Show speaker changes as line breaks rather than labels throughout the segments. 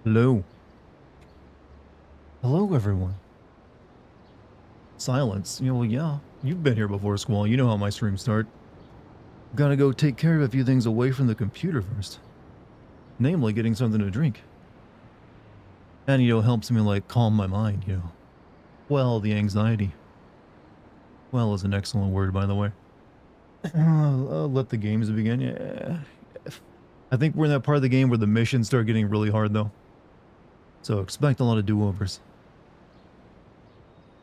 Hello. Hello, everyone. Silence. Well, yeah. You've been here before, Squall. You know how my streams start. Gotta go take care of a few things away from the computer first. Namely, getting something to drink. And, helps me, calm my mind. Well, the anxiety. Well is an excellent word, by the way. Let the games begin. Yeah. I think we're in that part of the game where the missions start getting really hard, though. So expect a lot of do-overs.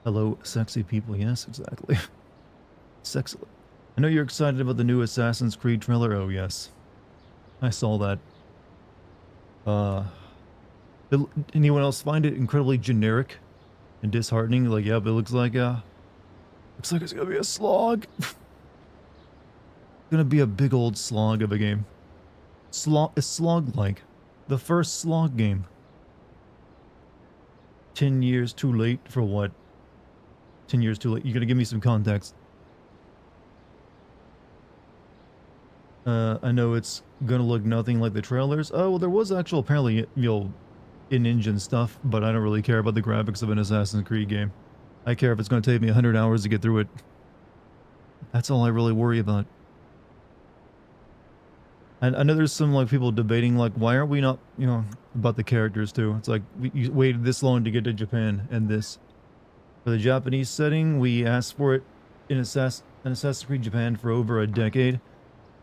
Hello, sexy people. Yes, exactly. Sexy. I know you're excited about the new Assassin's Creed trailer. Oh, yes. I saw that. Uh, Anyone else find it incredibly generic and disheartening? Like, yeah, but it looks like it's gonna be a slog. Gonna be a big old slog of a game. Slog-like. The first slog game. 10 years too late for what? 10 years too late. You gotta give me some context. I know it's gonna look nothing like the trailers. Oh, well, there was actual apparently, in-engine stuff, but I don't really care about the graphics of an Assassin's Creed game. I care if it's gonna take me 100 hours to get through it. That's all I really worry about. And I know there's some people debating why aren't we not about the characters too? It's like you waited this long to get to Japan, and this for the Japanese setting we asked for it in Assassin's Creed Japan for over a decade.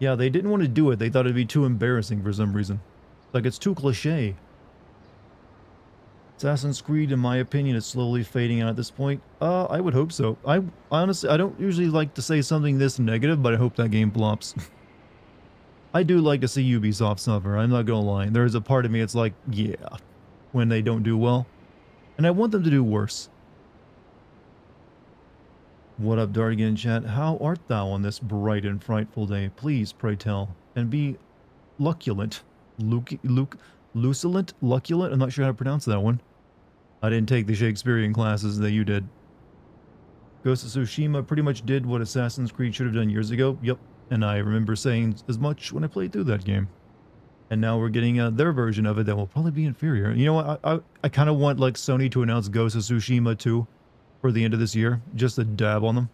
Yeah, they didn't want to do it. They thought it'd be too embarrassing for some reason. It's too cliche. Assassin's Creed, in my opinion, is slowly fading out at this point. I would hope so. I honestly, I don't usually like to say something this negative, but I hope that game flops. I do like to see Ubisoft suffer, I'm not gonna lie. There's a part of me it's like, yeah, when they don't do well. And I want them to do worse. What up, Dartigan in chat? How art thou on this bright and frightful day? Please, pray tell, and be luculent. Luculent? Luculent? I'm not sure how to pronounce that one. I didn't take the Shakespearean classes that you did. Ghost of Tsushima pretty much did what Assassin's Creed should have done years ago. Yep, and I remember saying as much when I played through that game. And now we're getting their version of it that will probably be inferior. You know what? I kind of want Sony to announce Ghost of Tsushima 2 for the end of this year, just to dab on them.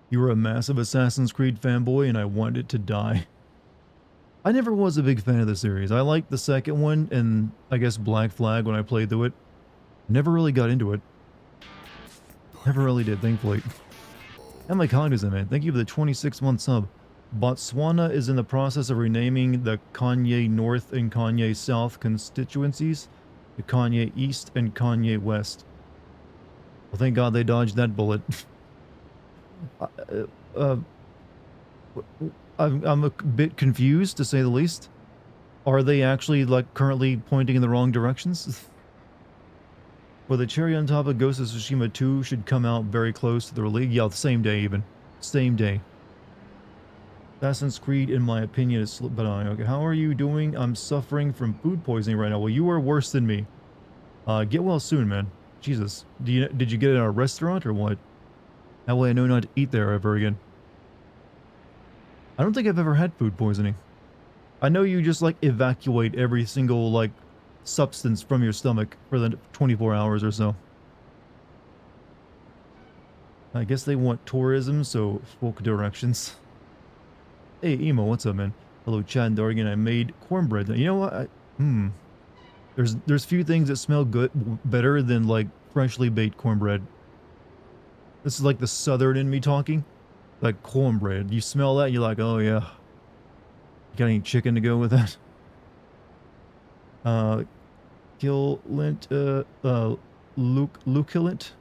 You were a massive Assassin's Creed fanboy, and I wanted it to die. I never was a big fan of the series. I liked the second one, and I guess Black Flag when I played through it. Never really got into it. Never really did, thankfully. And my cognizant, man. Thank you for the 26-month sub. Botswana is in the process of renaming the Kanye North and Kanye South constituencies to Kanye East and Kanye West. Well, thank God they dodged that bullet. I'm a bit confused, to say the least. Are they actually currently pointing in the wrong directions? Well, the cherry on top of Ghost of Tsushima 2 should come out very close to the release. Yeah, the same day even. Same day. Assassin's Creed, in my opinion, is but okay. How are you doing? I'm suffering from food poisoning right now. Well, you are worse than me. Get well soon, man. Jesus. Did you get it at a restaurant or what? That way I know not to eat there ever again. I don't think I've ever had food poisoning. I know you just evacuate every single substance from your stomach for the 24 hours or so. I guess they want tourism, so folk directions. Hey, Emo, what's up, man? Hello, Chad and Dartigan. I made cornbread. You know what? There's few things that smell better than freshly baked cornbread. This is the southern in me talking. Like cornbread. You smell that, you're like, oh yeah. You got any chicken to go with that? Luculent.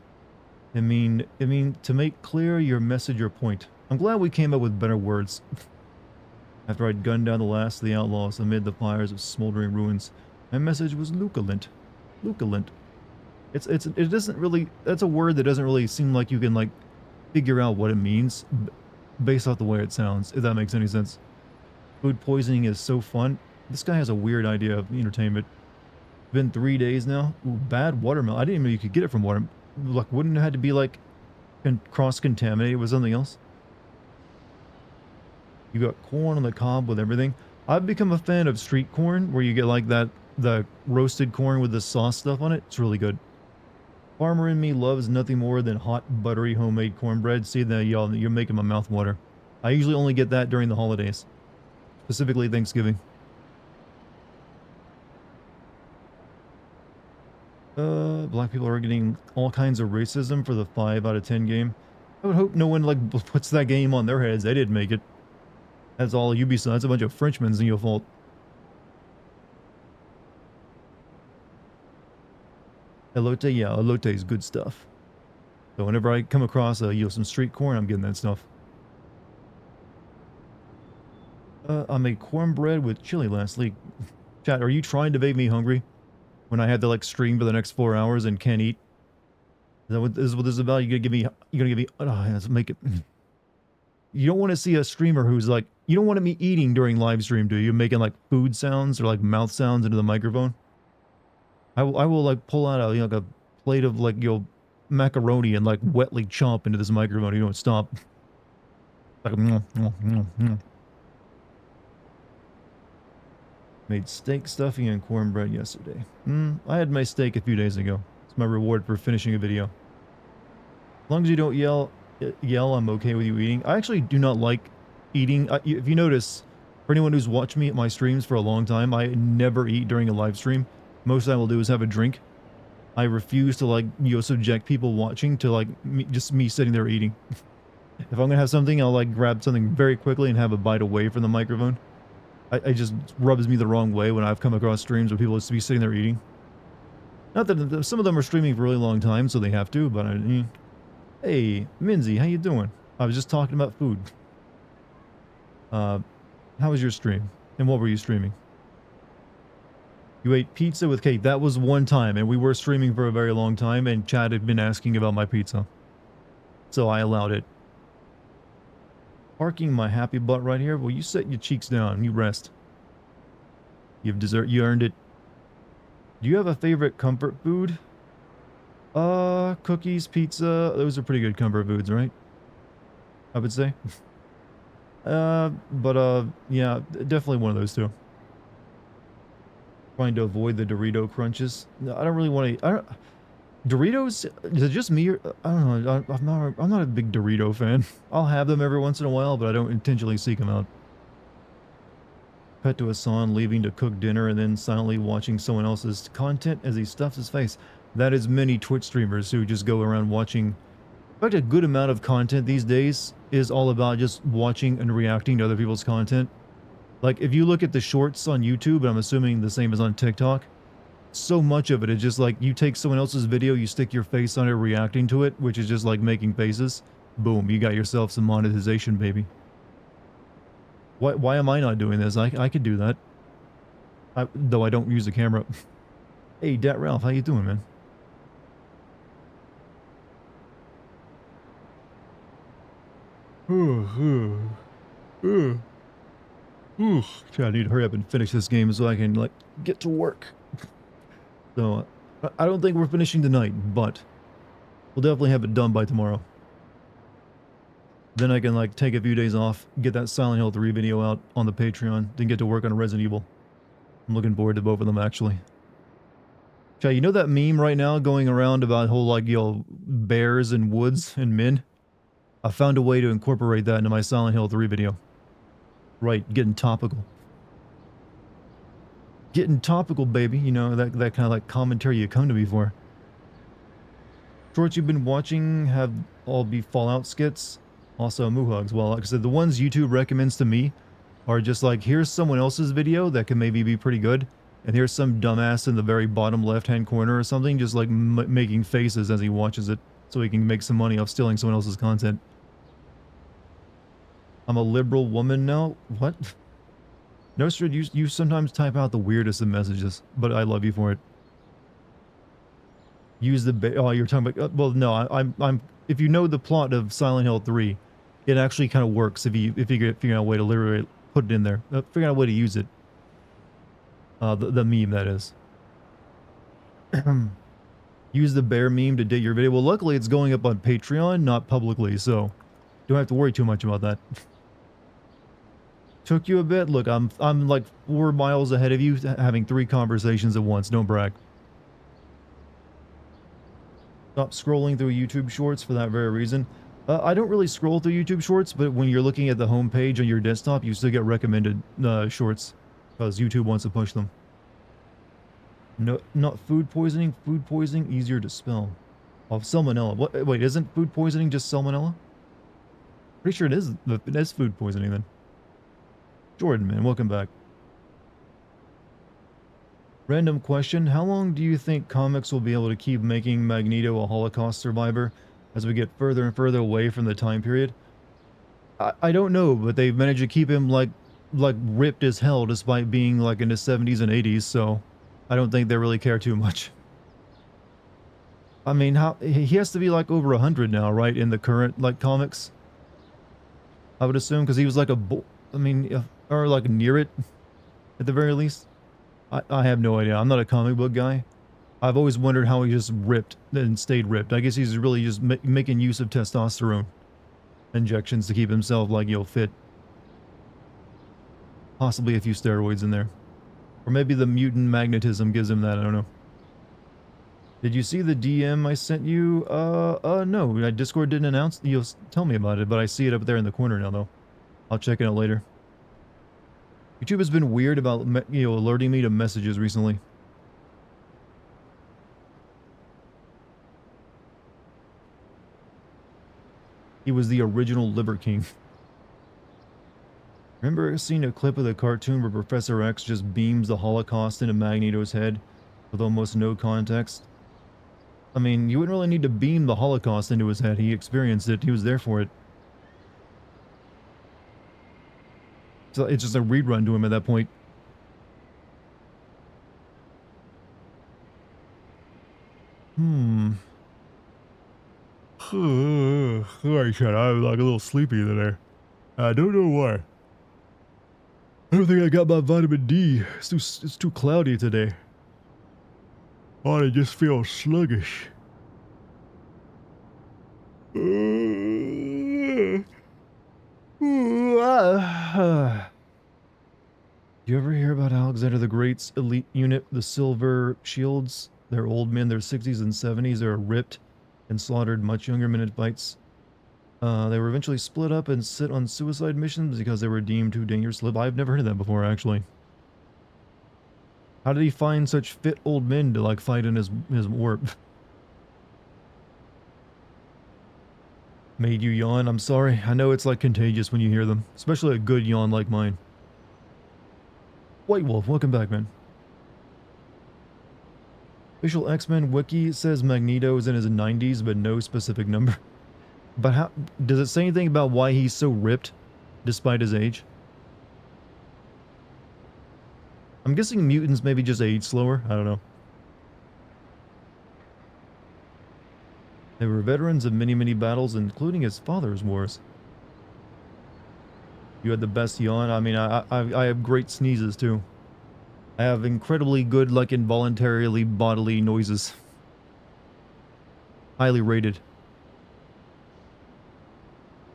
I mean, to make clear your message or point. I'm glad we came up with better words. After I'd gunned down the last of the outlaws amid the fires of smoldering ruins, my message was luculent. Luculent. It doesn't really, that's a word that doesn't really seem like you can figure out what it means based off the way it sounds, if that makes any sense. Food poisoning is so fun. This guy has a weird idea of entertainment. Been 3 days now. Ooh, bad watermelon. I didn't even know you could get it from water. Wouldn't it have to be cross-contaminated with something else? You got corn on the cob with everything. I've become a fan of street corn, where you get like the roasted corn with the sauce stuff on it. It's really good. Farmer in me loves nothing more than hot, buttery, homemade cornbread. See that, y'all, you're making my mouth water. I usually only get that during the holidays, specifically Thanksgiving. Black people are getting all kinds of racism for the 5 out of 10 game. I would hope no one like puts that game on their heads. They didn't make it. That's all Ubisoft. That's a bunch of Frenchmen's in your fault. Elote, yeah, elote is good stuff. So whenever I come across some street corn, I'm getting that stuff. I made cornbread with chili last week. Chat, are you trying to make me hungry when I had to like stream for the next 4 hours and can't eat? Is that what this is about? You're gonna give me, let's make it. You don't want to see a streamer who's like, you don't want me eating during live stream, do you? Making like food sounds or like mouth sounds into the microphone. I will like pull out like a plate of like macaroni and like wetly chomp into this microphone. You don't stop. Like Made steak stuffing and cornbread yesterday. I had my steak a few days ago. It's my reward for finishing a video. As long as you don't yell, I'm okay with you eating. I actually do not like eating. If you notice, for anyone who's watched me at my streams for a long time, I never eat during a live stream. Most I will do is have a drink. I refuse to like subject people watching to like just me sitting there eating. If I'm gonna have something, I'll like grab something very quickly and have a bite away from the microphone. It just rubs me the wrong way when I've come across streams where people just be sitting there eating. Not that some of them are streaming for a really long time, so they have to, but hey, Minzy, how you doing? I was just talking about food. How was your stream? And what were you streaming? You ate pizza with cake. That was one time, and we were streaming for a very long time, and Chad had been asking about my pizza. So I allowed it. Parking my happy butt right here. Well, you set your cheeks down. You rest. You have dessert. You earned it. Do you have a favorite comfort food? Cookies, pizza. Those are pretty good comfort foods, right? I would say. Yeah, definitely one of those two. Trying to avoid the Dorito crunches. No, I don't really want to. Doritos? Is it just me? Or, I don't know. I'm not a big Dorito fan. I'll have them every once in a while, but I don't intentionally seek them out. Cut to Hassan leaving to cook dinner and then silently watching someone else's content as he stuffs his face. That is many Twitch streamers who just go around watching. In fact, a good amount of content these days is all about just watching and reacting to other people's content. Like, if you look at the shorts on YouTube, and I'm assuming the same as on TikTok, so much of it is just like, you take someone else's video, you stick your face on it reacting to it, which is just like making faces. Boom, you got yourself some monetization, baby. Why am I not doing this? I could do that. Though I don't use a camera. Hey, Dat Ralph, how you doing, man? I need to hurry up and finish this game so I can, like, get to work. So, I don't think we're finishing tonight, but we'll definitely have it done by tomorrow. Then I can, like, take a few days off, get that Silent Hill 3 video out on the Patreon, then get to work on Resident Evil. I'm looking forward to both of them, actually. Chad, you know that meme right now going around about whole, like, bears and woods and men? I found a way to incorporate that into my Silent Hill 3 video. Right, getting topical. Getting topical, baby. You know, that kind of like commentary you come to me for. Shorts you've been watching have all be Fallout skits. Also, Moohugs. Well, like I said, the ones YouTube recommends to me are just like, here's someone else's video that can maybe be pretty good. And here's some dumbass in the very bottom left-hand corner or something, just like making faces as he watches it. So he can make some money off stealing someone else's content. I'm a liberal woman now? What? No, sir, you sometimes type out the weirdest of messages, but I love you for it. Use the oh, you're talking about well, no, I'm if you know the plot of Silent Hill 3, it actually kind of works if you figure out a way to literally put it in there. Figure out a way to use it. The meme, that is. Use the bear meme to date your video. Well, luckily it's going up on Patreon, not publicly, so don't have to worry too much about that. Took you a bit? Look, I'm like 4 miles ahead of you, having 3 conversations at once. Don't brag. Stop scrolling through YouTube Shorts for that very reason. I don't really scroll through YouTube Shorts, but when you're looking at the home page on your desktop, you still get recommended shorts because YouTube wants to push them. No, not food poisoning. Food poisoning easier to spell. Oh, salmonella. What? Wait, isn't food poisoning just salmonella? Pretty sure it is. It is food poisoning then. Jordan, man, welcome back. Random question. How long do you think comics will be able to keep making Magneto a Holocaust survivor as we get further and further away from the time period? I don't know, but they've managed to keep him like ripped as hell despite being like in his 70s and 80s, so I don't think they really care too much. I mean, how he has to be like over 100 now, right? In the current like comics, I would assume, because he was like I mean, or like near it at the very least. I have no idea. I'm not a comic book guy. I've always wondered how he just ripped and stayed ripped. I guess he's really just making use of testosterone injections to keep himself like, fit. Possibly a few steroids in there. Or maybe the mutant magnetism gives him that, I don't know. Did you see the DM I sent you? No. Discord didn't announce. You'll tell me about it, but I see it up there in the corner now, though. I'll check it out later. YouTube has been weird about, alerting me to messages recently. He was the original Liver King. Remember seeing a clip of the cartoon where Professor X just beams the Holocaust into Magneto's head with almost no context? I mean, you wouldn't really need to beam the Holocaust into his head. He experienced it. He was there for it. So it's just a rerun to him at that point. Sorry, Chad. I'm like a little sleepy today. I don't know why. I don't think I got my vitamin D. It's too cloudy today. I just feel sluggish. You ever hear about Alexander the Great's elite unit, the Silver Shields? They're old men, they're 60s and 70s, they're ripped and slaughtered much younger men at fights. They were eventually split up and sent on suicide missions because they were deemed too dangerous to live. I've never heard of that before, actually. How did he find such fit old men to like fight in his warp? Made you yawn? I'm sorry. I know it's like contagious when you hear them, especially a good yawn like mine. White Wolf, welcome back, man. Official X-Men wiki says Magneto is in his 90s, but no specific number. But how does it say anything about why he's so ripped despite his age? I'm guessing mutants maybe just age slower. I don't know. They were veterans of many battles, including his father's wars. You had the best yawn. I mean, I have great sneezes too. I have incredibly good, like, involuntarily bodily noises. Highly rated.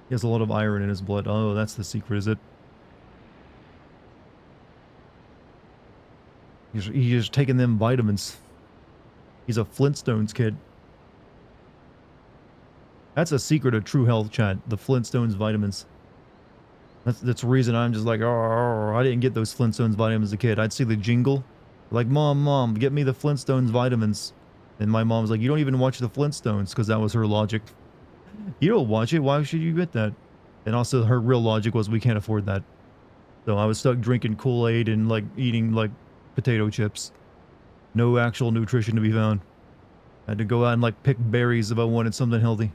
He has a lot of iron in his blood. Oh, that's the secret, is it? He's just taking them vitamins. He's a Flintstones kid. That's a secret of true health, chat. The Flintstones vitamins. That's the reason I'm just like, oh, I didn't get those Flintstones vitamins as a kid. I'd see the jingle, like, Mom, get me the Flintstones vitamins. And my mom's like, you don't even watch the Flintstones, because that was her logic. You don't watch it, why should you get that? And also her real logic was we can't afford that. So I was stuck drinking Kool-Aid and like eating like potato chips. No actual nutrition to be found. I had to go out and like pick berries if I wanted something healthy.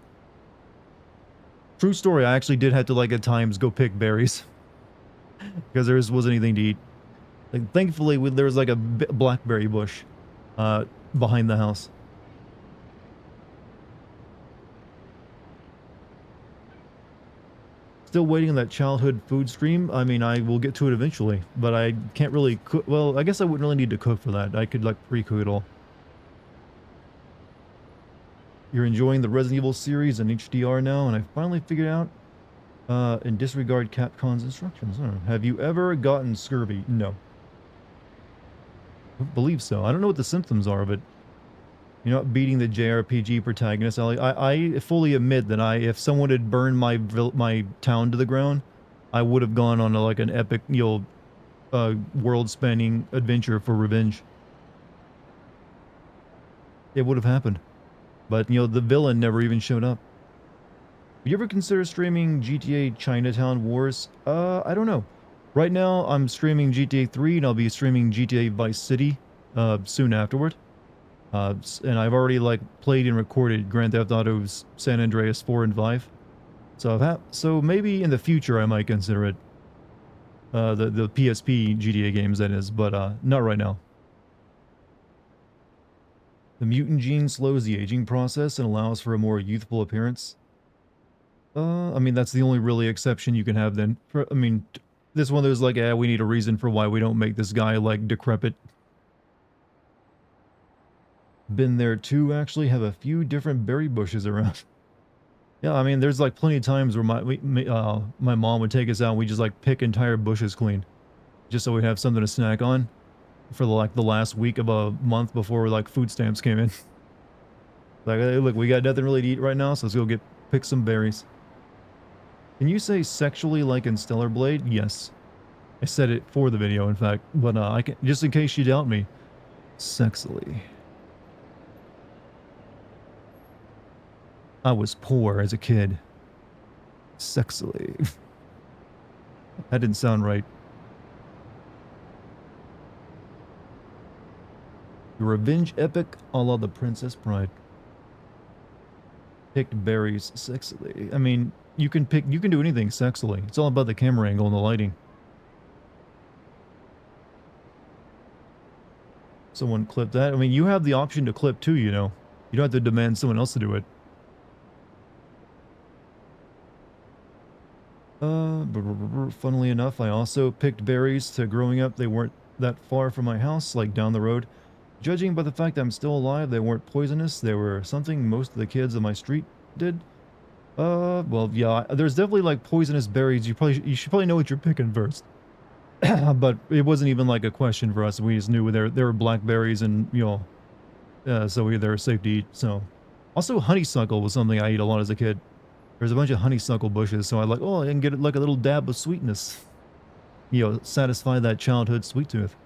True story, I actually did have to like at times go pick berries. Because there wasn't anything to eat. Like, thankfully there was like a blackberry bush behind the house. Still waiting on that childhood food stream. I mean, I will get to it eventually, but I can't really cook. Well, I guess I wouldn't really need to cook for that. I could like pre-cook it all. You're enjoying the Resident Evil series in HDR now, and I finally figured out And disregard Capcom's instructions. Have you ever gotten scurvy? No. I don't believe so. I don't know what the symptoms are, but you're not beating the JRPG protagonist, Ellie. I fully admit that if someone had burned my town to the ground, I would have gone on like an epic, world-spanning adventure for revenge. It would have happened. But, the villain never even showed up. Would you ever consider streaming GTA Chinatown Wars? I don't know. Right now, I'm streaming GTA 3, and I'll be streaming GTA Vice City, soon afterward. And I've already, played and recorded Grand Theft Auto's San Andreas 4 and 5. So maybe in the future I might consider it. The PSP GTA games, that is, but, not right now. The mutant gene slows the aging process and allows for a more youthful appearance. I mean, that's the only really exception you can have then. This one there's we need a reason for why we don't make this guy, decrepit. Been there too, actually. Have a few different berry bushes around. Yeah, I mean, there's, plenty of times where my mom would take us out and we just, pick entire bushes clean. Just so we'd have something to snack on for, the last week of a month before, food stamps came in. Hey, look, we got nothing really to eat right now, so let's go pick some berries. Can you say sexually like in Stellar Blade? Yes. I said it for the video, in fact, but I can, just in case you doubt me. Sexily. I was poor as a kid. Sexily. That didn't sound right. The revenge epic a la the Princess Bride. Picked berries sexily. I mean, you can do anything sexily. It's all about the camera angle and the lighting. Someone clip that. I mean, you have the option to clip too, You don't have to demand someone else to do it. Funnily enough, I also picked berries to growing up. They weren't that far from my house, down the road. Judging by the fact I'm still alive, they weren't poisonous. They were something most of the kids on my street did. Well, yeah, there's definitely poisonous berries. You should probably know what you're picking first. But it wasn't even a question for us. We just knew there were blackberries and, so they were safe to eat. So, also honeysuckle was something I ate a lot as a kid. There's a bunch of honeysuckle bushes, so I I can get a little dab of sweetness. Satisfy that childhood sweet tooth.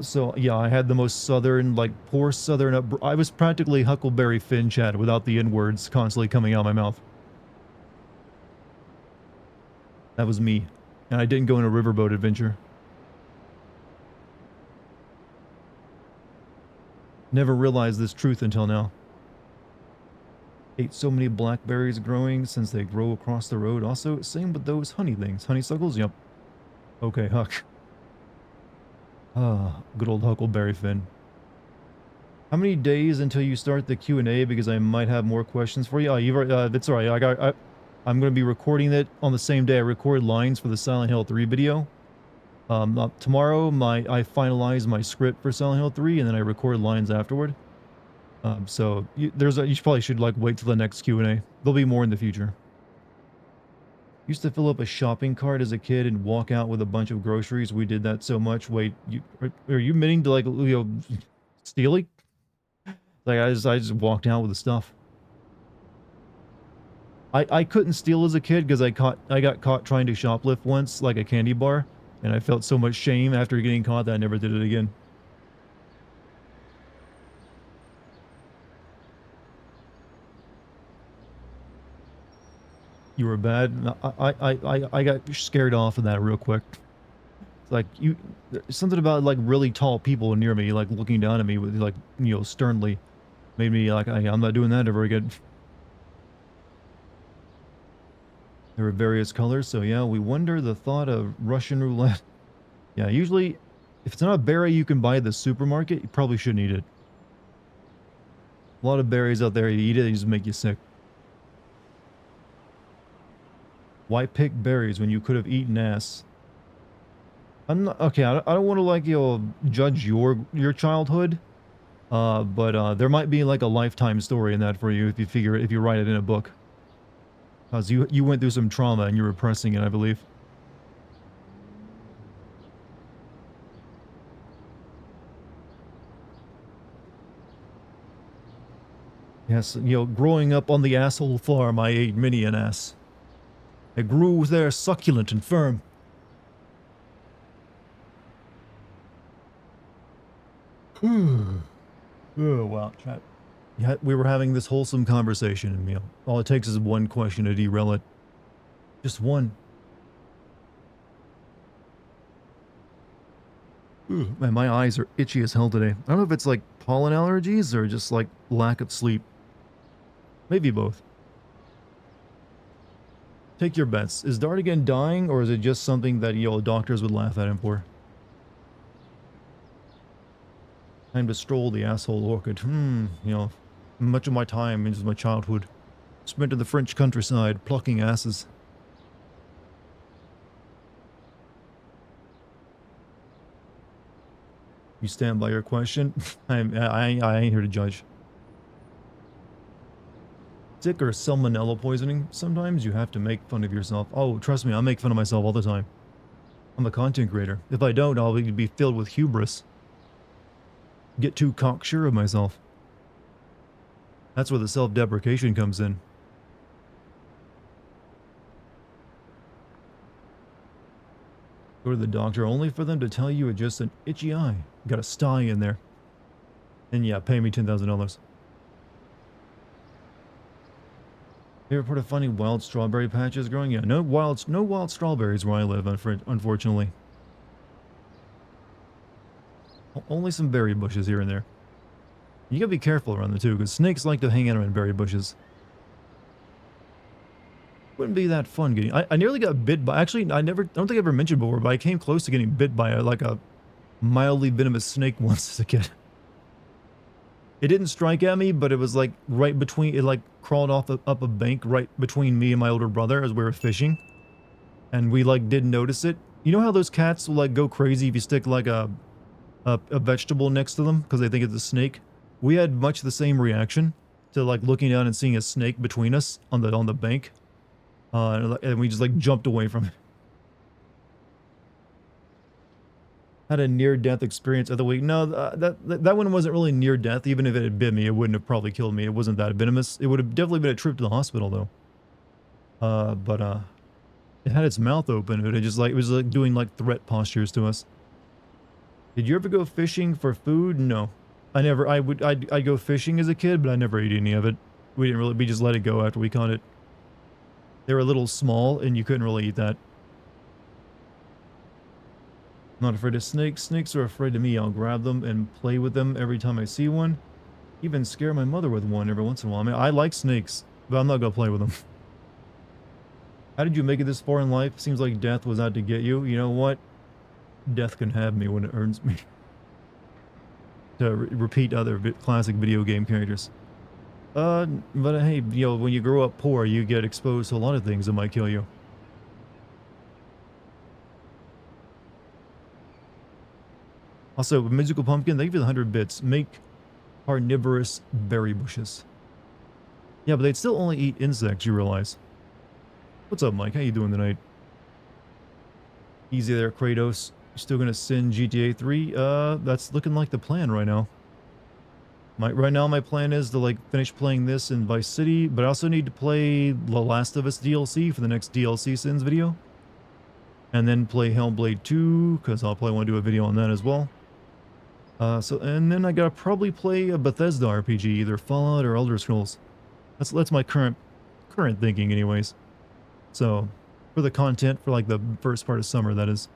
So yeah, I had the most southern, poor southern I was practically Huckleberry Finn Chad without the N-words constantly coming out of my mouth. That was me. And I didn't go on a riverboat adventure. Never realized this truth until now. Ate so many blackberries growing since they grow across the road. Also, same with those honey things. Honeysuckles? Yep. Okay, Huck. Ah, good old Huckleberry Finn. How many days until you start the Q&A? Because I might have more questions for you. Oh, it's alright. I'm going to be recording it on the same day I record lines for the Silent Hill 3 video. Tomorrow, I finalize my script for Silent Hill 3, and then I record lines afterward. So you probably should wait till the next Q&A. There'll be more in the future. Used to fill up a shopping cart as a kid and walk out with a bunch of groceries. We did that so much. Wait, are you meaning to stealing? I just walked out with the stuff. I couldn't steal as a kid because I got caught trying to shoplift once, like a candy bar, and I felt so much shame after getting caught that I never did it again. You were bad. I got scared off of that real quick. Something about really tall people near me, looking down at me with sternly, made me I'm not doing that ever again. There were various colors, so yeah, we wonder the thought of Russian roulette. Yeah, usually, if it's not a berry you can buy at the supermarket, you probably shouldn't eat it. A lot of berries out there, you eat it, they just make you sick. Why pick berries when you could have eaten ass? I'm not okay. I don't want to judge your childhood, But there might be like a lifetime story in that for you if you write it in a book. Because you went through some trauma and you're repressing it, I believe. Yes, growing up on the asshole farm, I ate many an ass. It grew there succulent and firm. Oh, wow, chat. Yeah, we were having this wholesome conversation, and all it takes is one question to derail it. Just one. Man, my eyes are itchy as hell today. I don't know if it's like pollen allergies or just like lack of sleep. Maybe both. Take your bets. Is Dartigan dying, or is it just something that, doctors would laugh at him for? Time to stroll the asshole orchid. Much of my time is my childhood. Spent in the French countryside, plucking asses. You stand by your question? I ain't here to judge. Sick or salmonella poisoning? Sometimes you have to make fun of yourself. Oh, trust me, I make fun of myself all the time. I'm a content creator. If I don't, I'll be filled with hubris. Get too cocksure of myself. That's where the self-deprecation comes in. Go to the doctor only for them to tell you it's just an itchy eye. Got a sty in there. And yeah, pay me $10,000. You ever put a funny wild strawberry patches growing? Yeah, no wild strawberries where I live, unfortunately. Only some berry bushes here and there. You gotta be careful around them too, because snakes like to hang out in berry bushes. Wouldn't be that fun getting. I nearly got bit by. Actually, I don't think I ever mentioned before, but I came close to getting bit by like a mildly venomous snake once as a kid. It didn't strike at me, but it was like right between. It like crawled off up a bank right between me and my older brother as we were fishing, and we like didn't notice it. You know how those cats will like go crazy if you stick like a vegetable next to them because they think it's a snake? We had much the same reaction to like looking down and seeing a snake between us on the bank. And we just like jumped away from it. Had a near-death experience of the week. No, that one wasn't really near-death. Even if it had bit me, it wouldn't have probably killed me. It wasn't that venomous. It would have definitely been a trip to the hospital though. But it had its mouth open. It was like doing like threat postures to us. Did you ever go fishing for food? No, I never. I'd go fishing as a kid, but I never ate any of it. We just let it go after we caught it. They were a little small, and you couldn't really eat that. I'm not afraid of snakes. Snakes are afraid of me. I'll grab them and play with them every time I see one. Even scare my mother with one every once in a while. I mean, I like snakes, but I'm not gonna play with them. How did you make it this far in life? Seems like death was out to get you. You know what? Death can have me when it earns me. To repeat other classic video game characters. But hey, when you grow up poor, you get exposed to a lot of things that might kill you. Also, Musical Pumpkin, thank you for the 100 bits. Make carnivorous berry bushes. Yeah, but they'd still only eat insects, you realize. What's up, Mike? How you doing tonight? Easy there, Kratos. You still gonna send GTA3? That's looking like the plan right now. Right now, my plan is to like finish playing this in Vice City, but I also need to play The Last of Us DLC for the next DLC sins video. And then play Hellblade 2, because I'll probably want to do a video on that as well. And then I gotta probably play a Bethesda RPG, either Fallout or Elder Scrolls. That's my current thinking anyways. So, for the content for like the first part of summer, that is.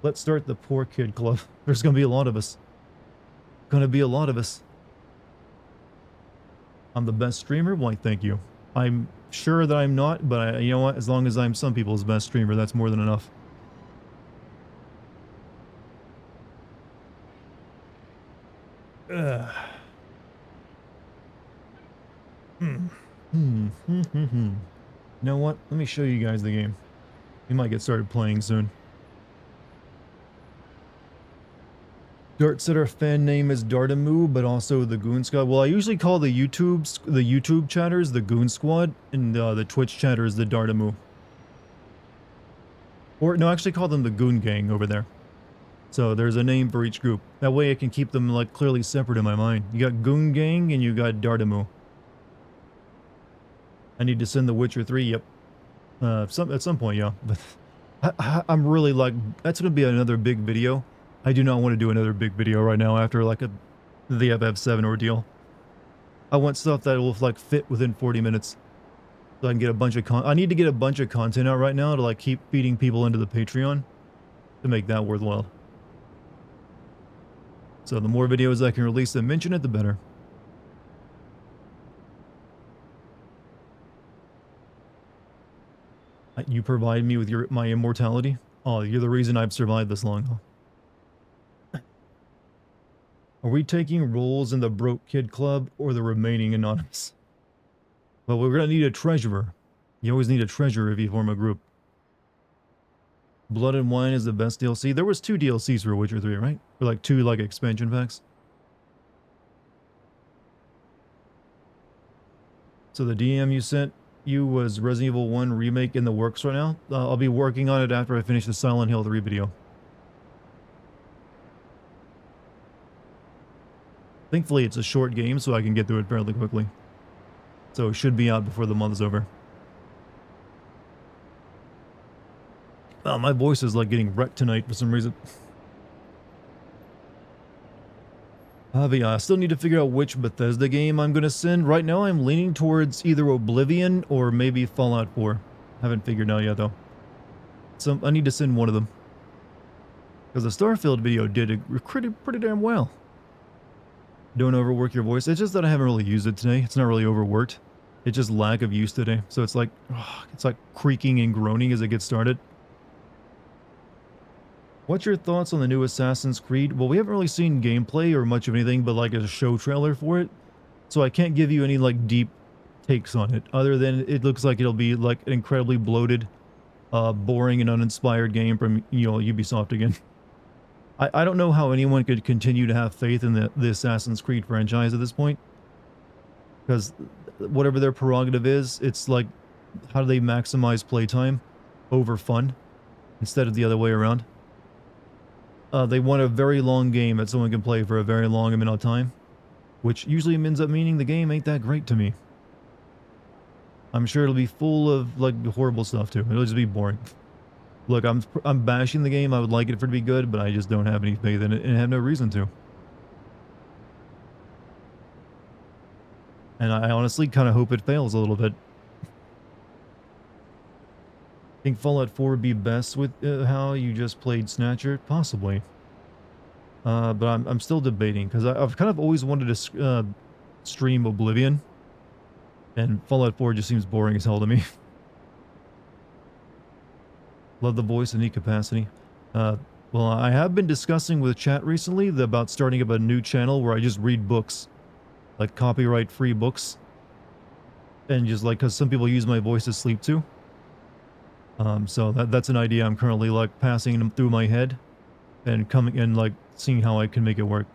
Let's start the Poor Kid Club. There's gonna be a lot of us. Gonna be a lot of us. I'm the best streamer? Why, thank you. I'm sure that I'm not, but you know what? As long as I'm some people's best streamer, that's more than enough. You know what? Let me show you guys the game. We might get started playing soon. Dart said our fan name is Dartamu, but also the Goon Squad. Well, I usually call the YouTube chatters the Goon Squad, and the Twitch chatters the Dartamu. Or no, I actually call them the Goon Gang over there. So there's a name for each group. That way I can keep them like clearly separate in my mind. You got Goon Gang and you got Dartamu. I need to send The Witcher 3. Yep. At some point, yeah. But I'm really like, that's gonna be another big video. I do not want to do another big video right now after like the FF7 ordeal. I want stuff that will like fit within 40 minutes. So I can get a bunch of I need to get a bunch of content out right now to like keep feeding people into the Patreon to make that worthwhile. So the more videos I can release that mention it, the better. You provide me with my immortality? Oh, you're the reason I've survived this long. Are we taking roles in the Broke Kid Club or the remaining anonymous? Well, we're gonna need a treasurer. You always need a treasurer if you form a group. Blood and Wine is the best DLC. There was 2 DLCs for Witcher 3, right? Or like 2 like expansion packs. So the DM you sent you was Resident Evil 1 remake in the works right now. I'll be working on it after I finish the Silent Hill 3 video. Thankfully, it's a short game, so I can get through it fairly quickly. So it should be out before the month is over. Oh, my voice is like getting wrecked tonight for some reason. But yeah, I still need to figure out which Bethesda game I'm going to send. Right now, I'm leaning towards either Oblivion or maybe Fallout 4. Haven't figured out yet, though. So I need to send one of them. Because the Starfield video did pretty damn well. Don't overwork your voice. It's just that I haven't really used it today. It's not really overworked. It's just lack of use today. So it's like creaking and groaning as it gets started. What's your thoughts on the new Assassin's Creed? Well, we haven't really seen gameplay or much of anything but like a show trailer for it. So I can't give you any like deep takes on it other than it looks like it'll be like an incredibly bloated, boring and uninspired game from, you know, Ubisoft again. I don't know how anyone could continue to have faith in the Assassin's Creed franchise at this point. Because whatever their prerogative is, it's like, how do they maximize playtime over fun instead of the other way around? They want a very long game that someone can play for a very long amount of time, which usually ends up meaning the game ain't that great to me. I'm sure it'll be full of like horrible stuff too. It'll just be boring. Look, I'm bashing the game. I would like it for it to be good, but I just don't have any faith in it and have no reason to. And I honestly kind of hope it fails a little bit. Think Fallout 4 would be best with how you just played Snatcher? Possibly. But I'm still debating because I've kind of always wanted to stream Oblivion. And Fallout 4 just seems boring as hell to me. Love the voice in any capacity. Well, I have been discussing with chat recently about starting up a new channel where I just read books. Like copyright-free books. And just like, because some people use my voice to sleep to. So that's an idea I'm currently like passing them through my head. And coming and like seeing how I can make it work.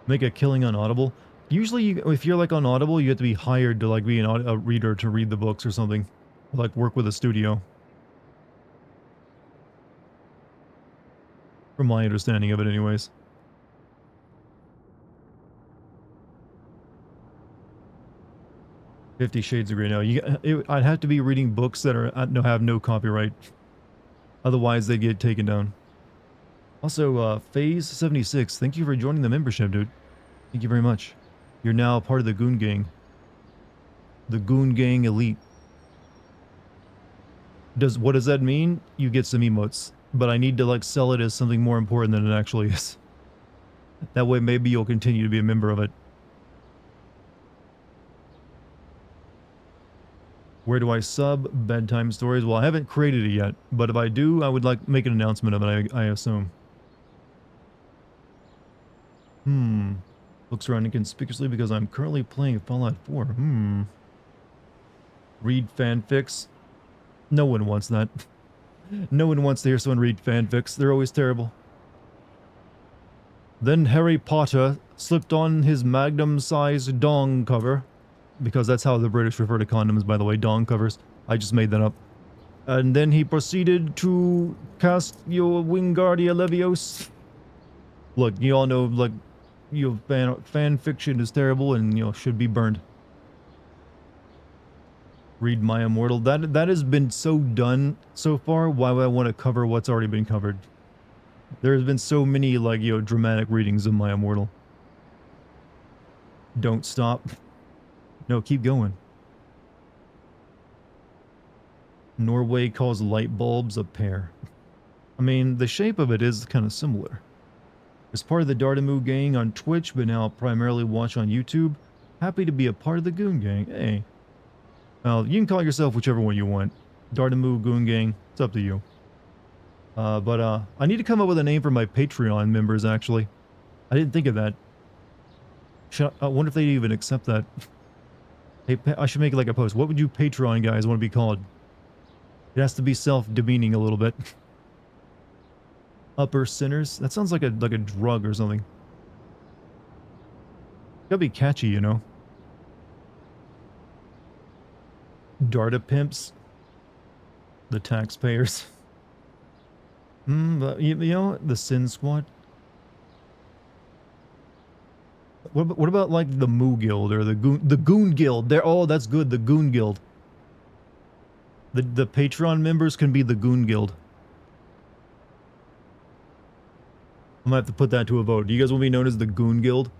Make a killing on Audible. Usually, if you're like on Audible, you have to be hired to like be a reader to read the books or something. Like work with a studio. From my understanding of it anyways. $50 Shades of Grey. No, I'd have to be reading books that have no copyright. Otherwise, they get taken down. Also, Phase 76, thank you for joining the membership, dude. Thank you very much. You're now part of the Goon Gang. The Goon Gang Elite. What does that mean? You get some emotes. But I need to like sell it as something more important than it actually is. That way maybe you'll continue to be a member of it. Where do I sub bedtime stories? Well, I haven't created it yet, but if I do, I would like make an announcement of it, I assume. Looks around inconspicuously because I'm currently playing Fallout 4. Read fanfics. No one wants that. No one wants to hear someone read fanfics. They're always terrible. Then Harry Potter slipped on his magnum-sized dong cover, because that's how the British refer to condoms, by the way, dong covers. I just made that up. And then he proceeded to cast your Wingardium Leviosa. Look, you all know, like, fan fiction is terrible and, should be burned. Read My Immortal. That has been so done so far. Why would I want to cover what's already been covered? There's been so many, like, dramatic readings of My Immortal. Don't stop. No, keep going. Norway calls light bulbs a pear. I mean, the shape of it is kind of similar. As part of the Dartigan gang on Twitch, but now primarily watch on YouTube. Happy to be a part of the Goon Gang. Hey. Well, you can call yourself whichever one you want. Dartigan, Goon Gang, it's up to you. But I need to come up with a name for my Patreon members, actually. I didn't think of that. I wonder if they'd even accept that. Hey, I should make like a post. What would you Patreon guys want to be called? It has to be self-demeaning a little bit. Upper Sinners? That sounds like a drug or something. Gotta be catchy, you know. Darta Pimps. The taxpayers. But, you know, the Sin Squad. What about like the Moo Guild or the Goon Guild? That's good, the Goon Guild. The Patreon members can be the Goon Guild. I'm gonna have to put that to a vote. Do you guys want to be known as the Goon Guild?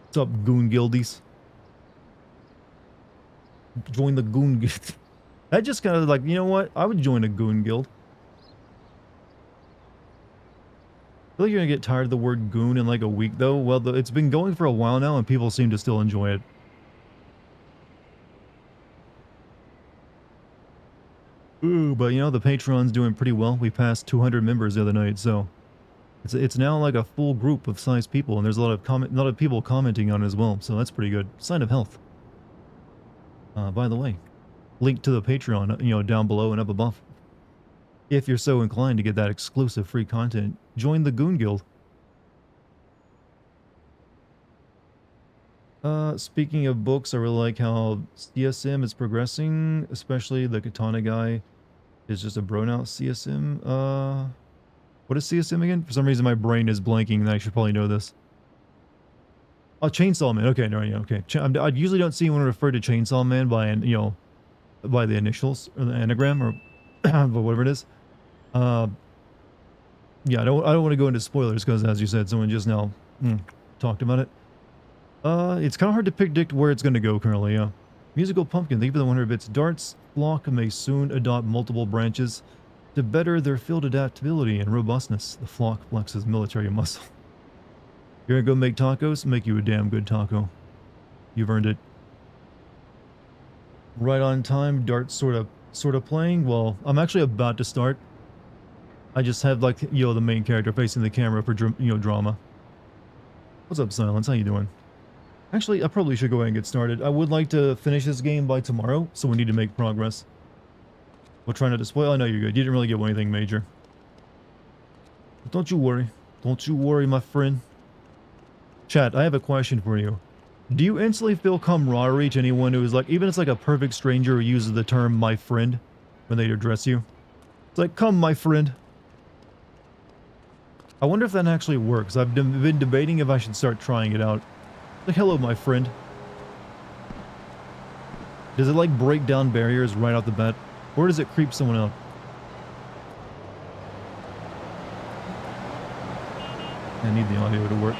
What's up, Goon Guildies? Join the Goon Guild. That just kind of like, you know what? I would join a Goon Guild. I feel like you're gonna get tired of the word goon in like a week though. Well, it's been going for a while now and people seem to still enjoy it. Ooh, but you know, the Patreon's doing pretty well. We passed 200 members the other night, so it's now like a full group of size people, and there's a lot of people commenting on it as well, so that's pretty good. Sign of health. By the way, link to the Patreon, you know, down below and up above. If you're so inclined to get that exclusive free content, join the Goon Guild. Speaking of books, I really like how CSM is progressing, especially the Katana guy is just a bro now. CSM, what is CSM again? For some reason my brain is blanking and I should probably know this. Oh, Chainsaw Man. Okay, no, yeah, okay. I usually don't see anyone refer to Chainsaw Man by, by the initials or the anagram or but whatever it is. Yeah, I don't want to go into spoilers because, as you said, someone just now talked about it. It's kind of hard to predict where it's going to go currently, yeah. Musical Pumpkin, thank you for the 100 bits. Dart's flock may soon adopt multiple branches to better their field adaptability and robustness. The flock flexes military muscle. You're gonna go make tacos? Make you a damn good taco. You've earned it. Right on time. Dart's sort of playing. Well, I'm actually about to start. I just have like, the main character facing the camera for, drama. What's up, Silence? How you doing? Actually, I probably should go ahead and get started. I would like to finish this game by tomorrow, so we need to make progress. We'll try not to spoil. I know you're good. You didn't really get anything major. But don't you worry. Don't you worry, my friend. Chat, I have a question for you. Do you instantly feel camaraderie to anyone who is like, even if it's like a perfect stranger who uses the term my friend when they address you? It's like, come, my friend. I wonder if that actually works. I've been debating if I should start trying it out. Like, hello, my friend. Does it like break down barriers right off the bat? Or does it creep someone out? I need the audio to work.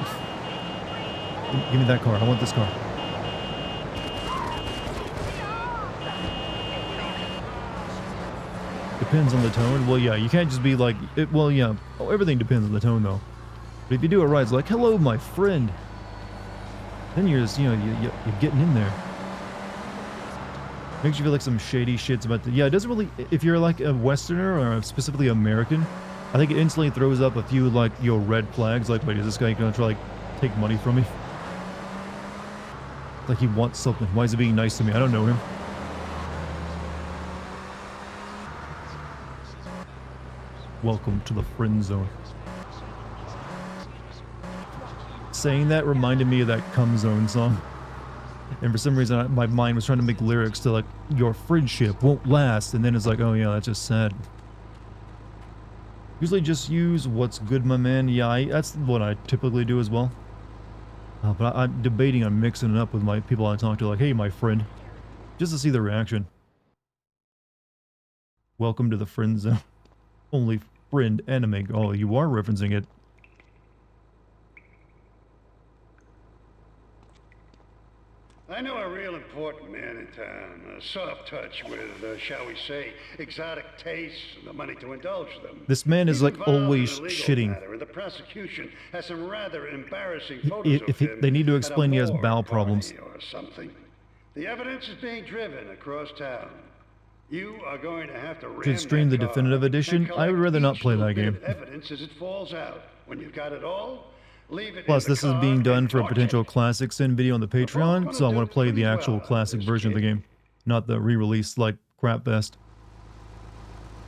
Give me that car. I want this car. Depends on the tone. Well, yeah, you can't just be like... well, yeah. Oh, everything depends on the tone, though. But if you do it right, it's like, hello, my friend. Then you're just, you're getting in there. Makes you feel like some shady shit's about to... Yeah, it doesn't really... If you're like a Westerner or specifically American, I think it instantly throws up a few, like, red flags. Like, wait, is this guy gonna try, like, take money from me? Like he wants something. Why is he being nice to me? I don't know him. Welcome to the friend zone. Saying that reminded me of that Come Zone song. And for some reason, my mind was trying to make lyrics to like, your friendship won't last. And then it's like, oh yeah, that's just sad. Usually just use what's good, my man. Yeah, that's what I typically do as well. But I'm debating on mixing it up with my people I talk to, like, hey, my friend. Just to see the reaction. Welcome to the friend zone. Only friend anime. Oh, you are referencing it.
I know a real important man in town, a soft touch with, shall we say, exotic tastes and the money to indulge them.
This man is
He's
like
involved
always
in a legal
shitting.
matter, and the prosecution has some rather embarrassing photos of him
They need to
at a
explain he has bowel
morgue
problems.
party or something. The evidence is being driven across town. You are going to have to ram
Should stream the
that car
definitive edition.
and
I would rather not
collect
play
each
that
little
game.
bit of evidence as it falls out. When you've got it all, leave it
Plus,
in the
this is
car
being done
and
for a
torch
potential
it.
classic sin video on the
We're both
Patreon,
gonna
so I want
do
to play the
pretty
actual
well out of
classic
this,
version of the
kid.
game, not the re-release like crap fest,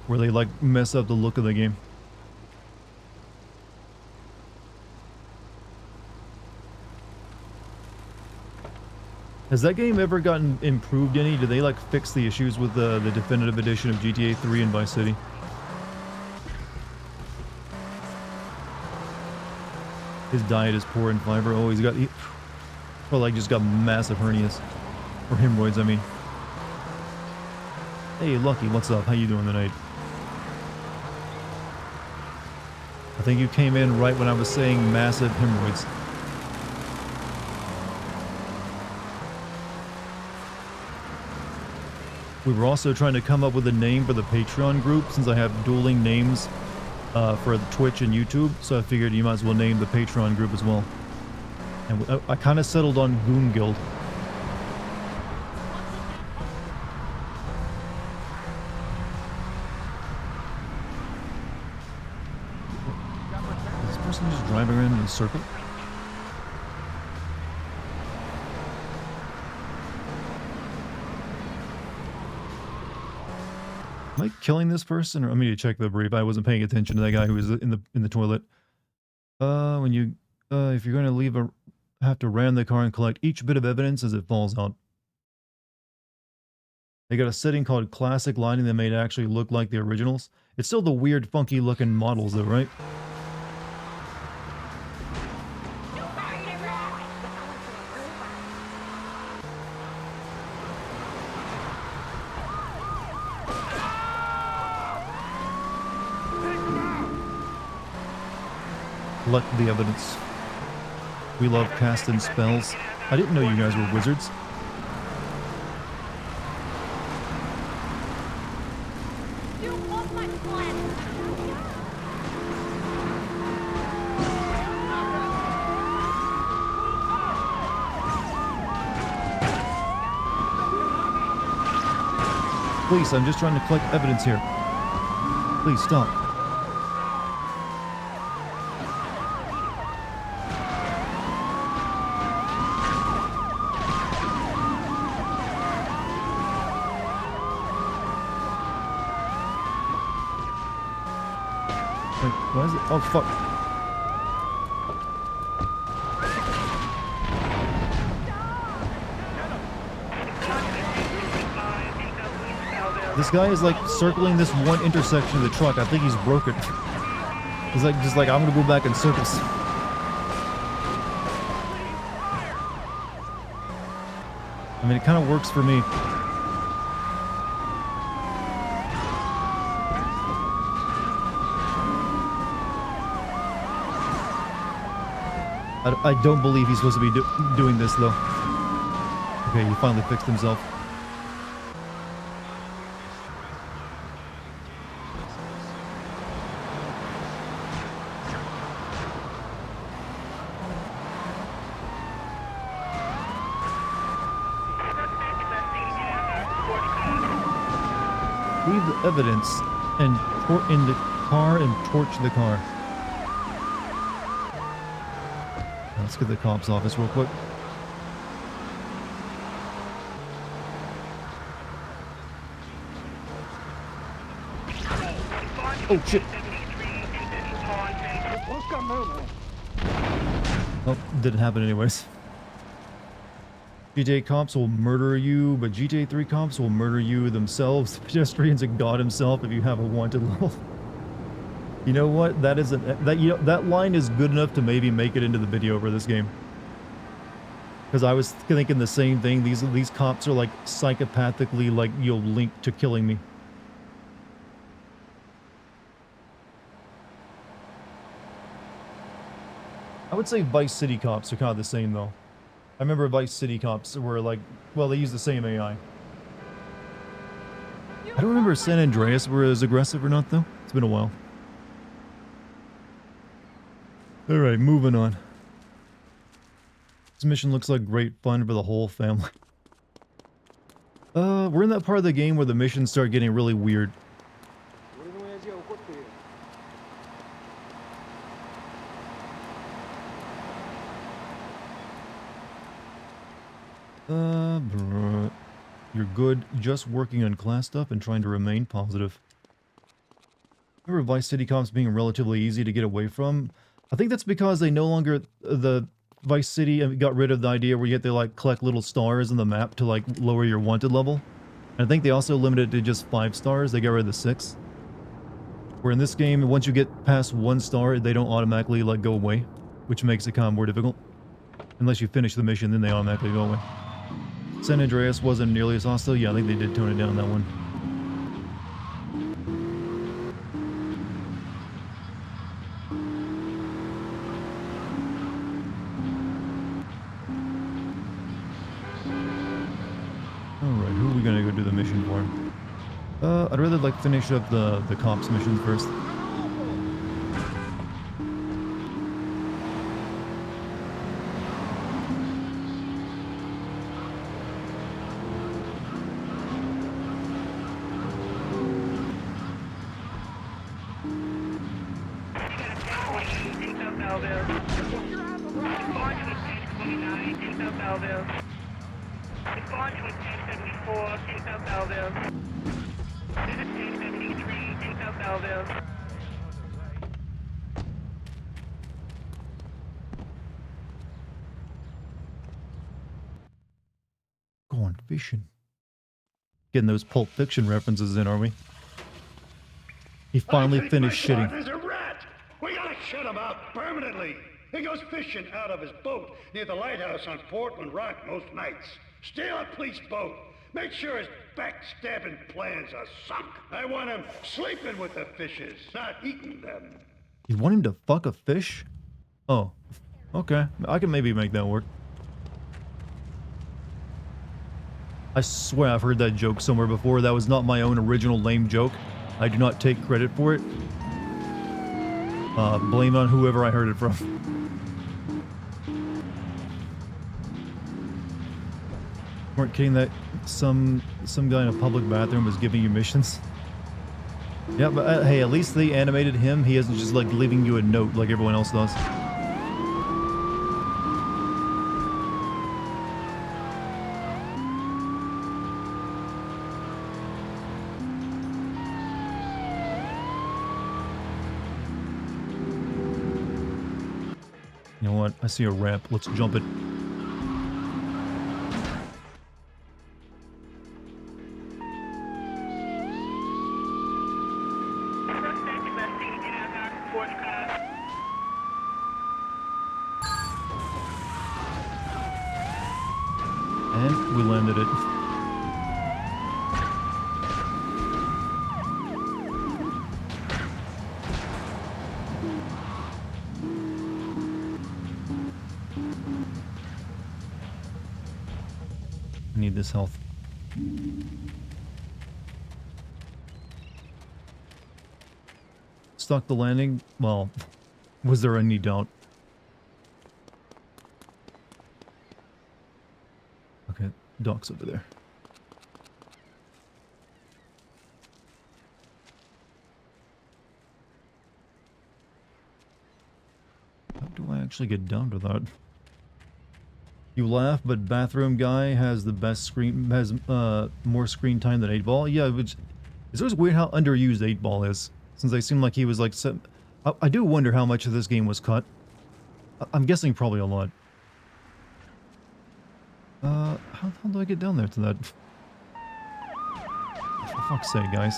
where they like mess up the look of the game. Has that game ever gotten improved any? Did they like fix the issues with the definitive edition of GTA 3 and Vice City? His diet is poor in fiber. Oh, he like just got massive hernias. Or hemorrhoids, I mean. Hey, Lucky, what's up? How you doing tonight? I think you came in right when I was saying massive hemorrhoids. We were also trying to come up with a name for the Patreon group, since I have dueling names for Twitch and YouTube, so I figured you might as well name the Patreon group as well. And I kind of settled on Goon Guild. Is this person just driving around in a circle? Am I killing this person, or I need to check the brief? I wasn't paying attention to that guy who was in the toilet. When you if you're going to have to ram the car and collect each bit of evidence as it falls out. They got a setting called classic lighting that made it actually look like the originals. It's still the weird, funky looking models though, right? Collect the evidence. We love casting spells. I didn't know you guys were wizards. Please, I'm just trying to collect evidence here. Please stop. Wait, why is it? Oh, fuck. This guy is like circling this one intersection of the truck. I think he's broken. He's like, just like, I'm gonna go back in circles. I mean, it kind of works for me. I don't believe he's supposed to be doing this, though. Okay, he finally fixed himself. Leave the evidence and in the car and torch the car. Let's get the cops' office real quick. Oh shit. Oh, didn't happen anyways. GTA cops will murder you, but GTA 3 cops will murder you themselves. Pedestrians and God himself if you have a wanted level. You know what? That isn't that you know that line is good enough to maybe make it into the video for this game. Because I was thinking the same thing. These cops are like psychopathically like linked to killing me. I would say Vice City cops are kind of the same though. I remember Vice City cops were like, well, they use the same AI. I don't remember if San Andreas were as aggressive or not though. It's been a while. All right, moving on. This mission looks like great fun for the whole family. We're in that part of the game where the missions start getting really weird. Bruh. You're good, just working on class stuff and trying to remain positive. Remember Vice City cops being relatively easy to get away from? I think that's because they no longer, the Vice City got rid of the idea where you have to like collect little stars in the map to like lower your wanted level. And I think they also limited it to just 5 stars, they got rid of the 6. Where in this game, once you get past 1 star, they don't automatically like go away, which makes it kind of more difficult. Unless you finish the mission, then they automatically go away. San Andreas wasn't nearly as hostile. Yeah, I think they did tone it down that one. Alright, who are we gonna go do the mission for? I'd rather like finish up the cops mission first. Going fishing. Getting those Pulp Fiction references in, are we? He finally finished shitting.
There's a rat! We gotta shut him out permanently! He goes fishing out of his boat near the lighthouse on Portland Rock most nights. Steal a police boat. Make sure his backstabbing plans are sunk. I want him sleeping with the fishes, not eating them.
You want him to fuck a fish? Oh, okay. I can maybe make that work. I swear I've heard that joke somewhere before. That was not my own original lame joke. I do not take credit for it. Blame it on whoever I heard it from. Weren't kidding that some guy in a public bathroom was giving you missions. Yeah, but hey, at least they animated him. He isn't just like leaving you a note like everyone else does. You know what? I see a ramp. Let's jump it. And we landed it. I need this health. Stuck the landing? Well, was there any doubt? Okay, dock's over there. How do I actually get down to that? You laugh, but bathroom guy has the best screen, has more screen time than 8 Ball. Yeah, which it's always weird how underused 8 Ball is, since they seem like he was like I do wonder how much of this game was cut. I'm guessing probably a lot. How the hell do I get down there to that? For fuck's sake, guys.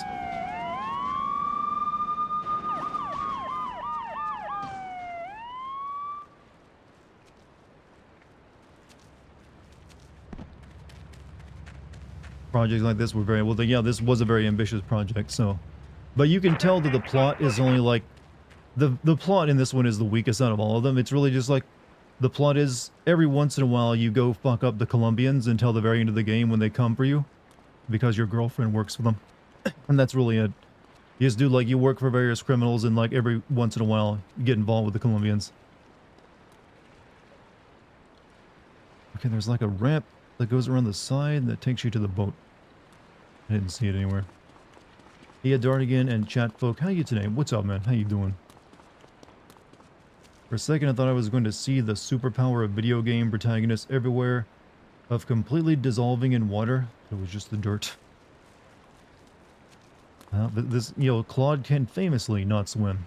Projects like this were very well. Yeah, this was a very ambitious project. So, but you can tell that the plot is only like the plot in this one is the weakest out of all of them. It's really just like the plot is every once in a while you go fuck up the Colombians until the very end of the game when they come for you because your girlfriend works for them, and that's really it. You just do like you work for various criminals and like every once in a while you get involved with the Colombians. Okay, there's like a ramp that goes around the side that takes you to the boat. I didn't see it anywhere. Yeah, Dartigan and chat folk, how you today? What's up, man? How you doing? For a second, I thought I was going to see the superpower of video game protagonists everywhere of completely dissolving in water. It was just the dirt. But this, you know, Claude can famously not swim.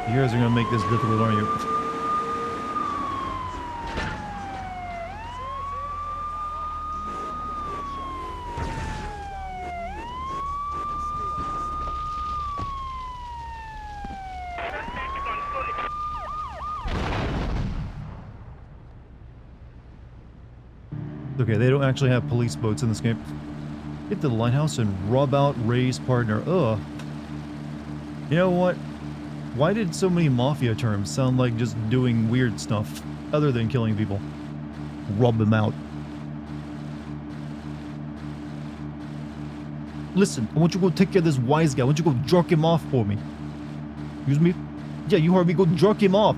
You guys are gonna make this difficult, aren't you? Okay, they don't actually have police boats in this game. Get to the lighthouse and rub out Ray's partner. Ugh. You know what? Why did so many mafia terms sound like just doing weird stuff other than killing people? Rub them out. Listen, I want you to go take care of this wise guy. I want you to go jerk him off for me. Excuse me? Yeah, you heard me. Go jerk him off.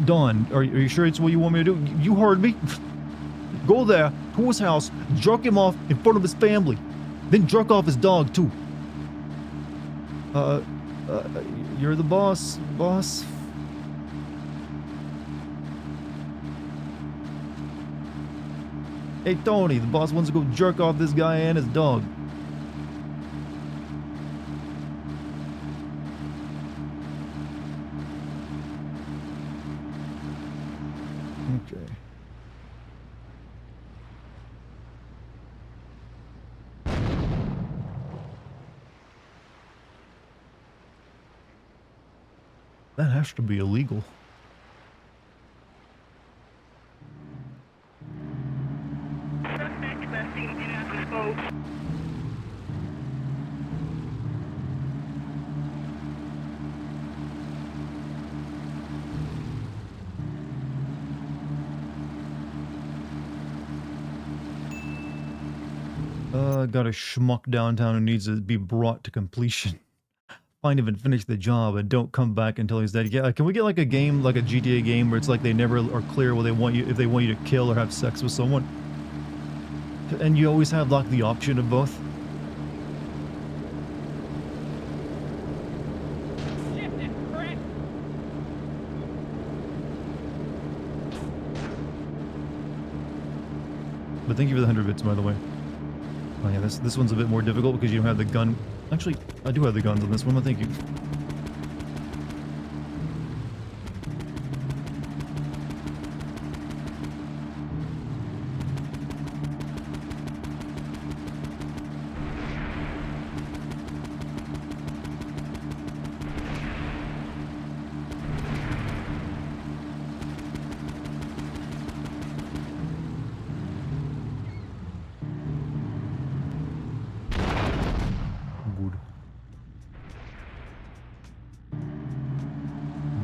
Don, are you sure it's what you want me to do? You heard me. Go there to his house, jerk him off in front of his family. Then jerk off his dog, too. You're the boss, boss. Hey, Tony, the boss wants to go jerk off this guy and his dog. Okay. That has to be illegal. Got a schmuck downtown who needs to be brought to completion. Find him and finish the job and don't come back until he's dead. Yeah, can we get like a game, like a GTA game where it's like they never are clear what they want you, if they want you to kill or have sex with someone? And you always have like the option of both? But thank you for the 100 bits, by the way. Oh yeah, this one's a bit more difficult because you don't have the gun. Actually, I do have the guns on this one, but thank you.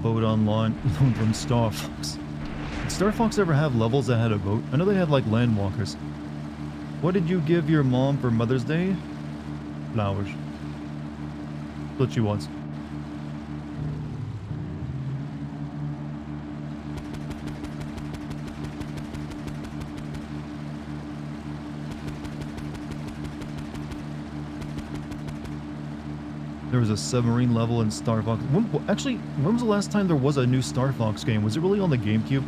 Boat online from Star Fox. Did Star Fox ever have levels that had a boat? I know they had like landwalkers. What did you give your mom for Mother's Day? Flowers. That's what she wants. There was a submarine level in Star Fox. Actually, when was the last time there was a new Star Fox game? Was it really on the GameCube?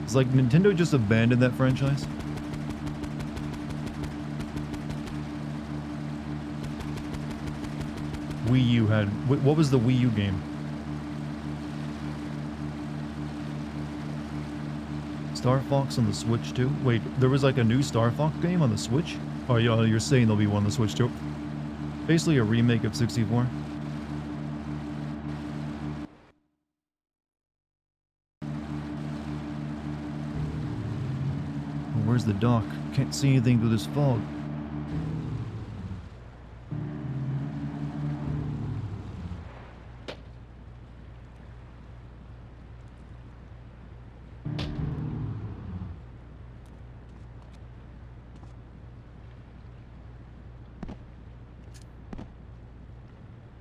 It's like Nintendo just abandoned that franchise. Wii U had... What was the Wii U game? Star Fox on the Switch too? Wait, there was like a new Star Fox game on the Switch? Oh, yeah, you're saying there'll be one on the Switch too? Basically a remake of 64. Where's the dock? Can't see anything through this fog.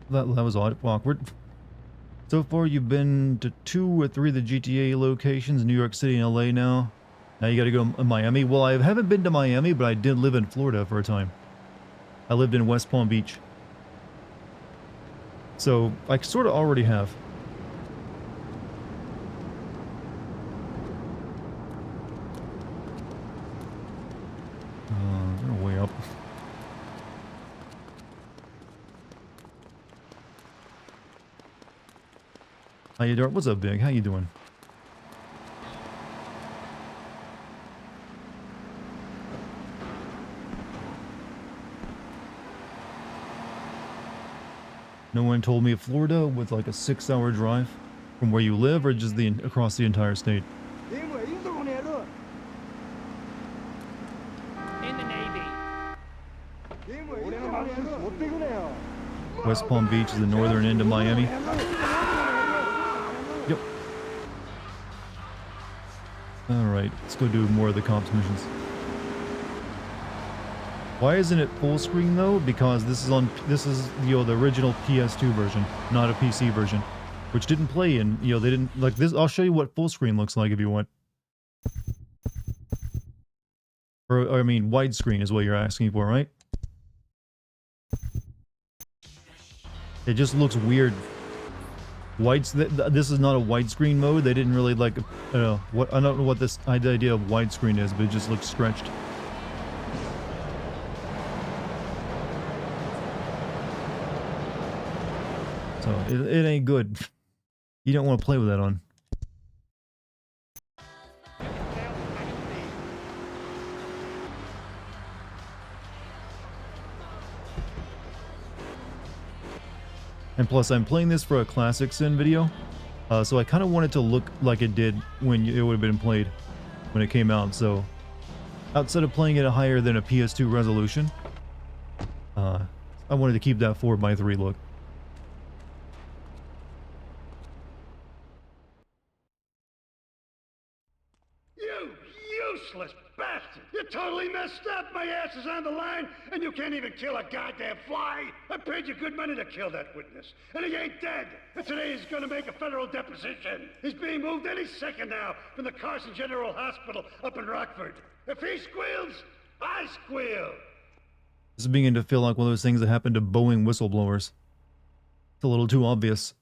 That was awkward. So far, you've been to 2 or 3 of the GTA locations, New York City and LA now. Now you gotta go to Miami. Well, I haven't been to Miami, but I did live in Florida for a time. I lived in West Palm Beach. So, I sort of already have. They're way up. How you doing? What's up, Big? How you doing? No one told me of Florida with like a 6-hour drive from where you live, or just across the entire state.
In the Navy.
West Palm Beach is the northern end of Miami. Yep. Alright, let's go do more of the cops missions. Why isn't it full screen though? Because this is the original PS2 version, not a PC version, which didn't play in, they didn't like this. I'll show you what full screen looks like if you want. Or I mean, widescreen is what you're asking for, right? It just looks weird. This is not a widescreen mode. They didn't really like. I don't know what this idea of widescreen is, but it just looks stretched. So it ain't good. You don't want to play with that on. And plus, I'm playing this for a classic sim video, so I kind of want it to look like it did when it would have been played when it came out. So, outside of playing it higher than a PS2 resolution, I wanted to keep that 4:3 look.
You useless bastard! You totally messed up! My ass is on the line, and you can't even kill a goddamn fly! I paid you good money to kill that witness, and he ain't dead! And today he's gonna make a federal deposition! He's being moved any second now from the Carson General Hospital up in Rockford. If he squeals, I squeal!
This is beginning to feel like one of those things that happened to Boeing whistleblowers. It's a little too obvious.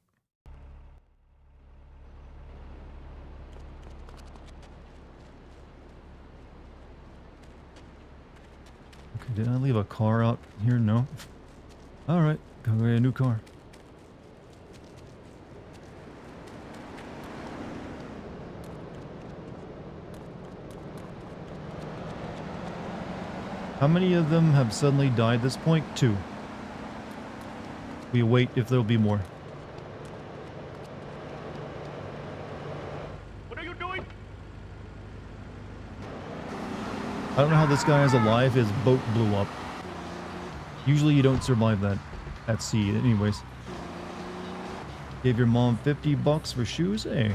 Did I leave a car out here? No. Alright, go get a new car. How many of them have suddenly died at this point? 2. We await if there'll be more.
What are you doing?
I don't know how this guy is alive. His boat blew up. Usually you don't survive that at sea anyways. Gave your mom $50 for shoes? Hey.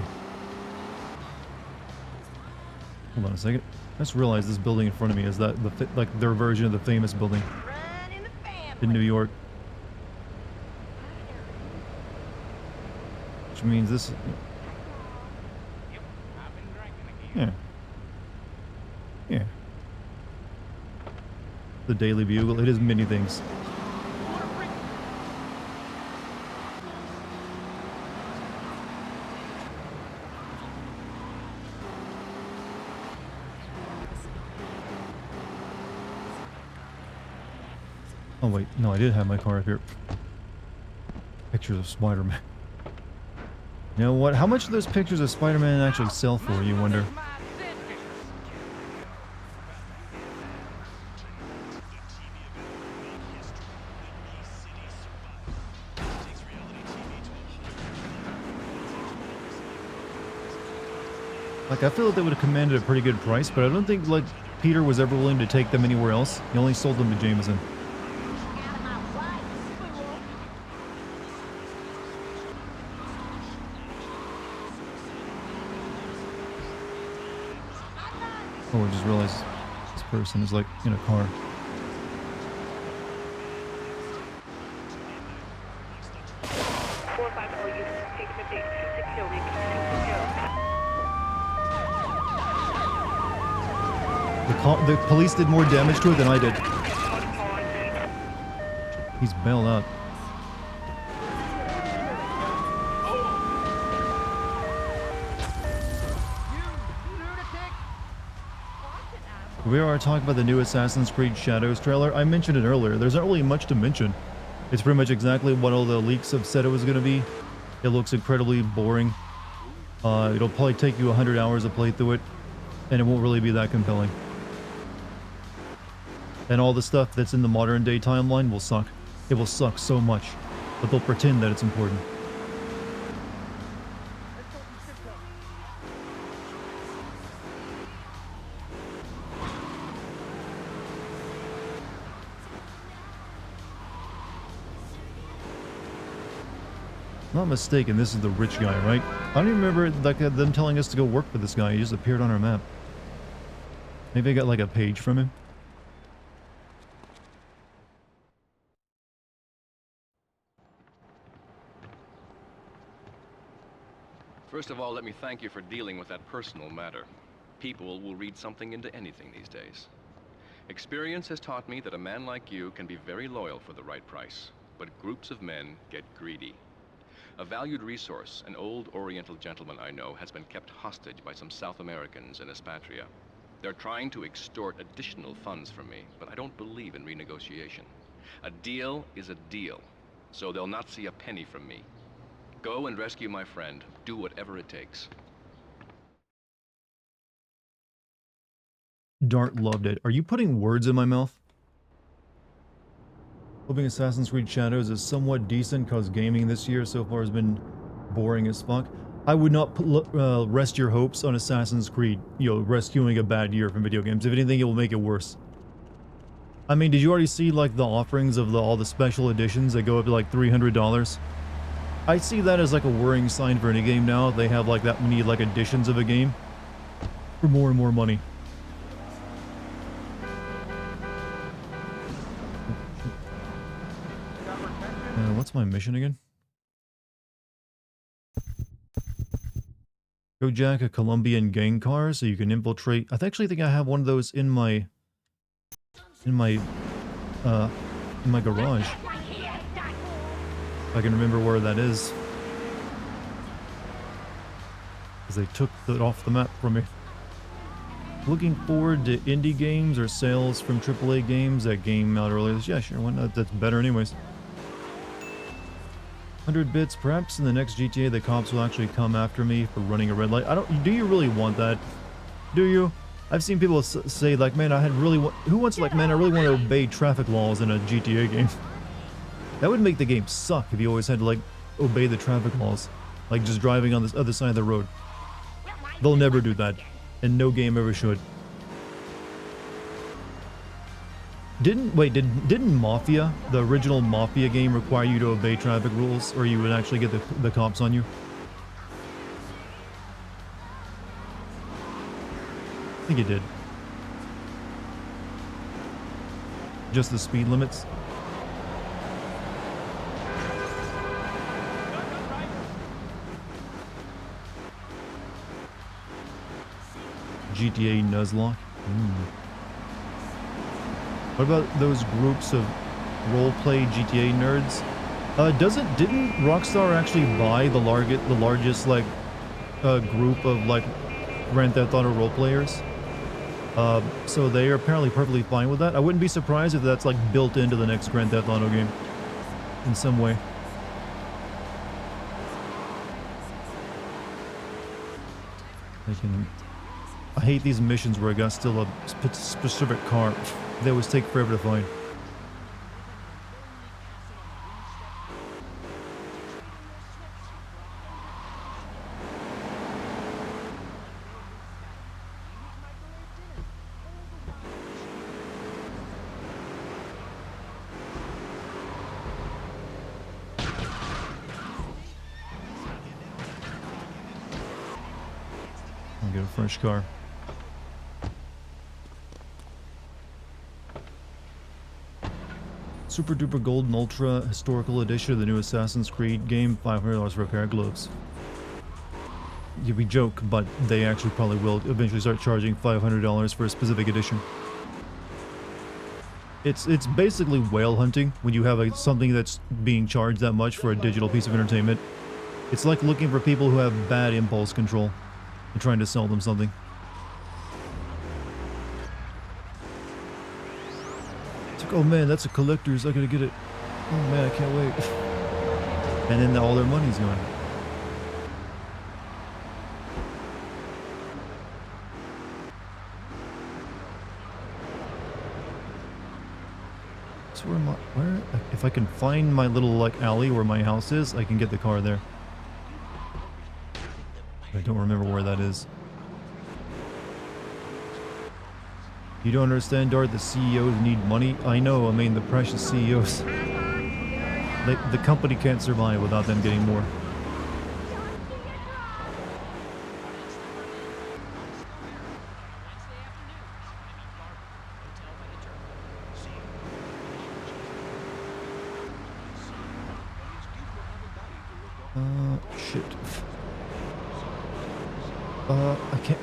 Hold on a second. I just realized this building in front of me is like their version of the famous building in New York. Which means this... Yeah. Yeah. The Daily Bugle. It is many things. Oh wait, no, I did have my car up here. Pictures of Spider-Man. You know what? How much do those pictures of Spider-Man actually sell for, you wonder? Like, I feel like they would have commanded a pretty good price, but I don't think, like, Peter was ever willing to take them anywhere else. He only sold them to Jameson. Oh, I just realized this person is, like, in a car. The police did more damage to it than I did. He's bailed out. We are talking about the new Assassin's Creed Shadows trailer. I mentioned it earlier. There's not really much to mention. It's pretty much exactly what all the leaks have said it was going to be. It looks incredibly boring. It'll probably take you 100 hours to play through it, and it won't really be that compelling. And all the stuff that's in the modern day timeline will suck. It will suck so much, but they'll pretend that it's important. Not mistaken, this is the rich guy, right? I don't even remember like them telling us to go work for this guy. He just appeared on our map. Maybe I got like a page from him.
First of all, let me thank you for dealing with that personal matter. People will read something into anything these days. Experience has taught me that a man like you can be very loyal for the right price, but groups of men get greedy. A valued resource, an old Oriental gentleman I know, has been kept hostage by some South Americans in Espatria. They're trying to extort additional funds from me, but I don't believe in renegotiation. A deal is a deal, so they'll not see a penny from me. Go and rescue my friend. Do whatever it takes.
Dart loved it. Are you putting words in my mouth? Hoping Assassin's Creed Shadows is somewhat decent because gaming this year so far has been boring as fuck. I would not rest your hopes on Assassin's Creed, you know, rescuing a bad year from video games. If anything, it will make it worse. I mean, did you already see like the offerings of all the special editions that go up to like $300? I see that as like a worrying sign for any game now. They have like that many like editions of a game for more and more money. What's my mission again? Go jack a Colombian gang car so you can infiltrate. I actually think I have one of those in my garage. If I can remember where that is. Because they took it off the map from me. Looking forward to indie games or sales from AAA games that came out earlier. Yeah, sure, why not? That's better anyways. 100 bits, perhaps in the next GTA the cops will actually come after me for running a red light. Do you really want that? Do you? I've seen people say like, man, who wants like, man, I really want to obey traffic laws in a GTA game. That would make the game suck if you always had to like obey the traffic laws. Like just driving on this other side of the road. They'll never do that. And no game ever should. Didn't Mafia, the original Mafia game, require you to obey traffic rules, or you would actually get the cops on you? I think it did. Just the speed limits. GTA Nuzlocke. What about those groups of roleplay GTA nerds? Didn't Rockstar actually buy the largest like group of like Grand Theft Auto roleplayers? So they are apparently perfectly fine with that. I wouldn't be surprised if that's like built into the next Grand Theft Auto game in some way. I hate these missions where I got still a specific car. They always take forever to find. I'll get a fresh car. Super Duper Gold and Ultra Historical Edition of the new Assassin's Creed game, $500 for a pair of gloves. We joke, but they actually probably will eventually start charging $500 for a specific edition. It's basically whale hunting when you have something that's being charged that much for a digital piece of entertainment. It's like looking for people who have bad impulse control and trying to sell them something. It's like, oh man, that's a collector's, I gotta get it. Oh man, I can't wait. And then all their money's gone. So where am I? Where? If I can find my little like alley where my house is, I can get the car there. I don't remember where that is. You don't understand, Dart, the CEOs need money? I know, I mean the precious CEOs. The company can't survive without them getting more. Shit. I can't.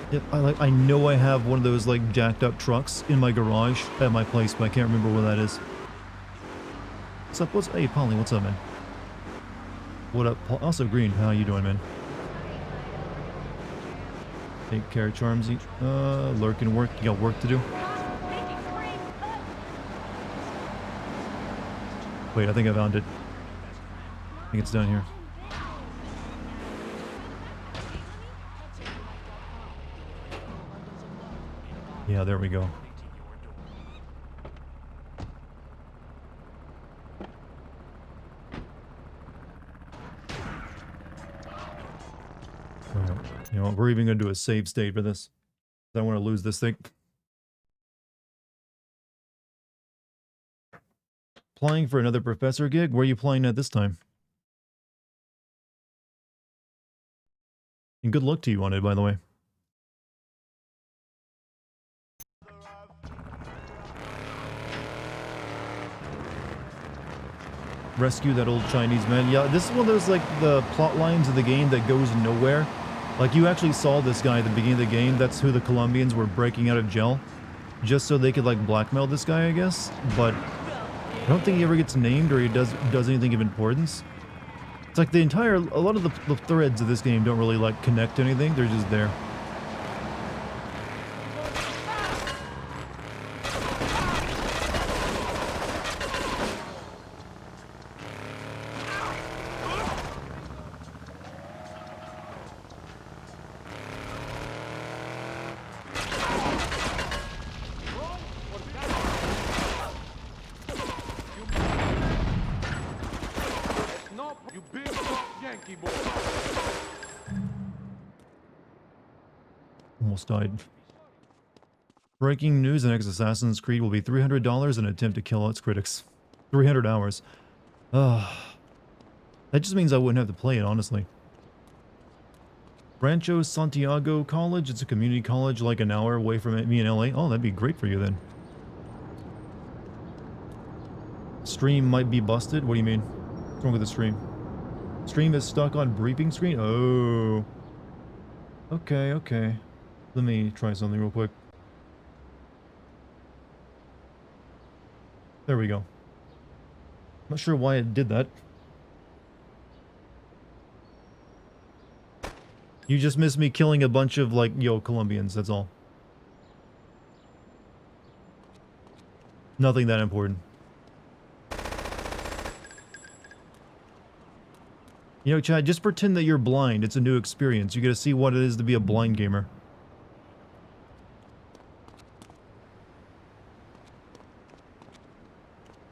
I know I have one of those like jacked up trucks in my garage at my place, but I can't remember where that is. What's up? Hey, Polly, what's up, man? What up, Paul? Also, Green, how you doing, man? Take care, Charmsy. Lurk and work. You got work to do. Wait, I think I found it. I think it's down here. Yeah, there we go. You know what, we're even going to do a save state for this. I don't want to lose this thing. Applying for another professor gig? Where are you applying at this time? And good luck to you on it, by the way. Rescue that old Chinese man. Yeah, this is one of those, like, the plot lines of the game that goes nowhere. Like, you actually saw this guy at the beginning of the game. That's who the Colombians were breaking out of jail. Just so they could, like, blackmail this guy, I guess. But I don't think he ever gets named or he does anything of importance. It's like a lot of the threads of this game don't really, like, connect to anything. They're just there. Almost died. Breaking news: the next Assassin's Creed will be $300 in an attempt to kill its critics. 300 hours. That just means I wouldn't have to play it, honestly. Rancho Santiago College. It's a community college like an hour away from me in LA. Oh, that'd be great for you then. Stream might be busted. What do you mean? What's wrong with the stream? Stream is stuck on briefing screen? Oh. Okay, okay. Let me try something real quick. There we go. Not sure why it did that. You just missed me killing a bunch of, like, Colombians, that's all. Nothing that important. You know, Chad, just pretend that you're blind. It's a new experience. You get to see what it is to be a blind gamer.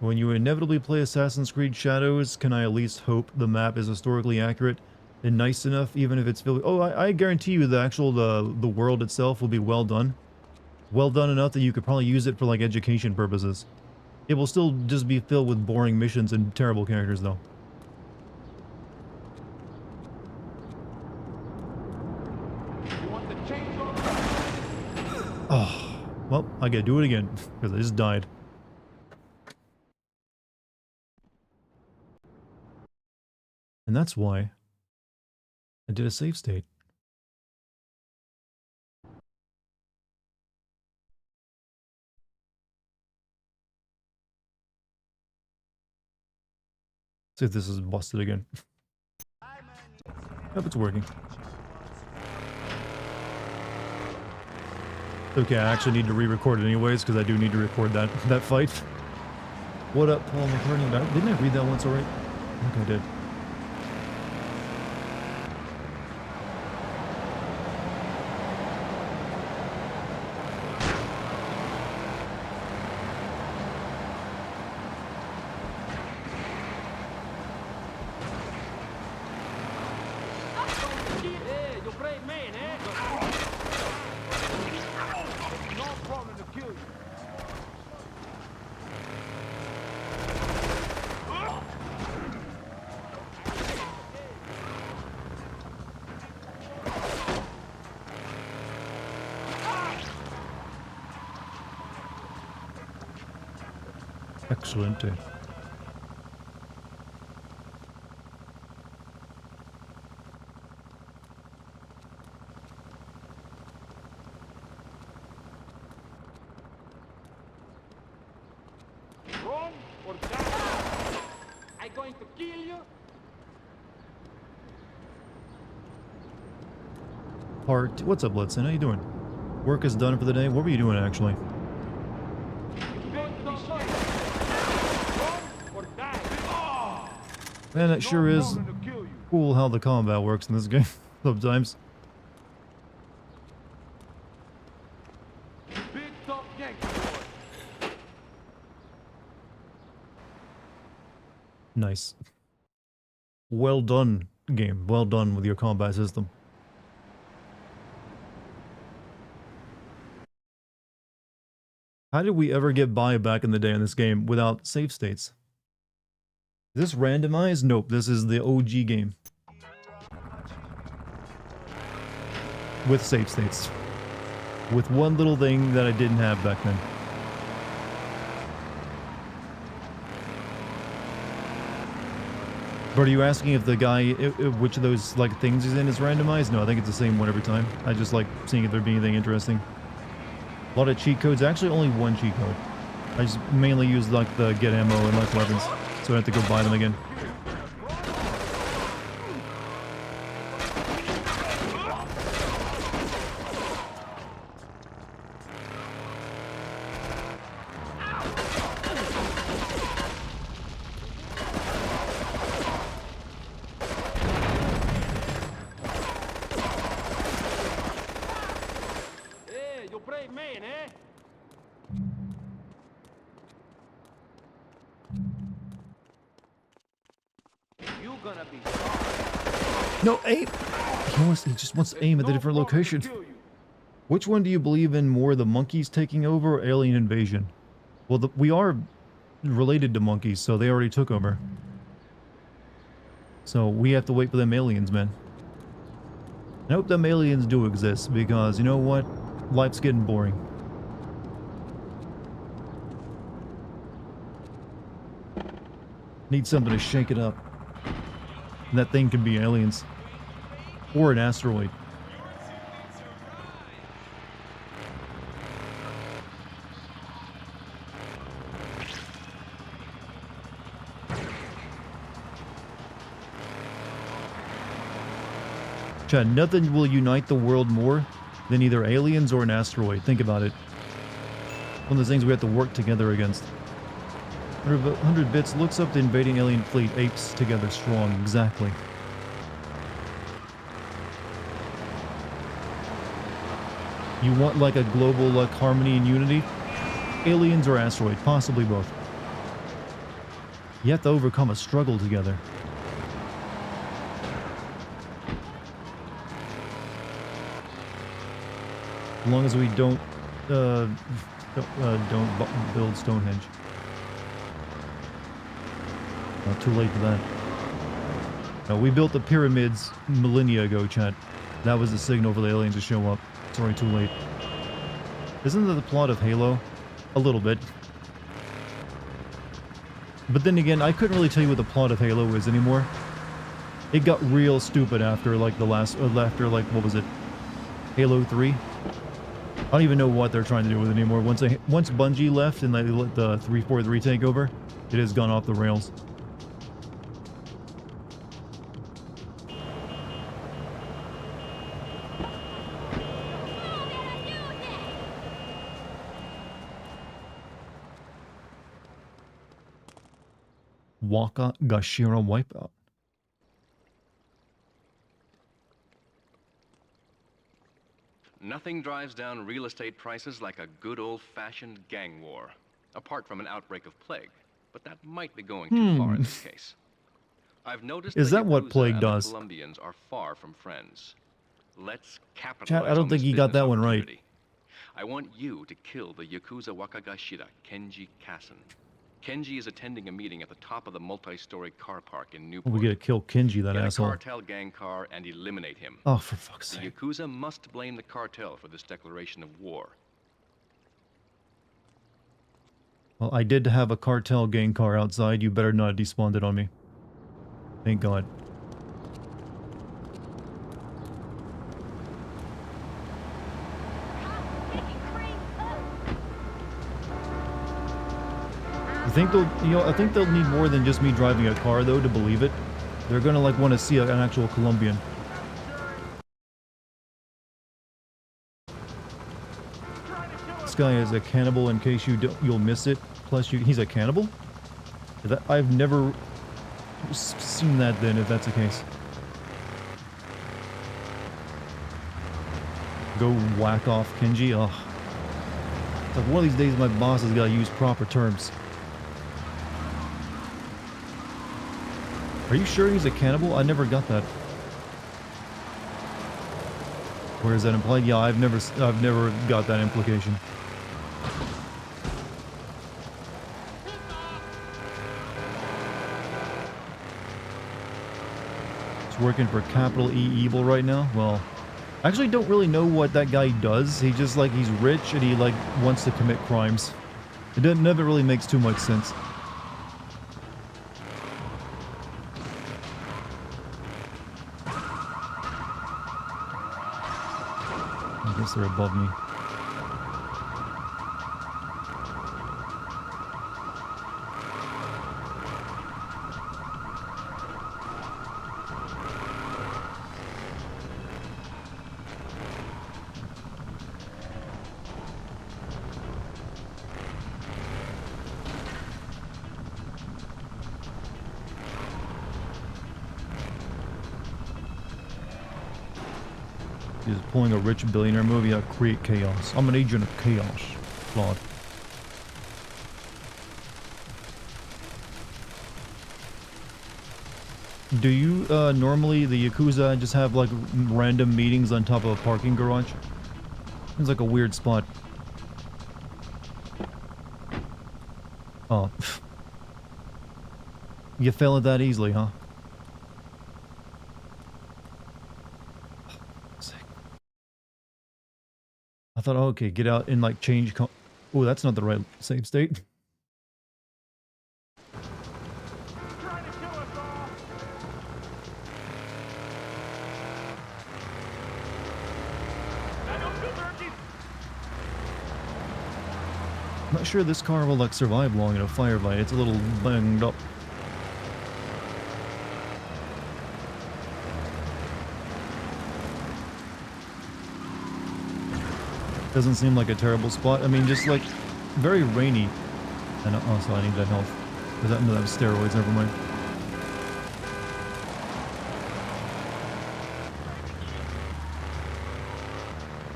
When you inevitably play Assassin's Creed Shadows, can I at least hope the map is historically accurate and nice enough, even if it's filled? Oh, I guarantee you the actual the world itself will be well done. Well done enough that you could probably use it for like education purposes. It will still just be filled with boring missions and terrible characters, though. Oh, well, I gotta do it again, because I just died. And that's why I did a save state. See if this is busted again. Hope it's working. Okay, I actually need to re-record it anyways, because I do need to record that fight. What up, Paul McCartney? Didn't I read that once already? I think I did.
Hey, you brave man, eh? No problem to kill you.
Excellent.
Run or die. I'm going to kill you.
Part. What's up, Blitzen? How you doing? Work is done for the day. What were you doing, actually? Man, it sure is cool how the combat works in this game sometimes. Nice. Well done, game. Well done with your combat system. How did we ever get by back in the day in this game without save states? Is this randomized? Nope, this is the OG game. With save states. With one little thing that I didn't have back then. But are you asking if the guy, which of those like things he's in is randomized? No, I think it's the same one every time. I just like seeing if there'd be anything interesting. A lot of cheat codes. Actually, only one cheat code. I just mainly use like the get ammo and like weapons, so I have to go buy them again. No, aim! He just wants to aim at the different location. Which one do you believe in more, the monkeys taking over or alien invasion? Well, we are related to monkeys, so they already took over. So we have to wait for them aliens, man. I hope them aliens do exist, because you know what? Life's getting boring. Need something to shake it up. And that thing could be aliens. Or an asteroid. Chad, nothing will unite the world more than either aliens or an asteroid. Think about it. One of those things we have to work together against. 100 bits looks up the invading alien fleet. Apes together strong. Exactly. You want like a global like harmony and unity? Aliens or asteroid? Possibly both. You have to overcome a struggle together. As long as we don't build Stonehenge. Not too late for that. No, we built the pyramids millennia ago, chat. That was the signal for the aliens to show up. Sorry, too late. Isn't that the plot of Halo? A little bit. But then again, I couldn't really tell you what the plot of Halo is anymore. It got real stupid after like the last, after like, what was it? Halo 3? I don't even know what they're trying to do with it anymore. Once Bungie left and they let the 343 take over, it has gone off the rails. Waka Gashira Wipeout.
Nothing drives down real estate prices like a good old-fashioned gang war. Apart from an outbreak of plague. But that might be going too far in this case. I've noticed
Is
the
that what
Yakuza
plague
and
does?
the Colombians are far from friends. Let's capitalize
Chat, I don't
on
think
this
you got
business
that one right.
opportunity. I want you to kill the Yakuza Wakagashira, Kenji Kassen. Kenji is attending a meeting at the top of the multi-story car park in Newport.
We gotta kill Kenji, that
Get
asshole.
a cartel gang car and eliminate him.
Oh, for fuck's
The
sake.
Yakuza must blame the cartel for this declaration of war.
Well, I did have a cartel gang car outside. You better not have despawned it on me. Thank God. I think they'll need more than just me driving a car though to believe it. They're gonna like want to see an actual Colombian. This guy is a cannibal in case you'll miss it. Plus he's a cannibal? I've never seen that then if that's the case. Go whack off Kenji. Ugh. Like one of these days my boss has got to use proper terms. Are you sure he's a cannibal? I never got that. Where is that implied? Yeah, I've never got that implication. He's working for capital E Evil right now. Well, I actually don't really know what that guy does. He just like he's rich and he like wants to commit crimes. It never really makes too much sense. I guess they're above me. He's pulling a rich billionaire movie out, create chaos. I'm an agent of chaos, Claude. Do you, normally, the Yakuza just have, like, random meetings on top of a parking garage? Seems like a weird spot. Oh. You fail it that easily, huh? I thought, oh, okay, get out and like change. Oh, that's not the right save state. I'm not sure this car will like survive long in a firefight. It's a little banged up. Doesn't seem like a terrible spot. I mean, just like very rainy. And also I need that health. No, that was steroids, never mind.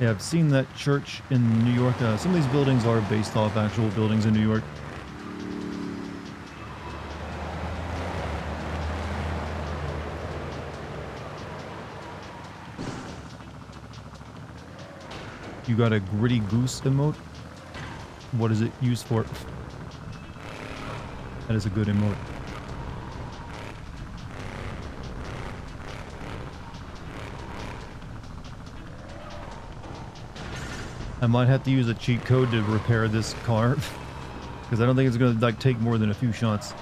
Yeah, I've seen that church in New York. Some of these buildings are based off actual buildings in New York. You got a gritty goose emote? What is it used for? That is a good emote. I might have to use a cheat code to repair this car. Because I don't think it's going to like take more than a few shots.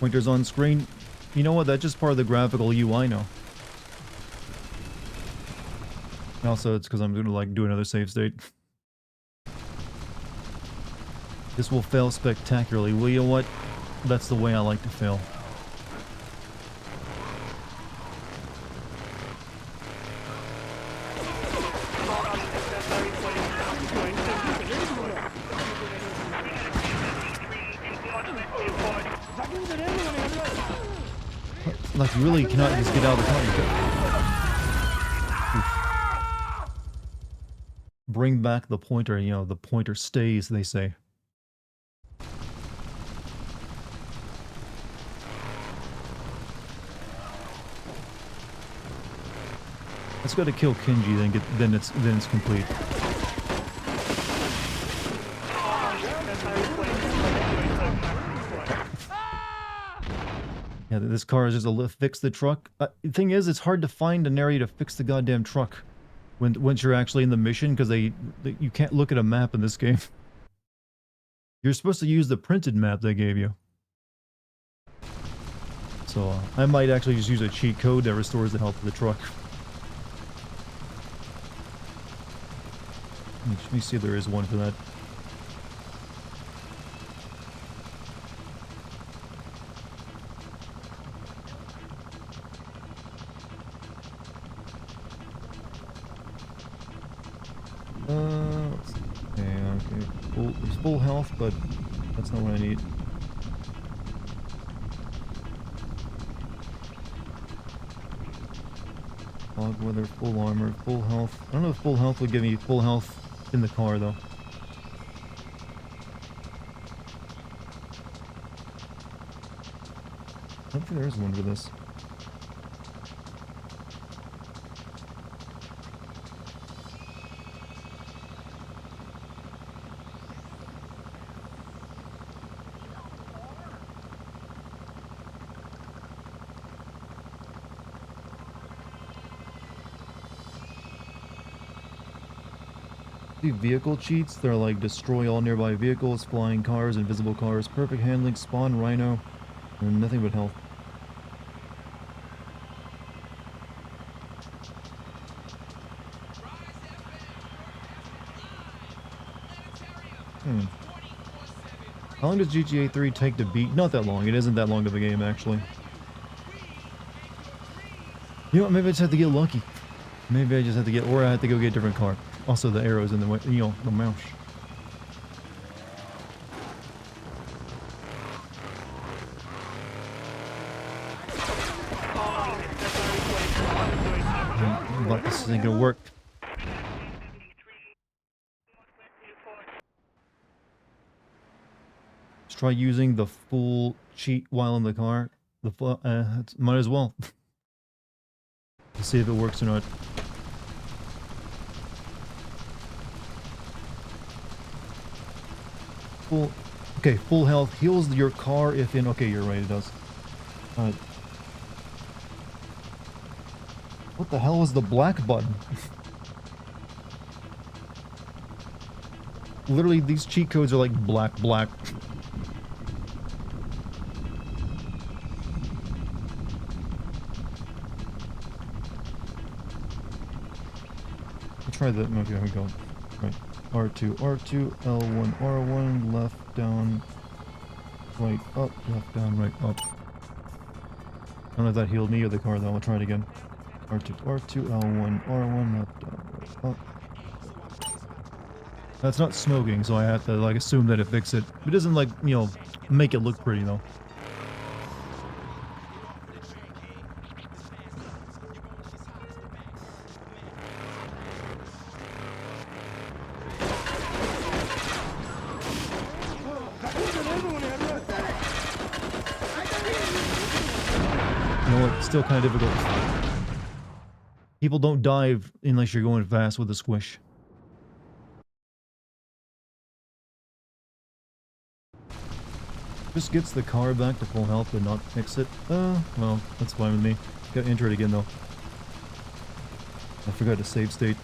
Pointers on screen. You know what? That's just part of the graphical UI now. Also, it's because I'm going to like do another save state. This will fail spectacularly. Well, you know what? That's the way I like to fail. Like, you really cannot just get out of the car. Oof. Bring back the pointer, you know, the pointer stays, they say. Let's go to kill Kinji, then it's complete. Yeah, this car is just a lift. Fix the truck. The thing is, it's hard to find an area to fix the goddamn truck once you're actually in the mission, because you can't look at a map in this game. You're supposed to use the printed map they gave you. So I might actually just use a cheat code that restores the health of the truck. Let me see if there is one for that. Okay. There's full health, but that's not what I need. Fog weather, full armor, full health. I don't know if full health would give me full health in the car, though. I don't think there is one for this. Vehicle cheats, they're like destroy all nearby vehicles, flying cars, invisible cars, perfect handling, spawn rhino, and nothing but health. How long does GTA3 take to beat? Not that long. It isn't that long of a game, actually. You know what? Maybe I just have to get lucky. Maybe I just have to get, or I have to go get a different car. Also, the arrows in the way, you know, the mouse. But this isn't gonna work. Let's try using the full cheat while in the car. Might as well. Let's see if it works or not. Okay, full health heals your car if in. Okay, you're right, it does. What the hell is the black button? Literally, these cheat codes are like black. Let's try that. Okay, here we go. Right. R2, L1, R1, left, down, right, up, left, down, right, up. I don't know if that healed me or the car though. I'll try it again. R2, L1, R1, left, down, right, up. That's not smoking, so I have to like assume that it fixes it. It doesn't like, you know, make it look pretty though. You know what? Still kind of difficult. People don't dive unless you're going fast with a squish. Just gets the car back to full health but not fix it. Well, that's fine with me. Gotta enter it again though. I forgot to save state.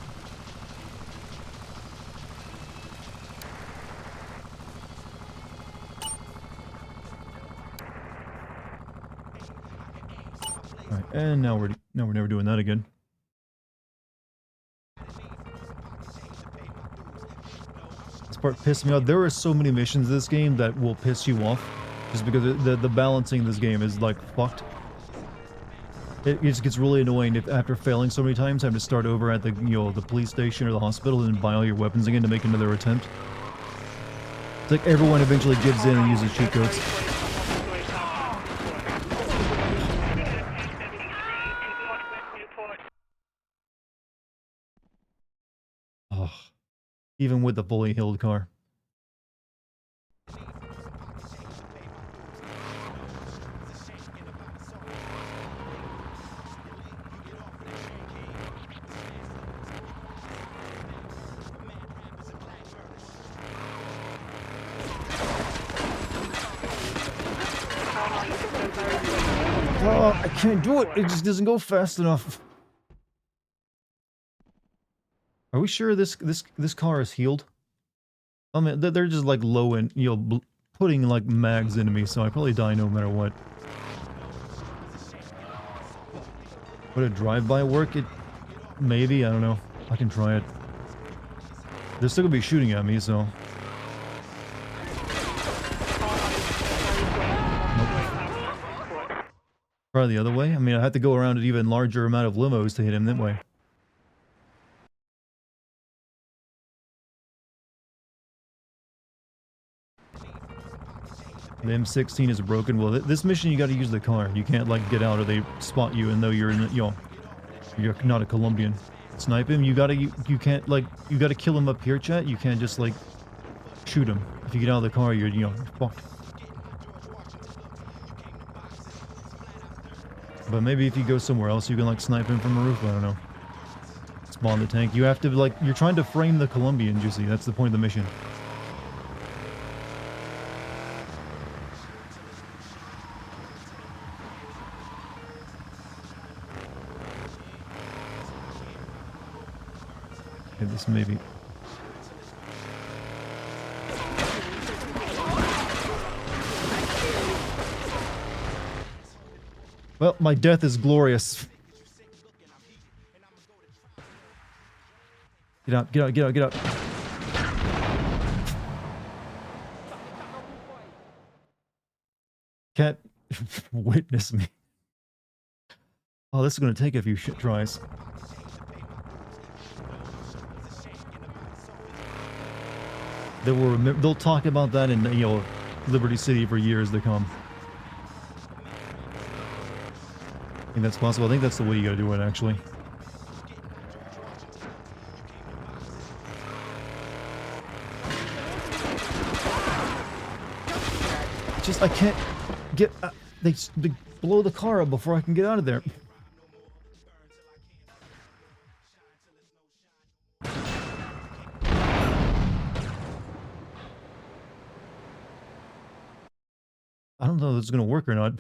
Alright, and now we're never doing that again. This part pissed me off. There are so many missions in this game that will piss you off. Just because the balancing in this game is like fucked. It just gets really annoying if after failing so many times, have to start over at the the police station or the hospital and buy all your weapons again to make another attempt. It's like everyone eventually gives in and uses cheat codes. Oh, even with the fully healed car. Oh, I can't do it. It just doesn't go fast enough. Are we sure this car is healed? I mean, they're just like low and putting like mags into me, so I probably die no matter what. Would a drive-by work? It maybe, I don't know. I can try it. They're still gonna be shooting at me, so. Try the other way. I mean, I have to go around an even larger amount of limos to hit him that way. The M16 is broken. Well, this mission you got to use the car. You can't like get out or they spot you and though you're in you're not a Colombian. Snipe him. You can't like you got to kill him up here, chat. You can't just like shoot him. If you get out of the car, you're fucked. But maybe if you go somewhere else, you can like snipe him from a roof. I don't know. Spawn the tank. You have to like you're trying to frame the Colombian, you see. That's the point of the mission. Okay, this maybe. Well, my death is glorious. Get out, get out, get out, get out. Can't witness me. Oh, this is going to take a few shit tries. They'll talk about that in, Liberty City for years to come. I think that's possible. I think that's the way you gotta do it, actually. I can't get... they blow the car up before I can get out of there. I don't know if it's gonna work or not.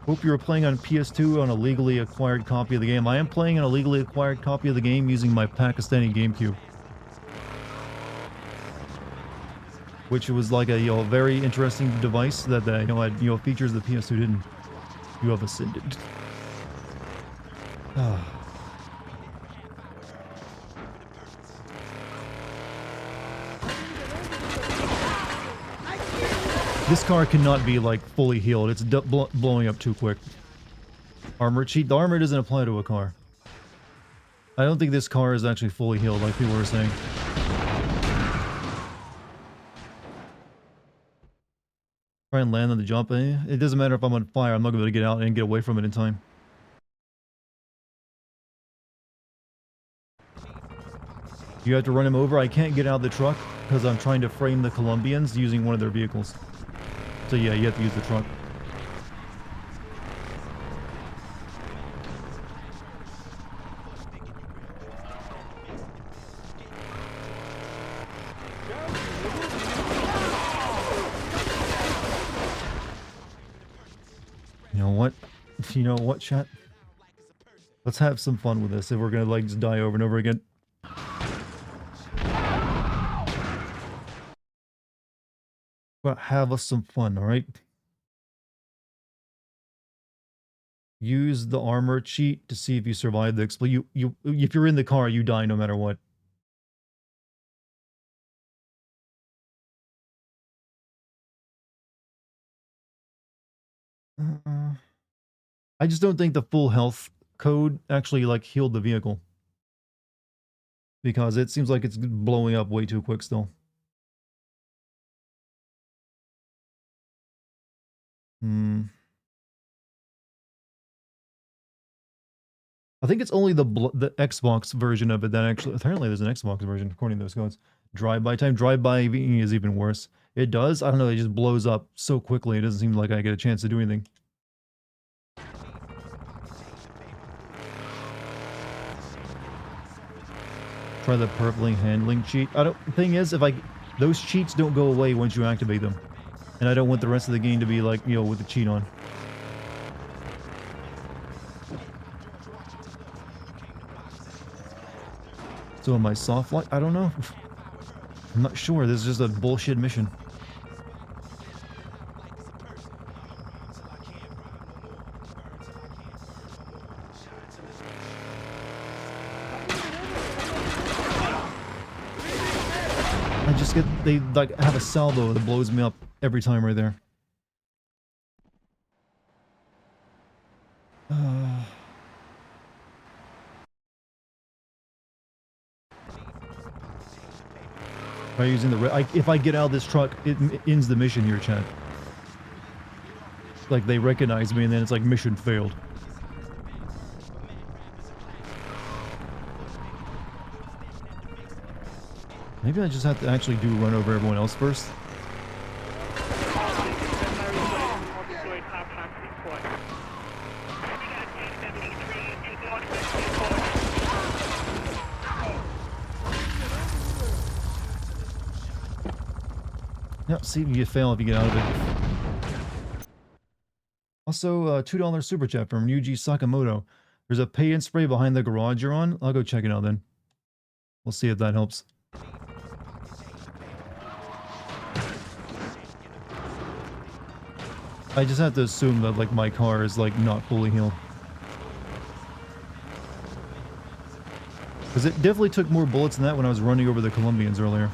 Hope you were playing on PS2 on a legally acquired copy of the game. I am playing on a legally acquired copy of the game using my Pakistani GameCube. Which was like a very interesting device that had features the PS2 didn't. You have ascended. This car cannot be like fully healed. It's blowing up too quick. Armor cheat. The armor doesn't apply to a car. I don't think this car is actually fully healed like people were saying. Try and land on the jump. It doesn't matter if I'm on fire. I'm not going to be able to get out and get away from it in time. You have to run him over. I can't get out of the truck because I'm trying to frame the Colombians using one of their vehicles. So yeah, you have to use the truck. You know what? You know what, chat? Let's have some fun with this if we're gonna like just die over and over again. But have us some fun, alright? Use the armor cheat to see if you survive the explosion. If you're in the car, you die no matter what. I just don't think the full health code actually like healed the vehicle. Because it seems like it's blowing up way too quick still. I think it's only the Xbox version of it that actually... Apparently there's an Xbox version, according to those codes. Drive-by time. Drive-by is even worse. It does? I don't know, it just blows up so quickly, it doesn't seem like I get a chance to do anything. Try the purpling handling cheat. The thing is, those cheats don't go away once you activate them. And I don't want the rest of the game to be like, you know, with the cheat on. So am I soft lock? I don't know. I'm not sure. This is just a bullshit mission. I just get... They like have a salvo that blows me up every time right there. By using the... if I get out of this truck, it ends the mission here, chat. Like, they recognize me and then it's like, mission failed. Maybe I just have to actually run over everyone else first. Yep, see, you fail if you get out of it. Also, $2 super chat from Ryuji Sakamoto. There's a paint spray behind the garage you're on. I'll go check it out then. We'll see if that helps. I just have to assume that, like, my car is, like, not fully healed. Because it definitely took more bullets than that when I was running over the Colombians earlier.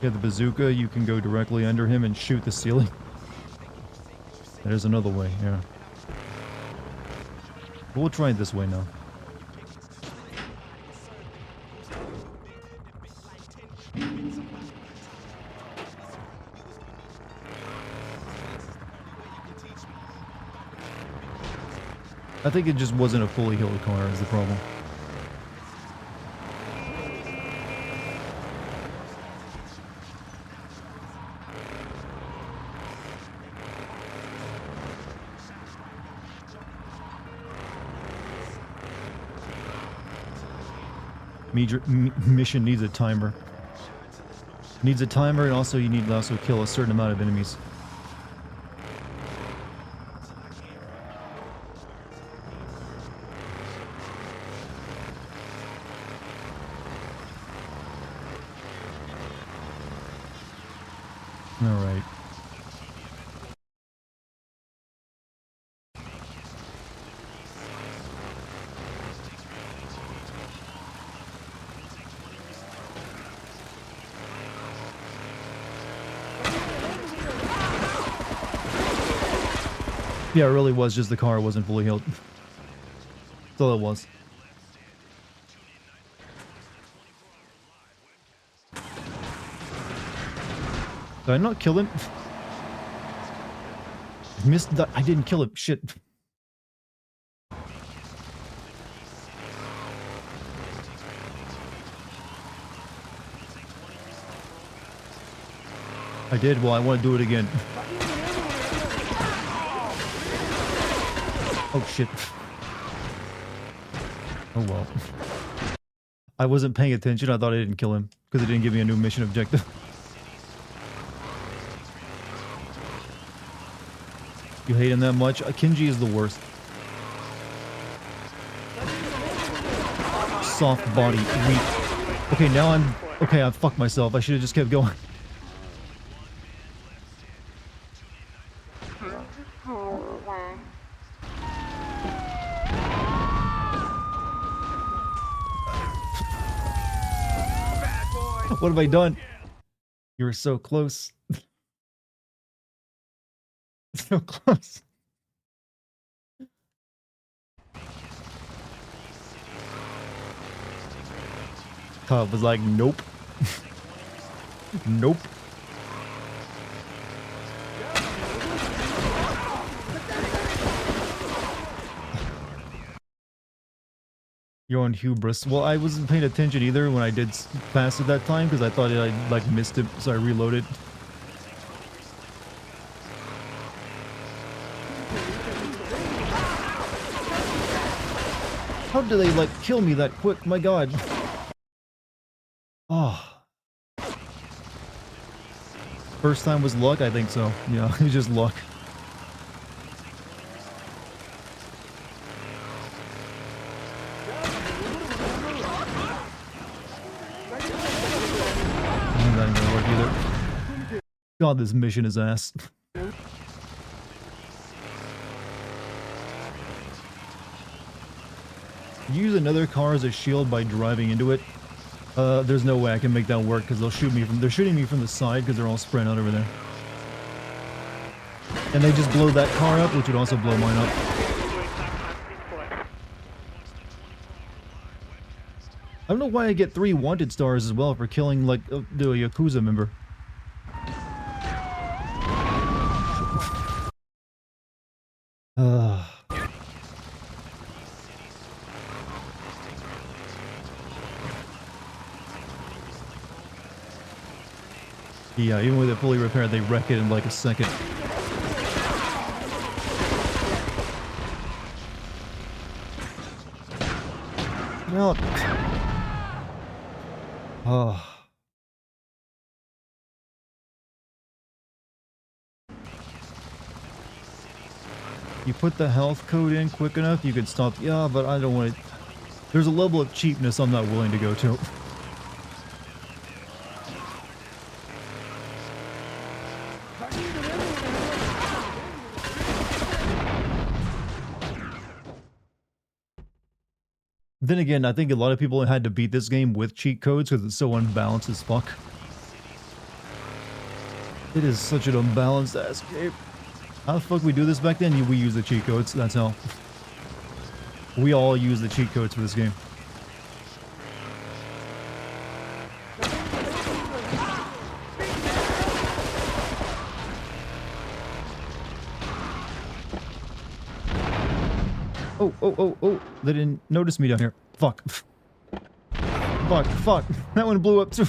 You have the bazooka, you can go directly under him and shoot the ceiling. There's another way, yeah. But we'll try it this way now. I think it just wasn't a fully healed car is the problem. Mission needs a timer. Needs a timer, and also you need to also kill a certain amount of enemies. Yeah, it really was just the car wasn't fully healed. That's all it was. Did I not kill him? I missed that. I didn't kill him. Shit. I did. Well, I want to do it again. Oh, shit. Oh, well. I wasn't paying attention. I thought I didn't kill him because it didn't give me a new mission objective. You hate him that much? Kinji is the worst. Soft body, weak. Okay, now I'm... Okay, I fucked myself. I should have just kept going. What have I done? You were so close. So close. Cobb was like, nope. Nope. You're on hubris. Well, I wasn't paying attention either when I did pass it that time because I thought I like missed it, so I reloaded. How did they like kill me that quick? My god. Oh. First time was luck? I think so. Yeah, it was just luck. That ain't gonna work either. God, this mission is ass. Use another car as a shield by driving into it. There's no way I can make that work because they'll shoot me from... They're shooting me from the side because they're all spread out over there. And they just blow that car up, which would also blow mine up. I don't know why I get 3 wanted stars as well for killing, like, the Yakuza member. Yeah, even with it fully repaired, they wreck it in like a second. Well, oh. You put the health code in quick enough, you could stop. Yeah, but I don't want to. There's a level of cheapness I'm not willing to go to. Then again, I think a lot of people had to beat this game with cheat codes because it's so unbalanced as fuck. It is such an unbalanced ass game. How the fuck we do this back then? We use the cheat codes, that's how. We all use the cheat codes for this game. Oh, they didn't notice me down here. Fuck. Fuck. That one blew up too.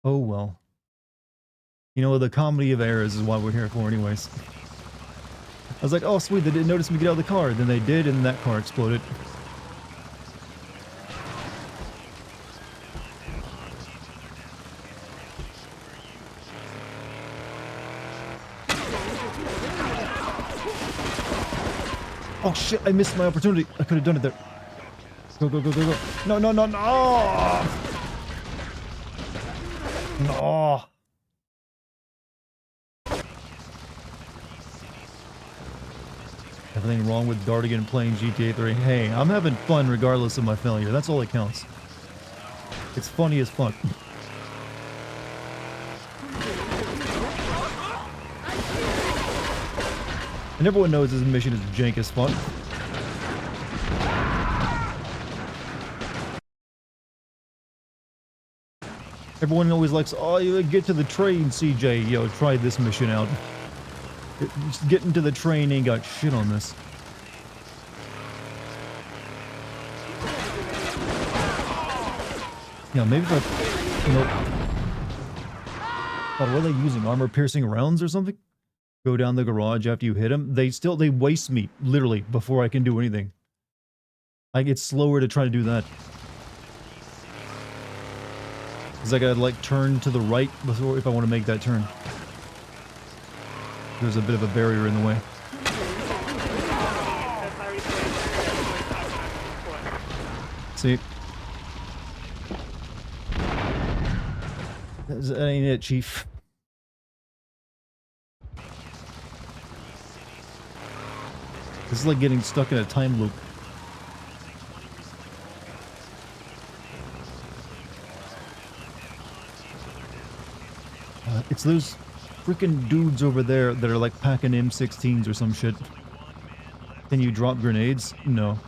Oh well. You know, the comedy of errors is what we're here for anyways. I was like, oh sweet, they didn't notice me get out of the car. Then they did, and that car exploded. Oh shit, I missed my opportunity. I could have done it there. Go. No. No. Everything wrong with Dartigan playing GTA3. Hey, I'm having fun regardless of my failure. That's all that counts. It's funny as fuck. And everyone knows this mission is jank as fuck. Everyone always likes, oh, you get to the train, CJ. Yo, try this mission out. Just getting to the train ain't got shit on this. Yeah, maybe if I, you know, what are they using? Armor-piercing rounds or something? Go down the garage after you hit them. They waste me, literally, before I can do anything. I get slower to try to do that. Because I gotta, like, turn to the right before if I want to make that turn. There's a bit of a barrier in the way. See? That ain't it, Chief. This is like getting stuck in a time loop. It's those freaking dudes over there that are like packing M16s or some shit. Can you drop grenades? No.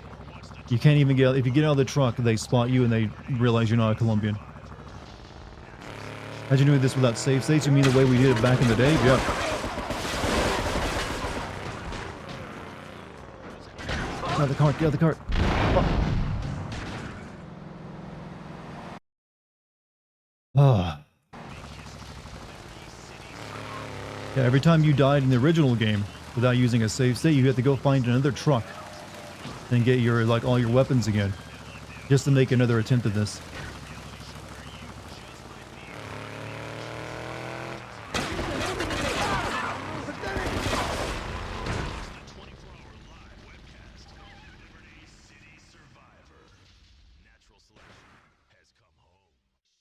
You can't even get out. If you get out of the truck, they spot you and they realize you're not a Colombian. Imagine doing this without save states. You mean the way we did it back in the day? Yeah. Get out of the cart, get out of the cart. Ah. Yeah, every time you died in the original game without using a save state, you had to go find another truck and get your, like, all your weapons again. Just to make another attempt at this.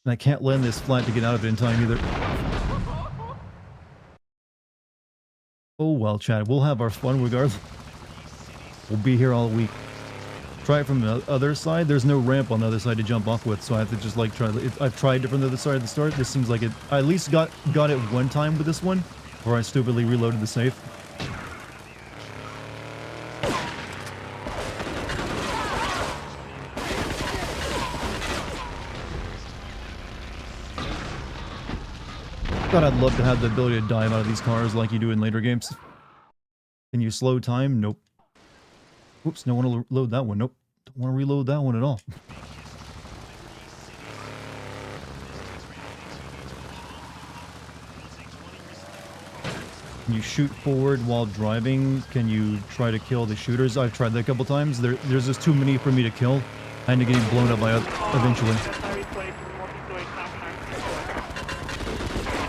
And I can't land this flat to get out of it in time either. Oh well, Chad, we'll have our fun regardless. We'll be here all week. Try it from the other side. There's no ramp on the other side to jump off with, so I have to just like try. I've tried it from the other side at the start. This seems like it. I at least got it one time with this one, where I stupidly reloaded the safe. God, I'd love to have the ability to dive out of these cars like you do in later games. Can you slow time? Nope. Oops, don't want to load that one. Nope. Don't want to reload that one at all. Can you shoot forward while driving? Can you try to kill the shooters? I've tried that a couple times. There's just too many for me to kill. I end up getting blown up by eventually.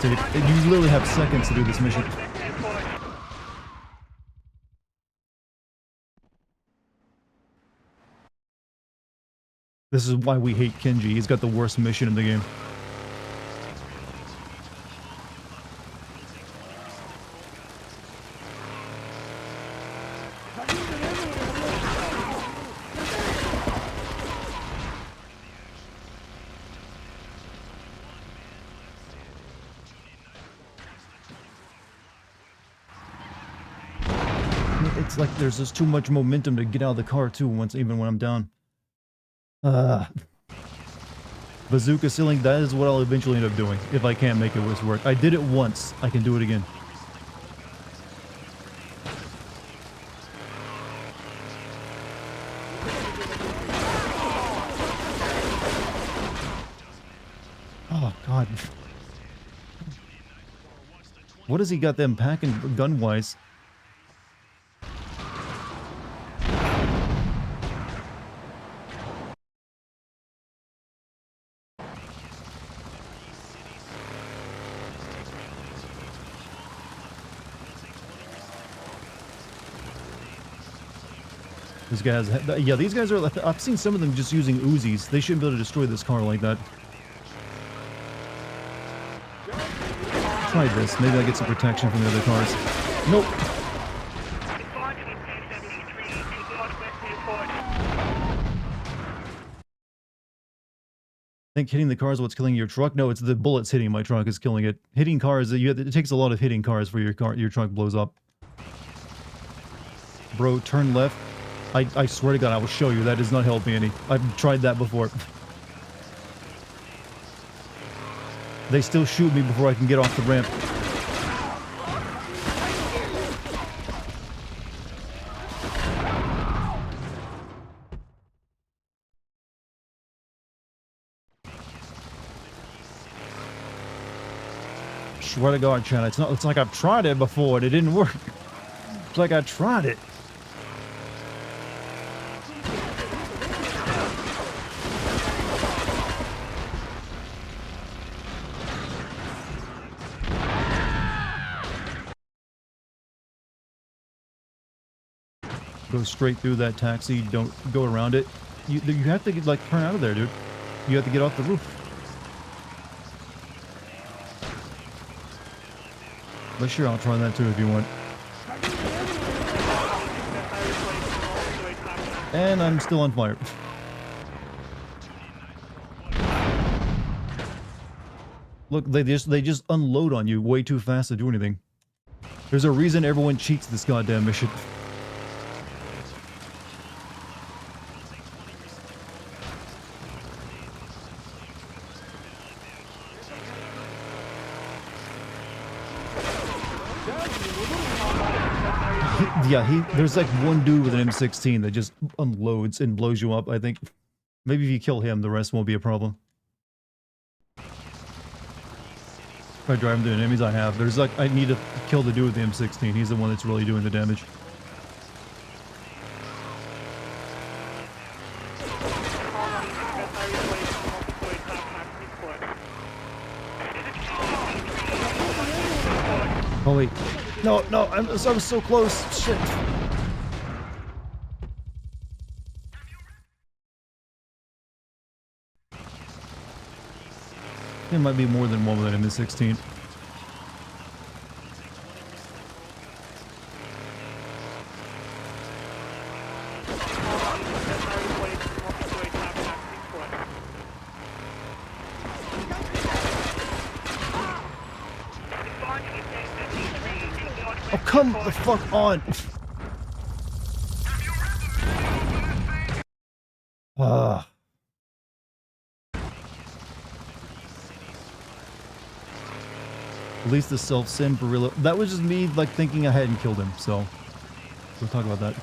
So you literally have seconds to do this mission. This is why we hate Kenji. He's got the worst mission in the game. It's like there's just too much momentum to get out of the car too, even when I'm down. Bazooka ceiling, that is what I'll eventually end up doing, if I can't make it work. I did it once, I can do it again. Oh, God. What has he got them packing gun-wise? These guys, yeah, these guys are, I've seen some of them just using Uzis. They shouldn't be able to destroy this car like that. Try this, maybe I get some protection from the other cars. Nope. I think hitting the car is what's killing your truck. No, it's the bullets hitting my truck is killing it. Hitting cars, it takes a lot of hitting cars for your truck blows up. Bro, turn left. I swear to God, I will show you. That does not help me any. I've tried that before. They still shoot me before I can get off the ramp. Swear to God, Chad, it's like I've tried it before and it didn't work. It's like I tried it. Go straight through that taxi, don't go around it. You have to like turn out of there, dude. You have to get off the roof. But sure, I'll try that too if you want. And I'm still on fire. Look, they just unload on you way too fast to do anything. There's a reason everyone cheats this goddamn mission. There's like one dude with an M16 that just unloads and blows you up, I think. Maybe if you kill him, the rest won't be a problem. If I drive into enemies I have, there's like, I need to kill the dude with the M16. He's the one that's really doing the damage. Oh wait. No, I was so close. Shit. There might be more than one with an M16. Oh, come the fuck on! Ah. At least the self-sin Barilla. That was just me, like, thinking I hadn't killed him, so we'll talk about that.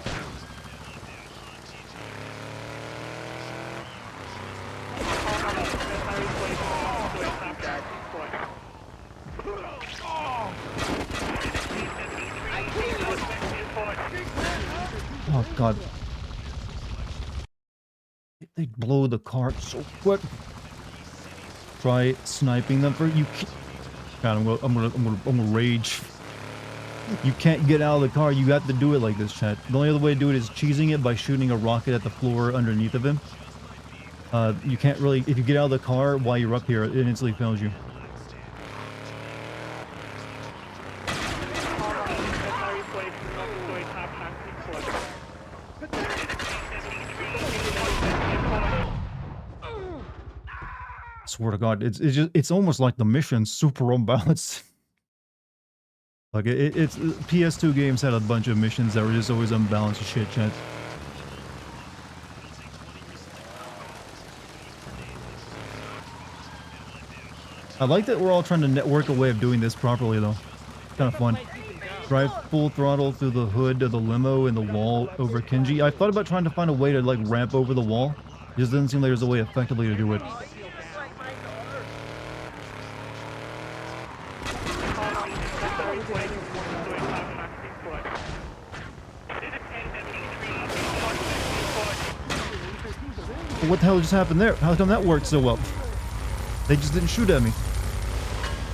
Oh god. They blow the cart so quick. Try sniping them for you. God, I'm gonna rage. You can't get out of the car. You have to do it like this, chat. The only other way to do it is cheesing it by shooting a rocket at the floor underneath of him. You can't really, if you get out of the car while you're up here, it instantly fails you. Swear to God, it's almost like the mission's super unbalanced. Like it's PS2 games had a bunch of missions that were just always unbalanced as shit, chat. I like that we're all trying to network a way of doing this properly, though. Kind of fun. Drive full throttle through the hood of the limo and the wall over Kenji. I thought about trying to find a way to like ramp over the wall. It just doesn't seem like there's a way effectively to do it. What the hell just happened there? How come that worked so well? They just didn't shoot at me.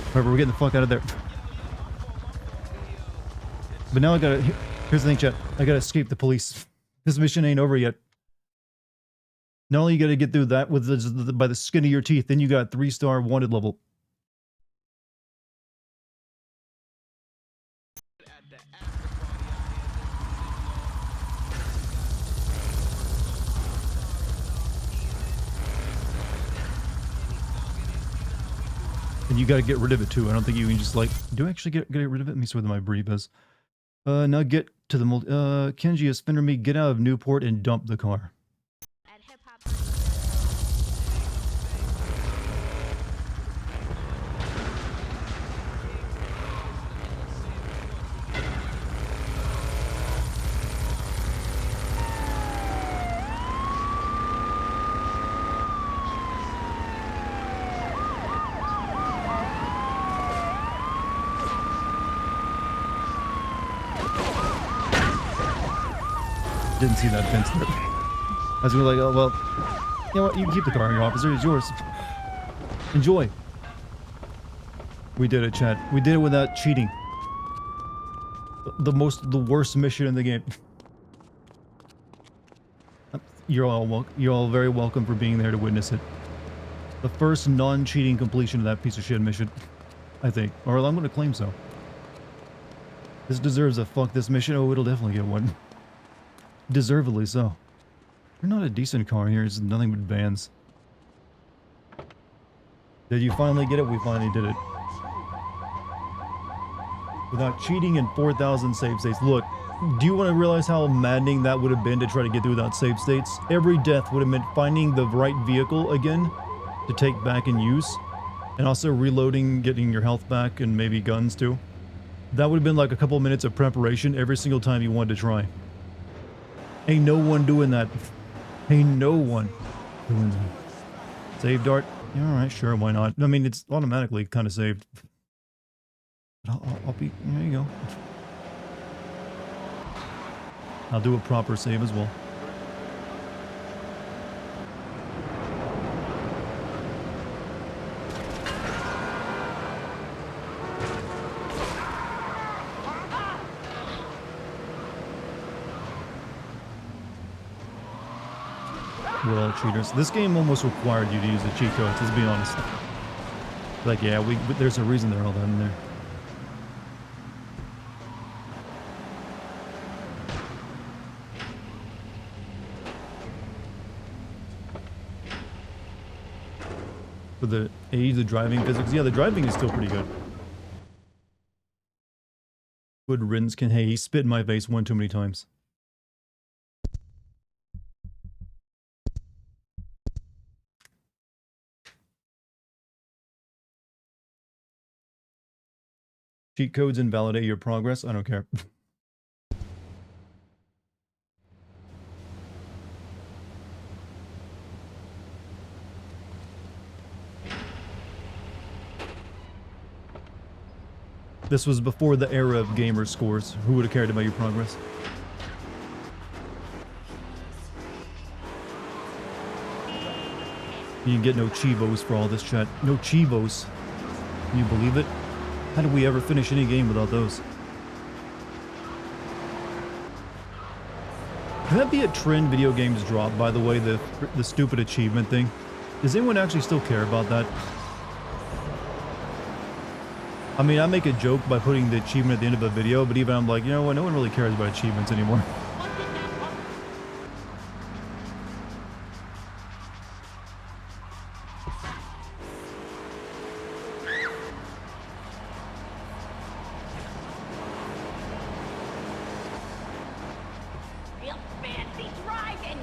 Whatever, we're getting the fuck out of there. But now I gotta... Here's the thing, chat. I gotta escape the police. This mission ain't over yet. Not only you gotta get through that with by the skin of your teeth, then you got 3-star wanted level. And you gotta get rid of it too. I don't think you can just like... Do I actually get rid of it? Let me see where my brief is. Now get to the Kenji has spinner me, get out of Newport and dump the car.
At hip hop.
Didn't see that fence there. I was gonna be like, oh, well, you know what? You can keep the car, your officer. It's yours. Enjoy. We did it, Chad. We did it without cheating. The worst mission in the game. You're all very welcome for being there to witness it. The first non-cheating completion of that piece of shit mission, I think. Or I'm gonna claim so. This deserves a fuck this mission. Oh, it'll definitely get one. Deservedly so. You're not a decent car here. It's nothing but bands. Did you finally get it? We finally did it. Without cheating and 4,000 save states. Look, do you want to realize how maddening that would have been to try to get through without save states? Every death would have meant finding the right vehicle again to take back in use. And also reloading, getting your health back, and maybe guns too. That would have been like a couple minutes of preparation every single time you wanted to try. Ain't no one doing that. Ain't no one doing that. Save Dart? Yeah, alright, sure, why not? I mean, it's automatically kind of saved. But I'll be... There you go. I'll do a proper save as well. We're all cheaters. This game almost required you to use the cheat codes, let's be honest. Like, yeah, there's a reason they're all done in there. For the age, the driving physics, yeah, the driving is still pretty good. Good riddance can, hey, he spit in my face one too many times. Cheat codes invalidate your progress? I don't care. This was before the era of gamer scores. Who would have cared about your progress? You can get no Chivos for all this, chat. No Chivos. Can you believe it? How did we ever finish any game without those? Can that be a trend video games drop, by the way, the stupid achievement thing? Does anyone actually still care about that? I mean, I make a joke by putting the achievement at the end of a video, but even I'm like, you know what, no one really cares about achievements anymore.
Real fancy driving.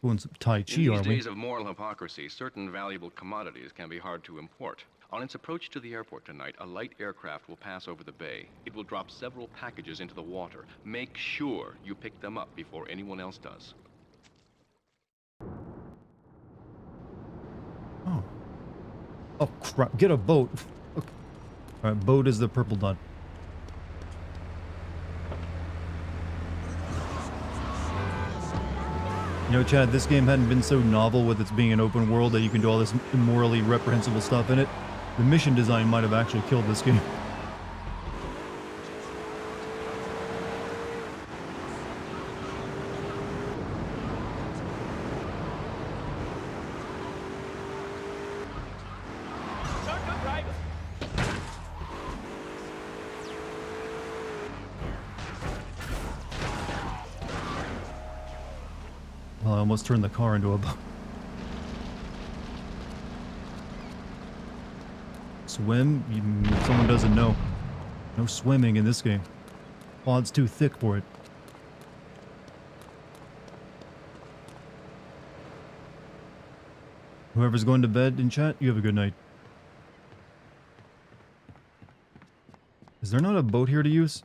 Doing some Tai Chi,
In
are
these
we?
days of moral hypocrisy, certain valuable commodities can be hard to import. On its approach to the airport tonight, a light aircraft will pass over the bay. It will drop several packages into the water. Make sure you pick them up before anyone else does.
Oh. Oh, crap. Get a boat. Okay. Alright, boat is the purple dot. You know, Chad, this game hadn't been so novel with its being an open world that you can do all this immorally reprehensible stuff in it. The mission design might have actually killed this game. almost turned the car into a boat. Swim? Someone doesn't know. No swimming in this game. Quad's too thick for it. Whoever's going to bed in chat, you have a good night. Is there not a boat here to use?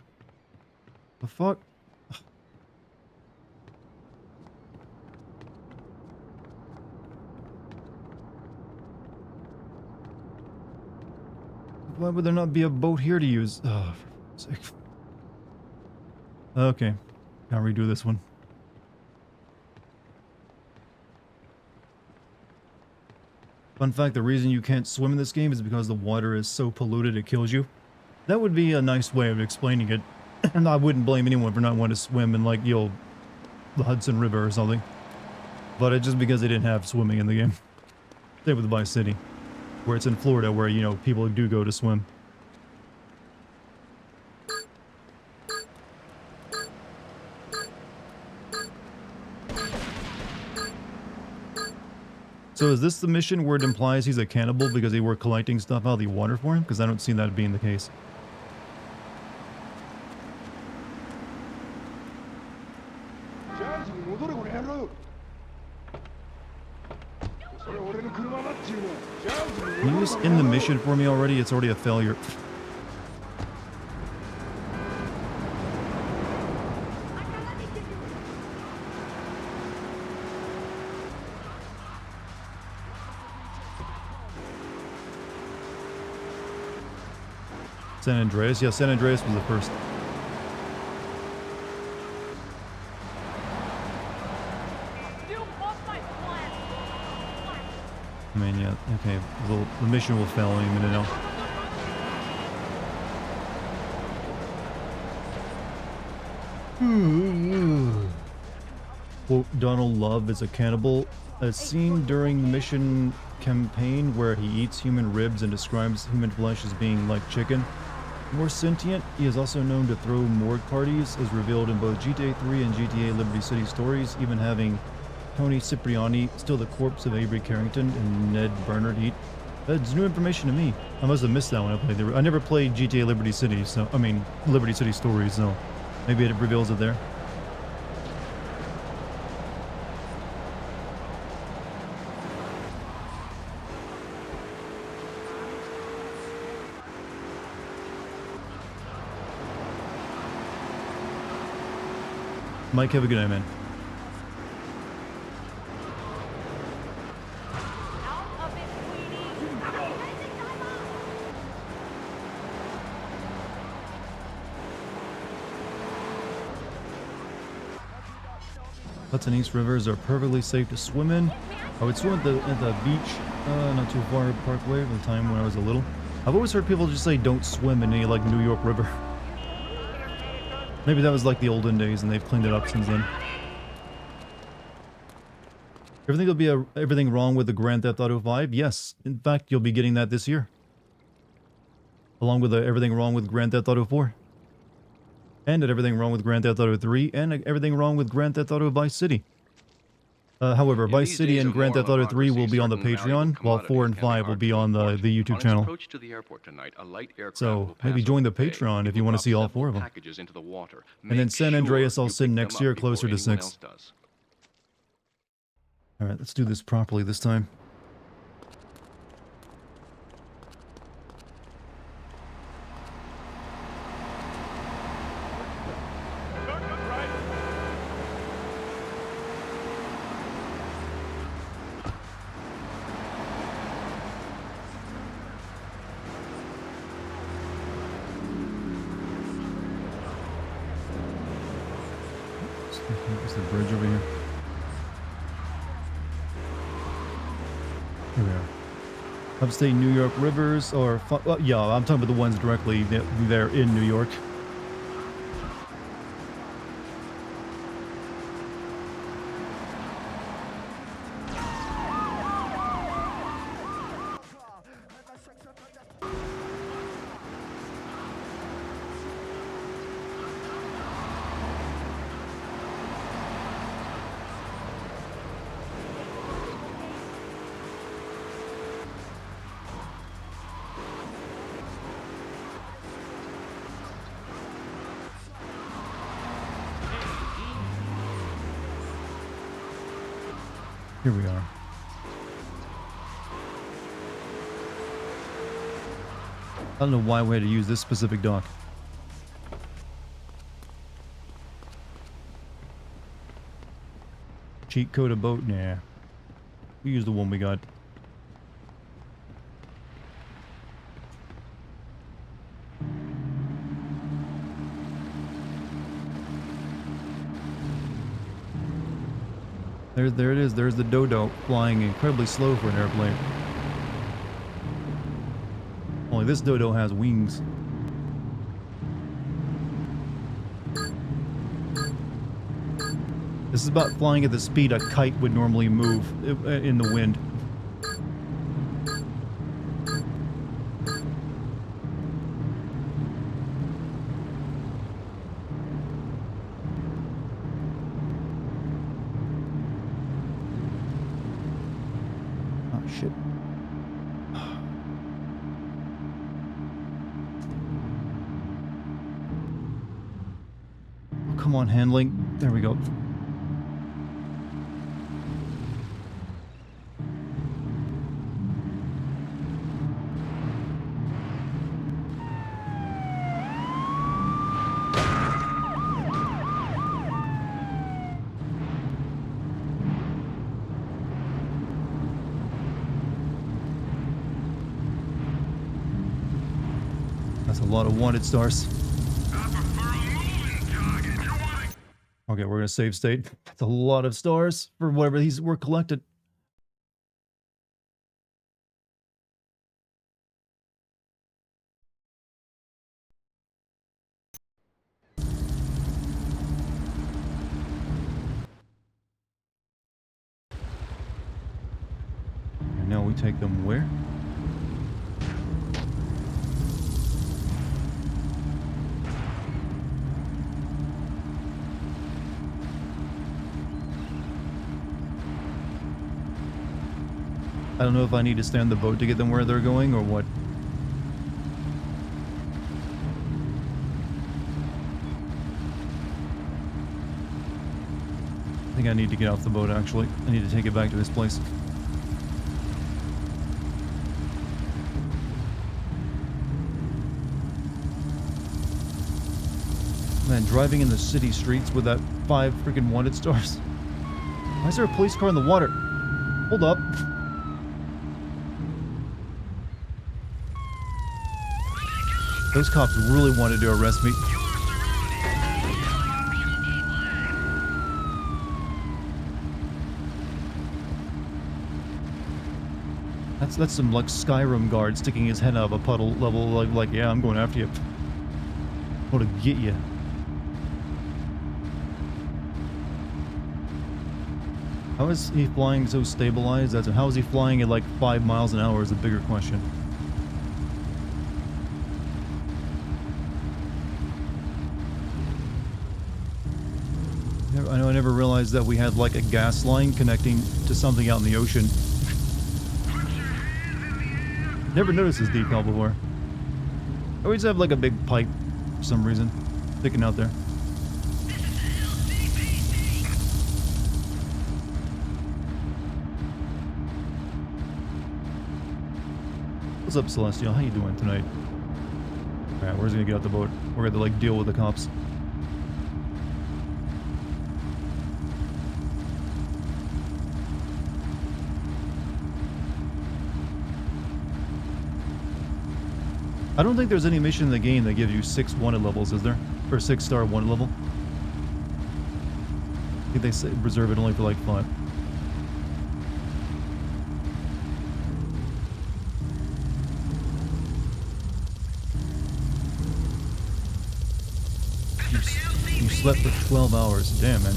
The fuck? Why would there not be a boat here to use? Oh, for fuck's sake. Okay. Can't redo this one. Fun fact, the reason you can't swim in this game is because the water is so polluted it kills you. That would be a nice way of explaining it. And I wouldn't blame anyone for not wanting to swim in, like, the Hudson River or something. But it's just because they didn't have swimming in the game. Same with Vice City, where it's in Florida, where, you know, people do go to swim. So is this the mission where it implies he's a cannibal because they were collecting stuff out of the water for him? Because I don't see that being the case. Can you just end the mission for me already? It's already a failure. San Andreas? Yeah, San Andreas was the first. I mean, yeah, okay. The mission will fail any minute now. Quote, Donald Love is a cannibal. A scene during the mission campaign where he eats human ribs and describes human flesh as being like chicken. More sentient, he is also known to throw morgue parties, as revealed in both GTA3 and GTA Liberty City stories, even having Tony Cipriani steal the corpse of Avery Carrington and Ned Bernard eat. That's new information to me. I must have missed that when I played I never played GTA Liberty City, so I mean Liberty City stories, so maybe it reveals it there. Mike, have a good night, man. Hudson East rivers are perfectly safe to swim in. I would swim at the beach, not too far Parkway at the time when I was a little. I've always heard people just say don't swim in any like New York River. Maybe that was like the olden days and they've cleaned it up since then. Everything wrong with the Grand Theft Auto 5? Yes. In fact, you'll be getting that this year. Along with everything wrong with Grand Theft Auto 4. And everything wrong with Grand Theft Auto 3. And everything wrong with Grand Theft Auto Vice City. However, Vice City and Grand Theft Auto 3 will be on the Patreon, while 4 and 5 will be on the YouTube channel. So, maybe join the Patreon if you want to see all 4 of them. And then San Andreas I'll send next year closer to 6. Alright, let's do this properly this time. There's the bridge over here. Here we are. Upstate New York rivers, or... well, yeah, I'm talking about the ones directly there in New York. Here we are. I don't know why we had to use this specific dock. Cheat code a boat? Nah. We use the one we got. There it is. There's the dodo flying incredibly slow for an airplane. Only this dodo has wings. This is about flying at the speed a kite would normally move in the wind. Oh, shit. Oh, come on, handling. There we go. That's a lot of wanted stars. Okay, we're gonna save state. That's a lot of stars for whatever these were collected. And now we take them where? I don't know if I need to stay on the boat to get them where they're going or what. I think I need to get off the boat actually. I need to take it back to this place. Man, driving in the city streets with that 5 freaking wanted stars. Why is there a police car in the water? Hold up. Those cops really wanted to arrest me. That's some like Skyrim guard sticking his head out of a puddle level like yeah, I'm going after you. I want to get you. How is he flying so stabilized? How is he flying at like 5 miles an hour is a bigger question. I know I never realized that we had like a gas line connecting to something out in the ocean. Never noticed this decal before. I always have like a big pipe for some reason sticking out there. What's up, Celestial? How you doing tonight? Alright, we're just gonna get out the boat. We're gonna like deal with the cops. I don't think there's any mission in the game that gives you 6 wanted levels, is there? Or 6-star wanted level? I think they say reserve it only for like 5. You slept for 12 hours. Damn, man.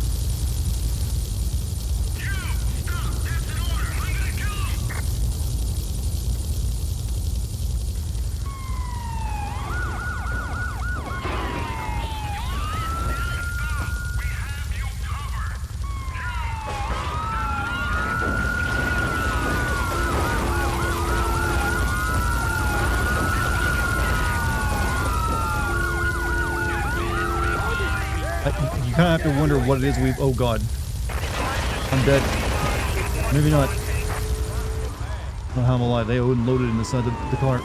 You kind of have to wonder what it is we've... Oh, God. I'm dead. Maybe not. Oh, how I'm alive. They unloaded in the side of the car.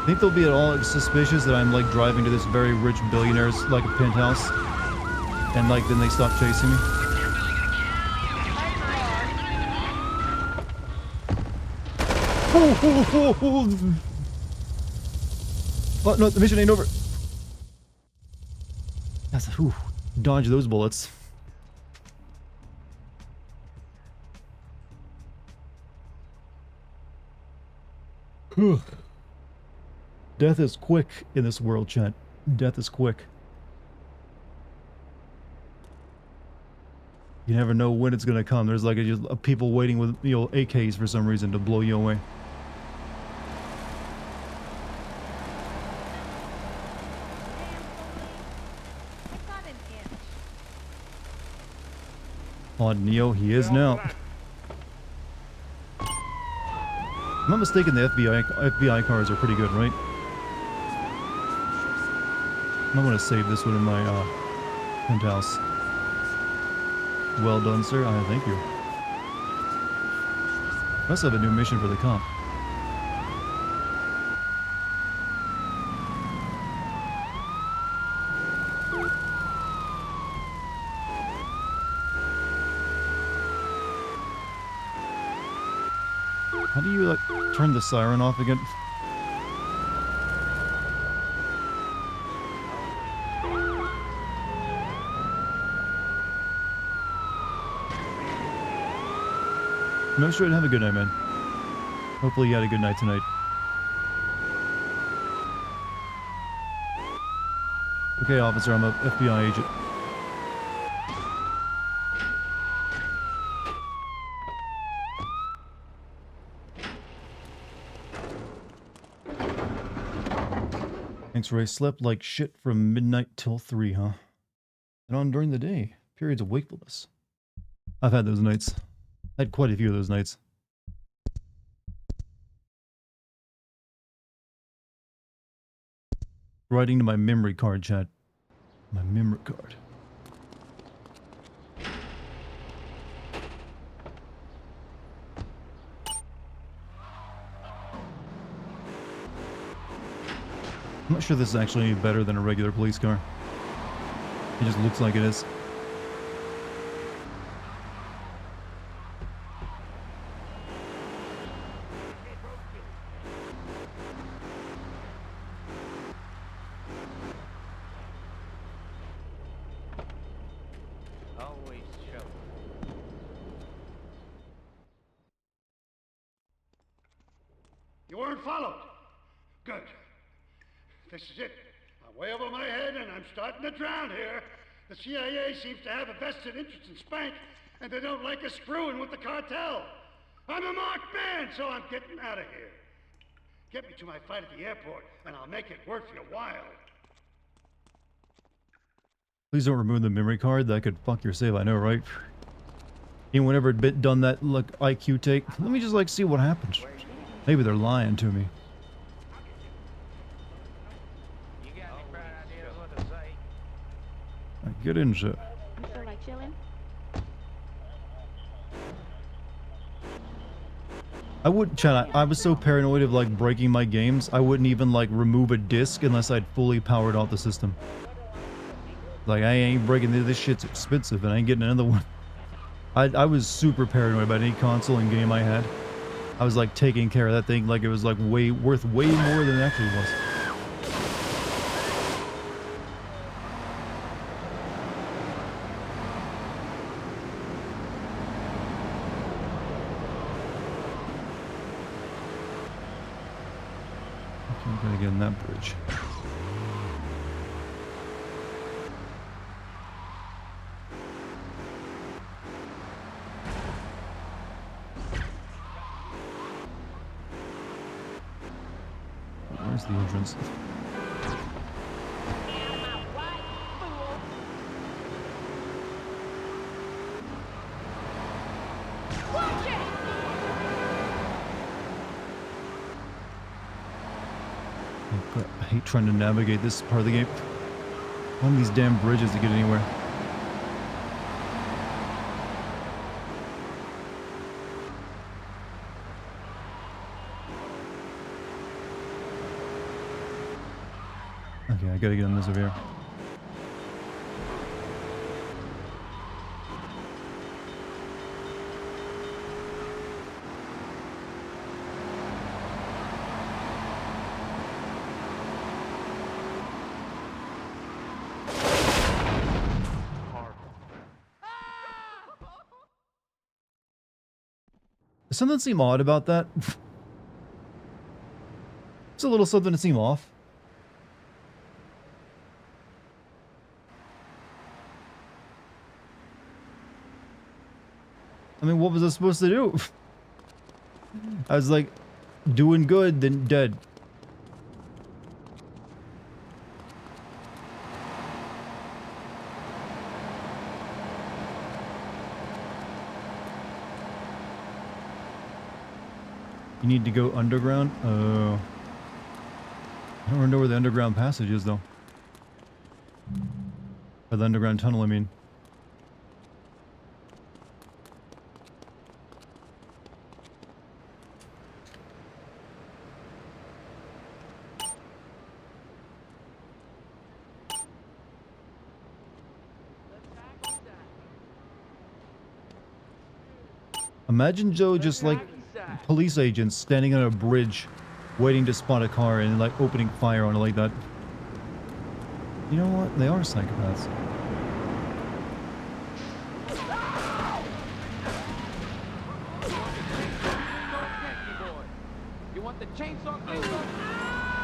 Think they'll be at all suspicious that I'm like driving to this very rich billionaire's like a penthouse, and like then they stop chasing me. Oh no, the mission ain't over. That's whew, dodge those bullets. Whew. Death is quick in this world, chat. Death is quick. You never know when it's gonna come. There's like just people waiting with, you know, AKs for some reason to blow you away. On Neo, he is now. If I'm not mistaken, the FBI cars are pretty good, right? I'm gonna save this one in my penthouse. Well done, sir. Thank you. Must have a new mission for the cop. How do you like turn the siren off again? I'm sure you'd have a good night, man. Hopefully you had a good night tonight. Okay, officer, I'm a FBI agent. Thanks, Ray. Slept like shit from midnight till 3, huh? And on during the day. Periods of wakefulness. I've had those nights. I had quite a few of those nights. Writing to my memory card, chat. My memory card. I'm not sure this is actually any better than a regular police car. It just looks like it is.
You weren't followed. Good. This is it. I'm way over my head and I'm starting to drown here. The CIA seems to have a vested interest in Spank, and they don't like us screwing with the cartel. I'm a marked man, so I'm getting out of here. Get me to my fight at the airport, and I'll make it worth your while.
Please don't remove the memory card. That could fuck your save, I know, right? Anyone ever done that, like, IQ take? Let me just, like, see what happens. Maybe they're lying to me. Get into it.
You feel like chilling?
I wouldn't, Chad, I was so paranoid of, like, breaking my games, I wouldn't even, like, remove a disc unless I'd fully powered off the system. Like, I ain't breaking this shit's expensive, and I ain't getting another one. I was super paranoid about any console and game I had. I was, like, taking care of that thing like it was, like, worth way more than it actually was. I'm gonna get in that bridge. Where's the entrance? Oh, God, I hate trying to navigate this part of the game. One of these damn bridges to get anywhere. Okay, I gotta get on this over here. Does something seem odd about that? It's a little something to seem off. I mean, what was I supposed to do? I was like, doing good, then dead. You need to go underground? I don't know where the underground passage is, though. Or the underground tunnel, I mean. Imagine Joe just like police agents standing on a bridge waiting to spot a car and like opening fire on it like that. You know what? They are psychopaths.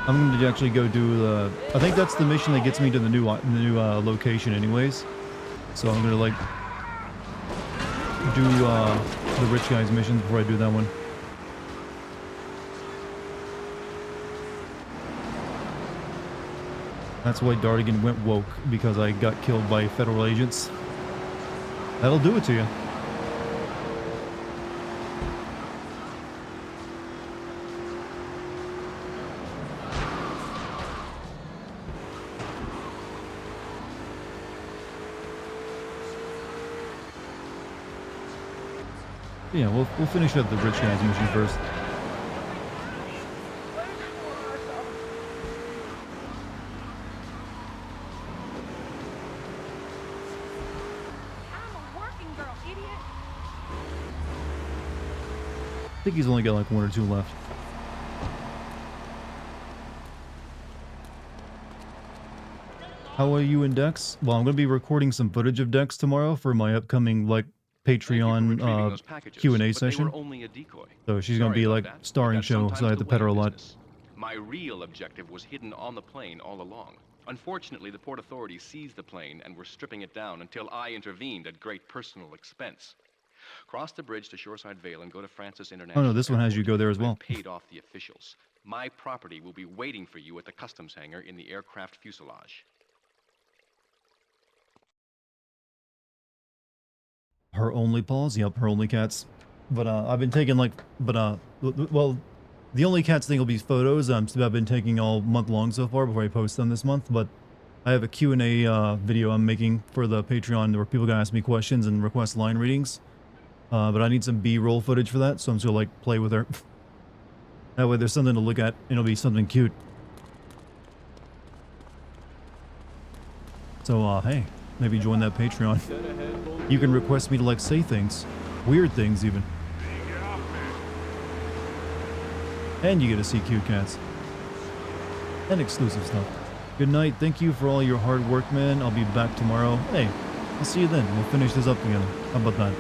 I'm going to actually go do the... I think that's the mission that gets me to the new location anyways. So I'm going to like do the rich guy's mission before I do that one. That's why Dartigan went woke, because I got killed by federal agents. That'll do it to you. Yeah, we'll finish up the rich guy's mission first. I think he's only got like 1 or 2 left. How are you in Dex? Well, I'm going to be recording some footage of Dex tomorrow for my upcoming like Patreon Q&A session. So she's going to be like starring show, so I have to pet her a lot.
My real objective was hidden on the plane all along. Unfortunately, the port authorities seized the plane and were stripping it down until I intervened at great personal expense. Cross the bridge to Shoreside Vale and go to Francis International.
Oh no, this one has you go there as well.
Paid off the officials. My property will be waiting for you at the customs hangar in the aircraft fuselage.
Her only paws? Yep, her only cats. But I've been taking like, well, the only cats thing will be photos. I've been taking all month long so far before I post them this month. But I have a Q&A video I'm making for the Patreon where people can ask me questions and request line readings. But I need some B-roll footage for that, so I'm just gonna like play with her. That way there's something to look at, and it'll be something cute. So, hey, maybe join that Patreon. You can request me to like say things. Weird things, even. And you get to see cute cats. And exclusive stuff. Good night, thank you for all your hard work, man. I'll be back tomorrow. Hey, I'll see you then. We'll finish this up together. How about that?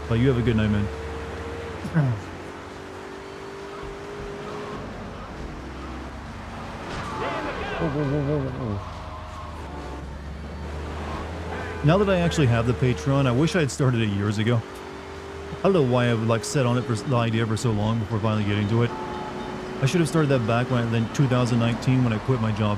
But you have a good night, man. Now that I actually have the Patreon, I wish I had started it years ago. I don't know why I would like set on it for the idea for so long before finally getting to it. I should have started that back when then 2019 when I quit my job.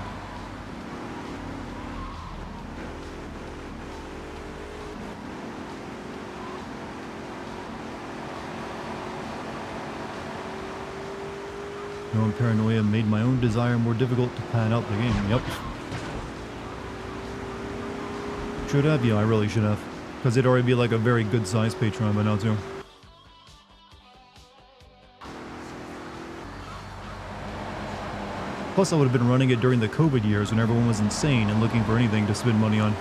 No paranoia made my own desire more difficult to plan out the game. Yep. Should have? Yeah, I really should have. Because it'd already be like a very good sized Patreon by now too. Plus, I would have been running it during the COVID years when everyone was insane and looking for anything to spend money on.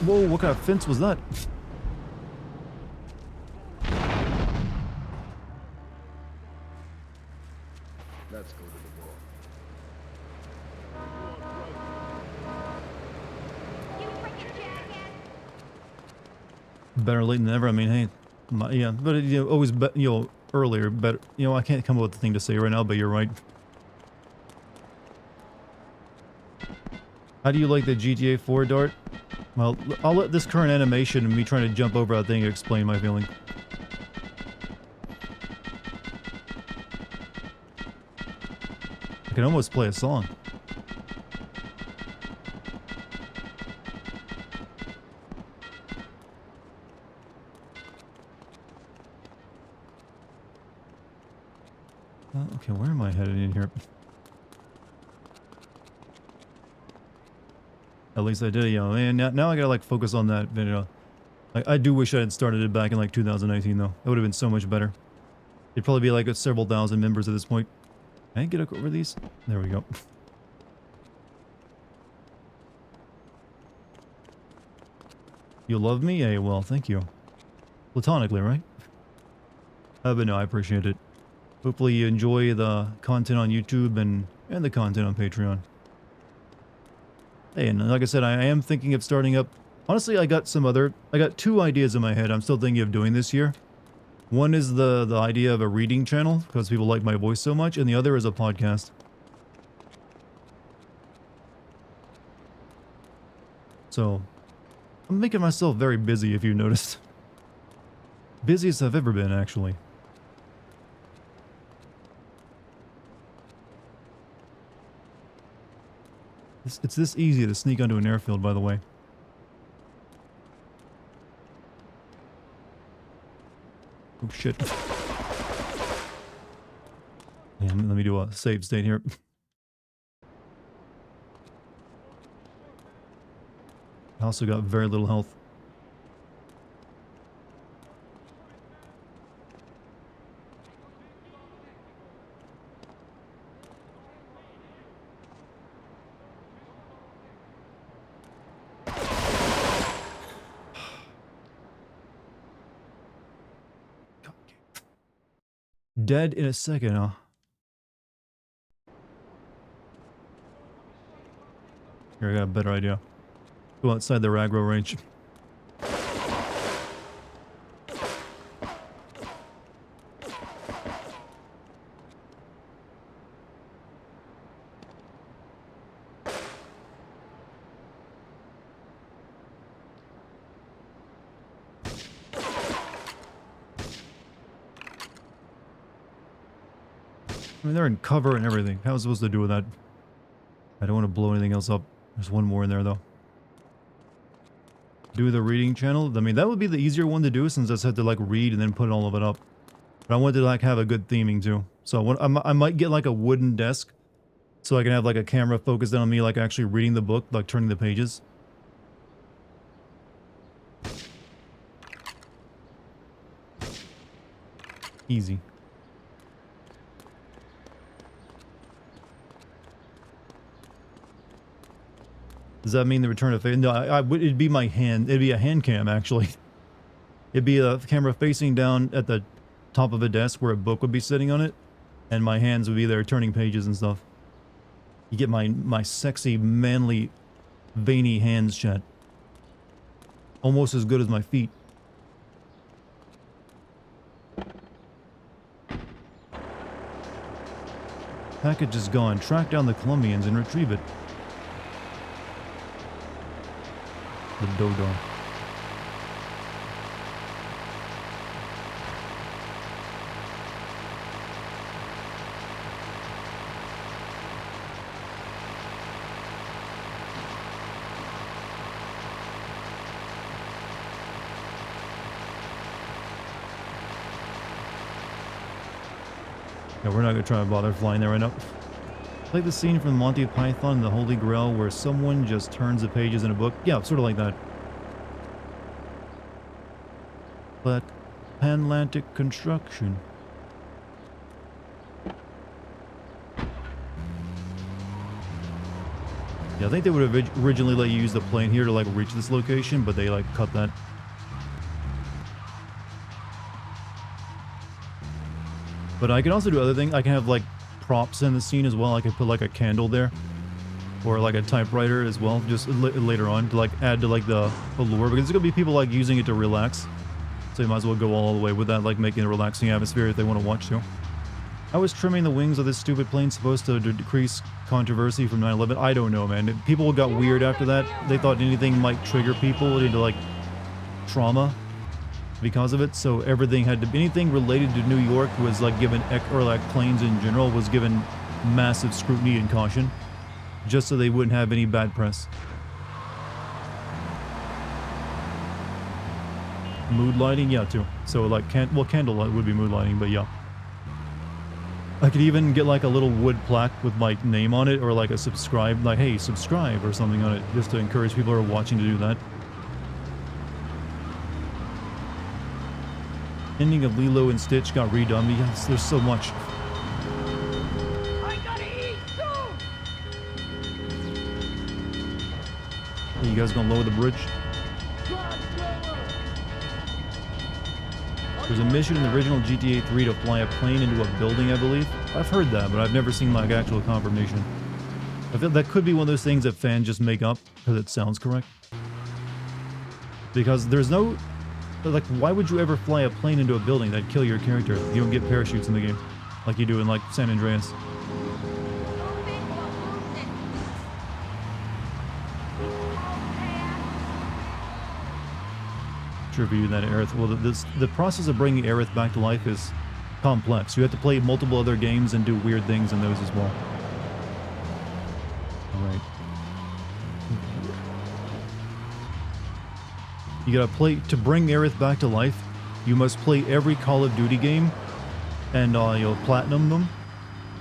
Whoa, what kind of fence was that?
Let's go to the war.
You bring your jacket.
Better late than never. I mean, hey, yeah, but you know, always, earlier. But you know, I can't come up with a thing to say right now. But you're right. How do you like the GTA 4, Dart? Well, I'll let this current animation and me trying to jump over that thing explain my feeling. I can almost play a song. Okay, where am I headed in here? At least I did, you know, and now I gotta like focus on that video. Like, I do wish I had started it back in like 2019 though. It would have been so much better. It'd probably be like several thousand members at this point. Can I get over these? There we go. You love me? Hey, well, thank you. Platonically, right? But no, I appreciate it. Hopefully you enjoy the content on YouTube and the content on Patreon. Hey, and like I said, I am thinking of starting up... Honestly, I got two ideas in my head I'm still thinking of doing this year. One is the idea of a reading channel, because people like my voice so much, and the other is a podcast. So, I'm making myself very busy, if you noticed. Busiest I've ever been, actually. It's this easy to sneak onto an airfield, by the way. Oh shit. And let me do a save state here. I also got very little health. Dead in a second, huh? Here, I got a better idea. Go outside the aggro range. I mean, they're in cover and everything. How was I supposed to do with that? I don't want to blow anything else up. There's one more in there, though. Do the reading channel. I mean, that would be the easier one to do since I just had to, like, read and then put all of it up. But I wanted to, like, have a good theming, too. So I might get, like, a wooden desk so I can have, like, a camera focused on me, like, actually reading the book, like, turning the pages. Easy. Does that mean the return of faith? No, it'd be my hand. It'd be a hand cam, actually. It'd be a camera facing down at the top of a desk where a book would be sitting on it. And my hands would be there turning pages and stuff. You get my sexy, manly, veiny hands, chat. Almost as good as my feet. Package is gone. Track down the Colombians and retrieve it. The dodo. Yeah, we're not gonna try to bother flying there right now. Like the scene from Monty Python and the Holy Grail where someone just turns the pages in a book. Yeah, sort of like that. But Panlantic construction. Yeah, I think they would have originally let you use the plane here to like reach this location, but they like cut that. But I can also do other things. I can have like props in the scene as well. I could put like a candle there, or like a typewriter as well, just later on to like add to like the allure, because there's gonna be people like using it to relax. So you might as well go all the way with that, like making a relaxing atmosphere if they want to watch too. How is trimming the wings of this stupid plane supposed to decrease controversy from 9/11? I don't know, man. People got weird after that. They thought anything might trigger people into like trauma because of it. So everything had to be, anything related to New York was like given, or like planes in general was given massive scrutiny and caution, just so they wouldn't have any bad press. Mood lighting, yeah, too. So like, candlelight would be mood lighting, but yeah. I could even get like a little wood plaque with my name on it, or like a subscribe, like, hey, subscribe or something on it, just to encourage people who are watching to do that. Ending of Lilo and Stitch got redone. Yes, there's so much.
I gotta eat soon!
You guys gonna lower the bridge? There's a mission in the original GTA 3 to fly a plane into a building, I believe. I've heard that, but I've never seen like actual confirmation. I feel that could be one of those things that fans just make up because it sounds correct. Because there's no, like, why would you ever fly a plane into a building? That'd kill your character. You don't get parachutes in the game like you do in like San Andreas. Tribute that Aerith. Well, the process of bringing Aerith back to life is complex. You have to play multiple other games and do weird things in those as well. Alright. You gotta play, to bring Aerith back to life, you must play every Call of Duty game and you'll platinum them.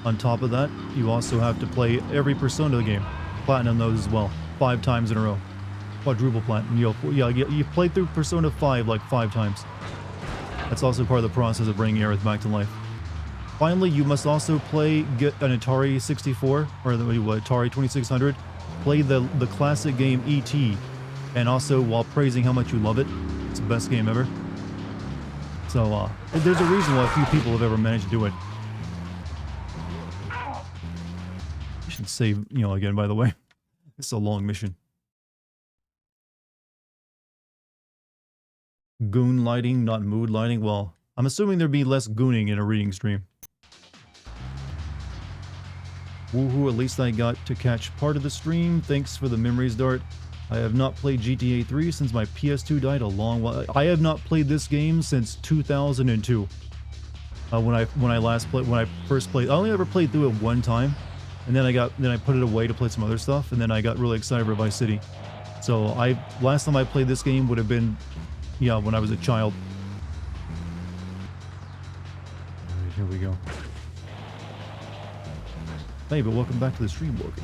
On top of that, you also have to play every Persona game. Platinum those as well, 5 times in a row. Quadruple platinum. You play through Persona 5 like 5 times. That's also part of the process of bringing Aerith back to life. Finally, you must also get an Atari 64 or the Atari 2600. Play the classic game E.T. and also while praising how much you love it. It's the best game ever. So there's a reason why few people have ever managed to do it. I should save, again, by the way. It's a long mission. Goon lighting, not mood lighting. Well, I'm assuming there'd be less gooning in a reading stream. Woohoo, at least I got to catch part of the stream. Thanks for the memories, Dart. I have not played GTA 3 since my PS2 died a long while. I have not played this game since 2002. When I first played, I only ever played through it one time, and then I put it away to play some other stuff, and then I got really excited for Vice City. So last time I played this game would have been, yeah, when I was a child. Alright, here we go. Hey, but welcome back to the stream, Logan.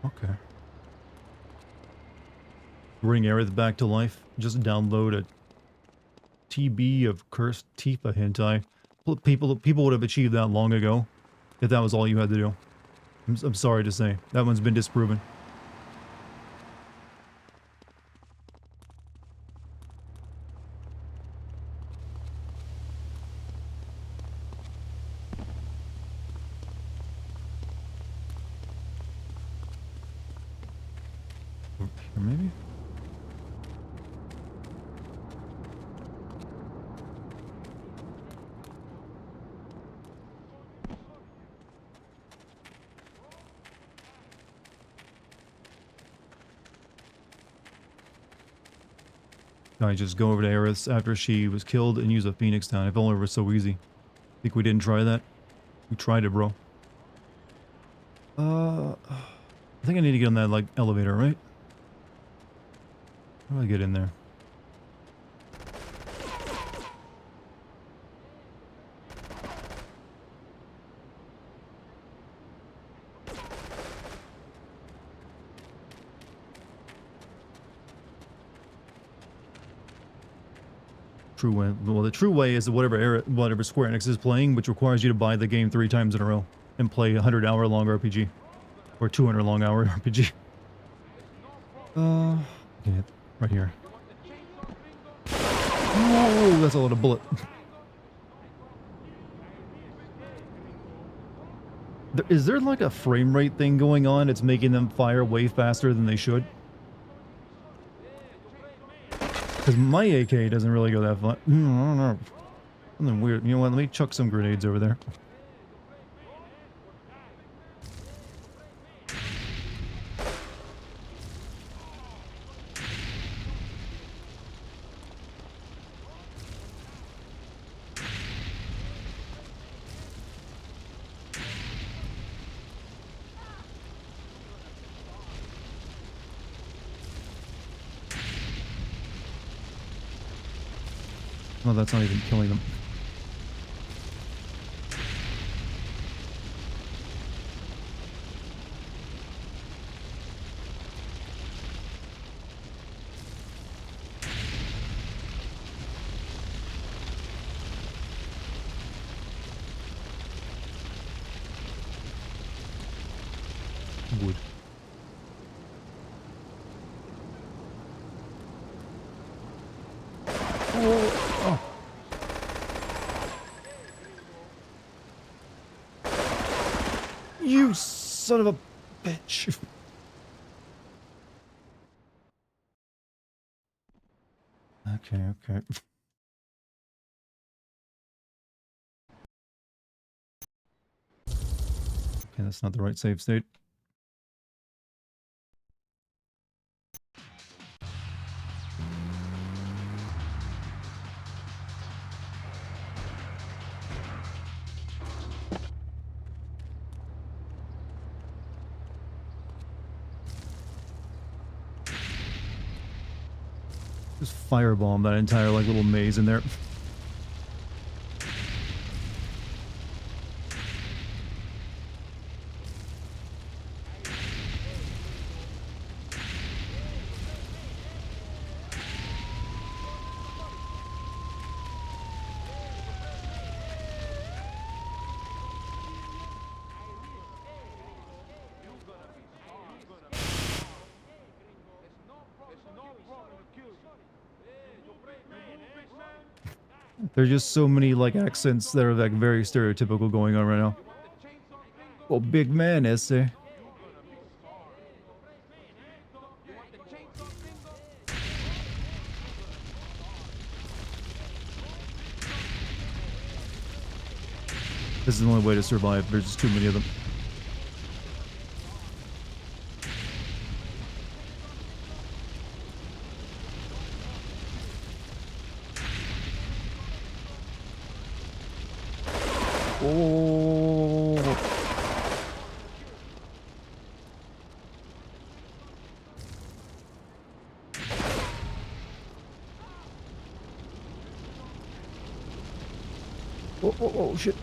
Okay. Bring Aerith back to life. Just download a TB of cursed Tifa hentai. People would have achieved that long ago if that was all you had to do. I'm sorry to say. That one's been disproven. Over here, maybe? I just go over to Aerith after she was killed and use a Phoenix down. If only it was so easy. Think we didn't try that? We tried it, bro. I think I need to get on that, like, elevator, right? How do I get in there? True way. Well, the true way is whatever Square Enix is playing, which requires you to buy the game 3 times in a row and play a 100-hour long RPG or 200 long hour RPG. Okay, right here. Oh, that's a lot of bullet. Is there like a frame rate thing going on? It's making them fire way faster than they should. Because my AK doesn't really go that far. I don't know. Something weird. You know what? Let me chuck some grenades over there. No, that's not even killing them. Wood. Oh. You son of a bitch. Okay. Okay, that's not the right save state. Just firebomb that entire like little maze in there. There's just so many like accents that are like very stereotypical going on right now. Oh, big man, ese. This is the only way to survive. There's just too many of them. Oh. Oh, shit.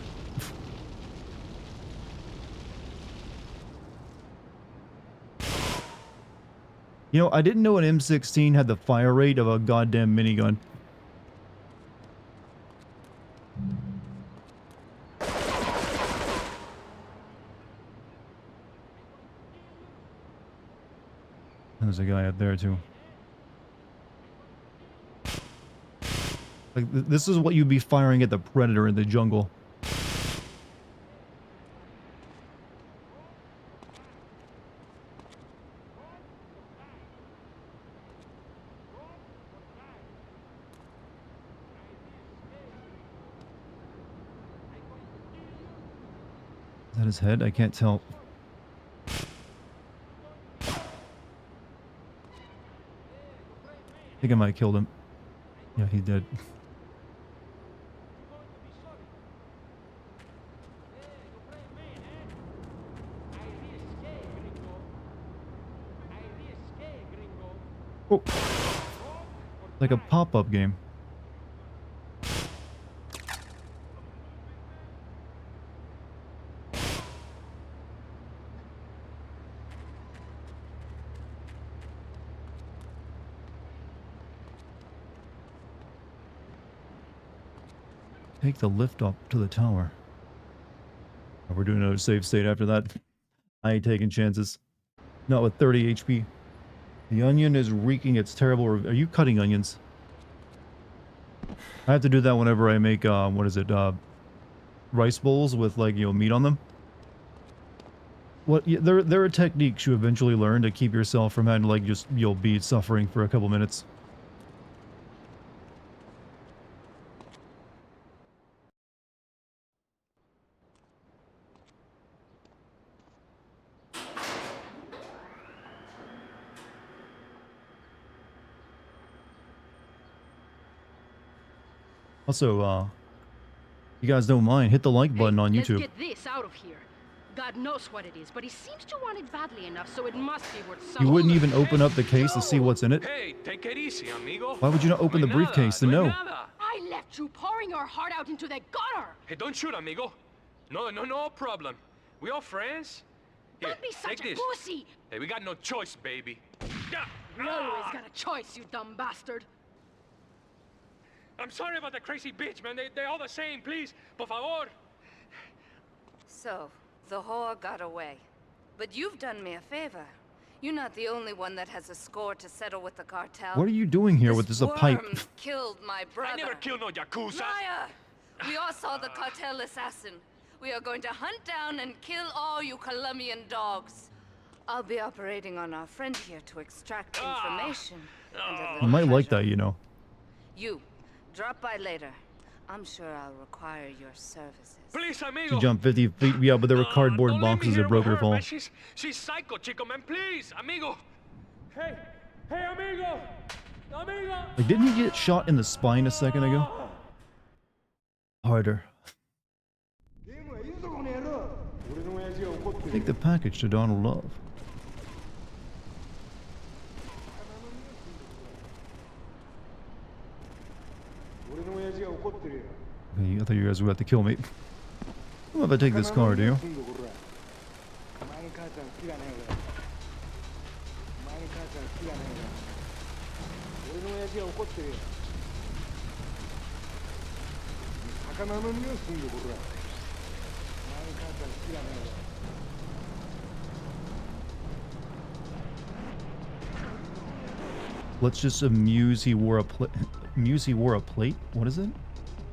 You know, I didn't know an M16 had the fire rate of a goddamn minigun. There's a guy up there too. Like, this is what you'd be firing at the predator in the jungle. Is that his head? I can't tell. I think I might have killed him. Yeah, he did.
You're going to be sorry. Hey, you pray man, eh? I risque, gringo. I risque, gringo.
Oh,
Walk or
like a
die.
pop-up game. Take the lift up to the tower. We're doing another save state after that. I ain't taking chances. Not with 30 HP. The onion is wreaking its terrible... Are you cutting onions? I have to do that whenever I make, what is it, rice bowls with, like, you know, meat on them. What? Yeah, there are techniques you eventually learn to keep yourself from having to, like, just, you'll be suffering for a couple minutes. Also, you guys don't mind, hit the like button on
Let's
YouTube.
get this out of here. God knows what it is, but he seems to want it badly enough, so it must be worth
You
something.
wouldn't even open up the case to see what's in it?
Hey, take it easy, amigo.
Why would you not open the
No hay
briefcase to
nada, no
know?
hay nada.
I left you pouring your heart out into the gutter.
Hey, don't shoot, amigo. No problem. We all friends. Here,
Don't be such
take
a
this.
pussy.
Hey, we got no choice, baby. Yeah.
You always got a choice, you dumb bastard.
I'm sorry about the crazy bitch, man. They're all the same. Please, por favor.
So, the whore got away. But you've done me a favor. You're not the only one that has a score to settle with the cartel.
What are you doing here with this a pipe?
worm killed my brother.
I never killed no yakuza.
Liar! We all saw the cartel assassin. We are going to hunt down and kill all you Colombian dogs. I'll be operating on our friend here to extract information. and a
I
little
might like
treasure.
that, you know.
You, drop by later. I'm sure I'll require your services.
Please,
She
amigo.
jumped 50 feet, yeah, but there were cardboard
Don't leave me
boxes
here
that broke
with
her fall.
man. She's psycho, chico, man. Please, amigo. Hey, amigo. Amigo.
Like, didn't he get shot in the spine a second ago? Harder. Take the package to Donald Love. Okay, I thought you guys were about to kill me. I'm about to take this car, do you? Let's just amuse he wore a plate. What is it?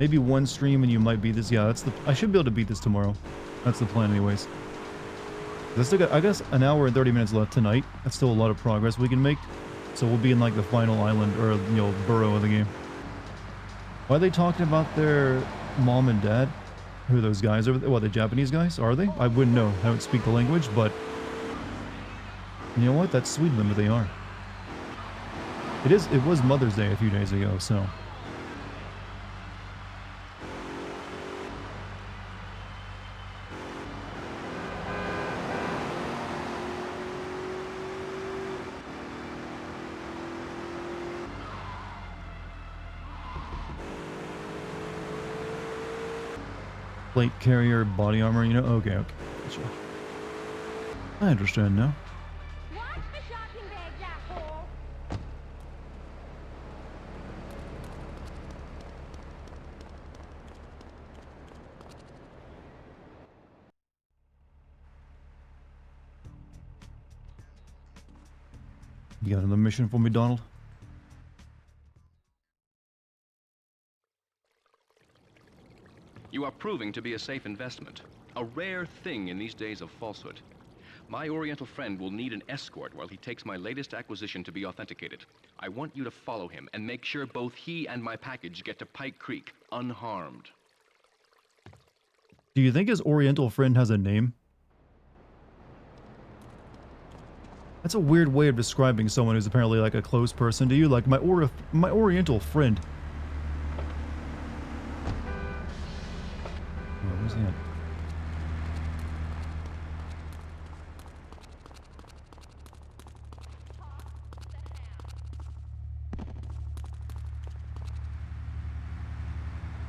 Maybe one stream and you might beat this. Yeah, that's the. I should be able to beat this tomorrow. That's the plan, anyways. I still got, I guess, an hour and 30 minutes left tonight. That's still a lot of progress we can make. So we'll be in like the final island or borough of the game. Why are they talking about their mom and dad? Who are those guys over there? What, the Japanese guys? Are they? I wouldn't know. I don't speak the language, but you know what? That's sweet of them if they are. It was Mother's Day a few days ago, so. Plate carrier, body armor, you know? Okay. Gotcha. I understand now.
Watch the shopping bags, asshole.
You got another mission for me, Donald?
You are proving to be a safe investment, a rare thing in these days of falsehood. My Oriental friend will need an escort while he takes my latest acquisition to be authenticated. I want you to follow him and make sure both he and my package get to Pike Creek unharmed.
Do you think his Oriental friend has a name? That's a weird way of describing someone who's apparently like a close person to you. Like my Oriental friend. Where's he at?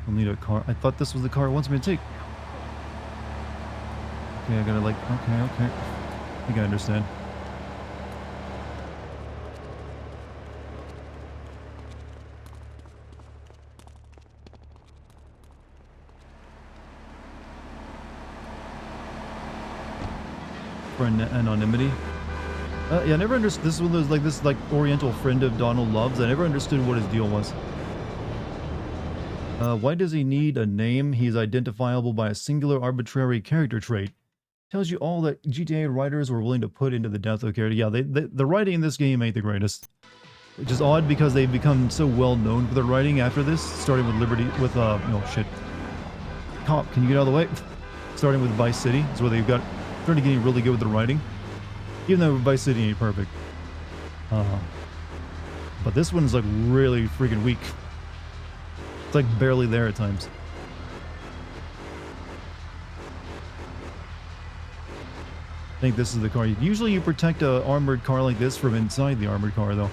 I'll need a car. I thought this was the car it wants me to take. Okay, I gotta like, okay. I think I understand. For anonymity. Yeah, I never understood. This one was like this like Oriental friend of Donald Love's. I never understood what his deal was. Why does he need a name? He's identifiable by a singular arbitrary character trait. Tells you all that GTA writers were willing to put into the death of character. Yeah, the writing in this game ain't the greatest. Which is odd because they've become so well known for their writing after this, starting with no shit. Cop, can you get out of the way? Starting with Vice City is where they've got starting to get really good with the writing. Even though Vice City ain't perfect. But this one's like really freaking weak. It's like barely there at times. I think this is the car. Usually you protect an armored car like this from inside the armored car though.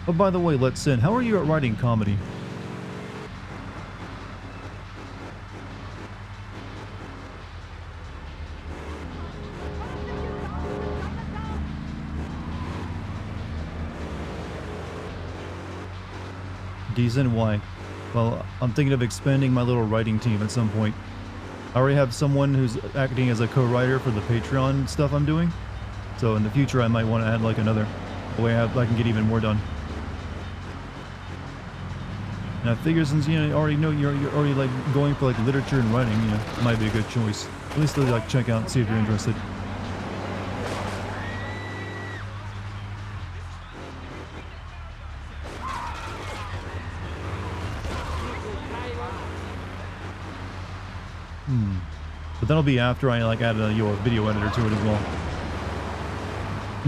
Oh, by the way, Let's Sin, how are you at writing comedy? Decent? Why? Well, I'm thinking of expanding my little writing team at some point. I already have someone who's acting as a co-writer for the Patreon stuff I'm doing. So in the future, I might want to add like another way I can get even more done. And I figure since you already know you're already like going for like literature and writing, it might be a good choice. At least like check out and see if you're interested. But that'll be after I like add a video editor to it as well.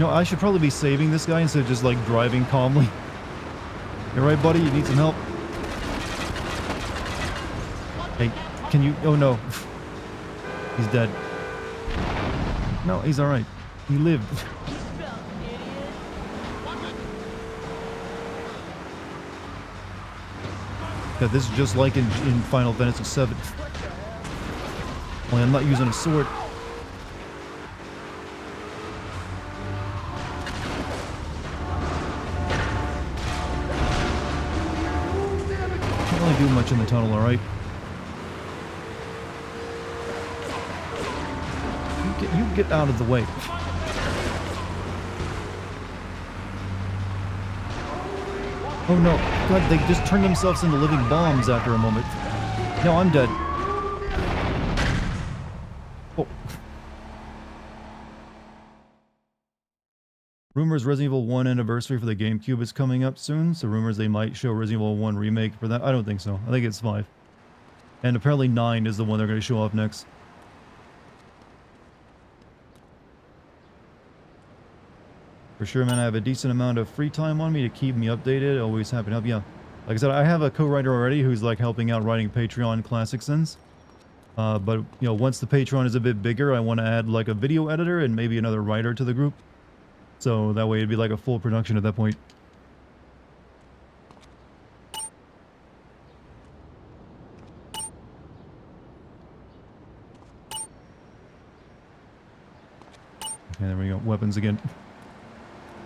I should probably be saving this guy instead of just like driving calmly. You alright, buddy? You need some help? Hey, can you? Oh no. He's dead. No, he's alright. He lived. Yeah, this is just like in Final Fantasy VII. Only I'm not using a sword. Can't really do much in the tunnel, alright? You get out of the way. Oh no, God, they just turned themselves into living bombs after a moment. No, I'm dead. Oh. Rumors Resident Evil 1 anniversary for the GameCube is coming up soon, so rumors they might show Resident Evil 1 remake for that. I don't think so. I think it's 5. And apparently 9 is the one they're going to show off next. For sure, man, I have a decent amount of free time on me to keep me updated. Always happy to help. Yeah, like I said, I have a co-writer already who's like helping out writing Patreon classic sins. But once the Patreon is a bit bigger, I want to add like a video editor and maybe another writer to the group. So that way it'd be like a full production at that point. Okay, there we go. Weapons again.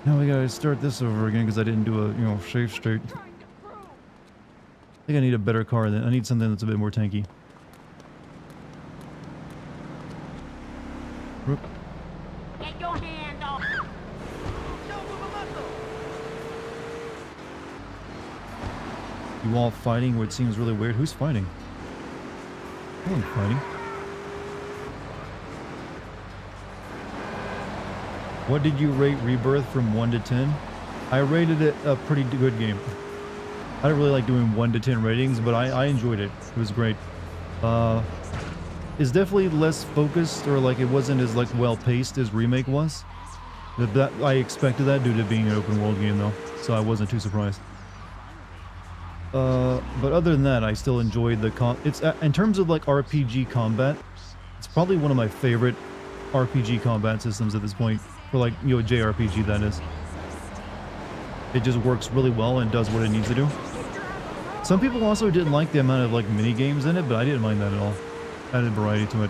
Now we gotta start this over again because I didn't do a, safe state. I think I need a better car than I need something that's a bit more tanky. Whoop.
Get your hand off.
You all fighting, which seems really weird. Who's fighting? No one's fighting. What did you rate Rebirth from 1 to 10? I rated it a pretty good game. I don't really like doing 1 to 10 ratings, but I enjoyed it. It was great. is definitely less focused, or like it wasn't as like well paced as Remake was. That I expected that due to being an open world game though, so I wasn't too surprised. But other than that, I still enjoyed the it's in terms of like RPG combat, it's probably one of my favorite RPG combat systems at this point, for like, you know, JRPG that is. It just works really well and does what it needs to do. Some people also didn't like the amount of like mini games in it, but I didn't mind that at all. Added variety to it.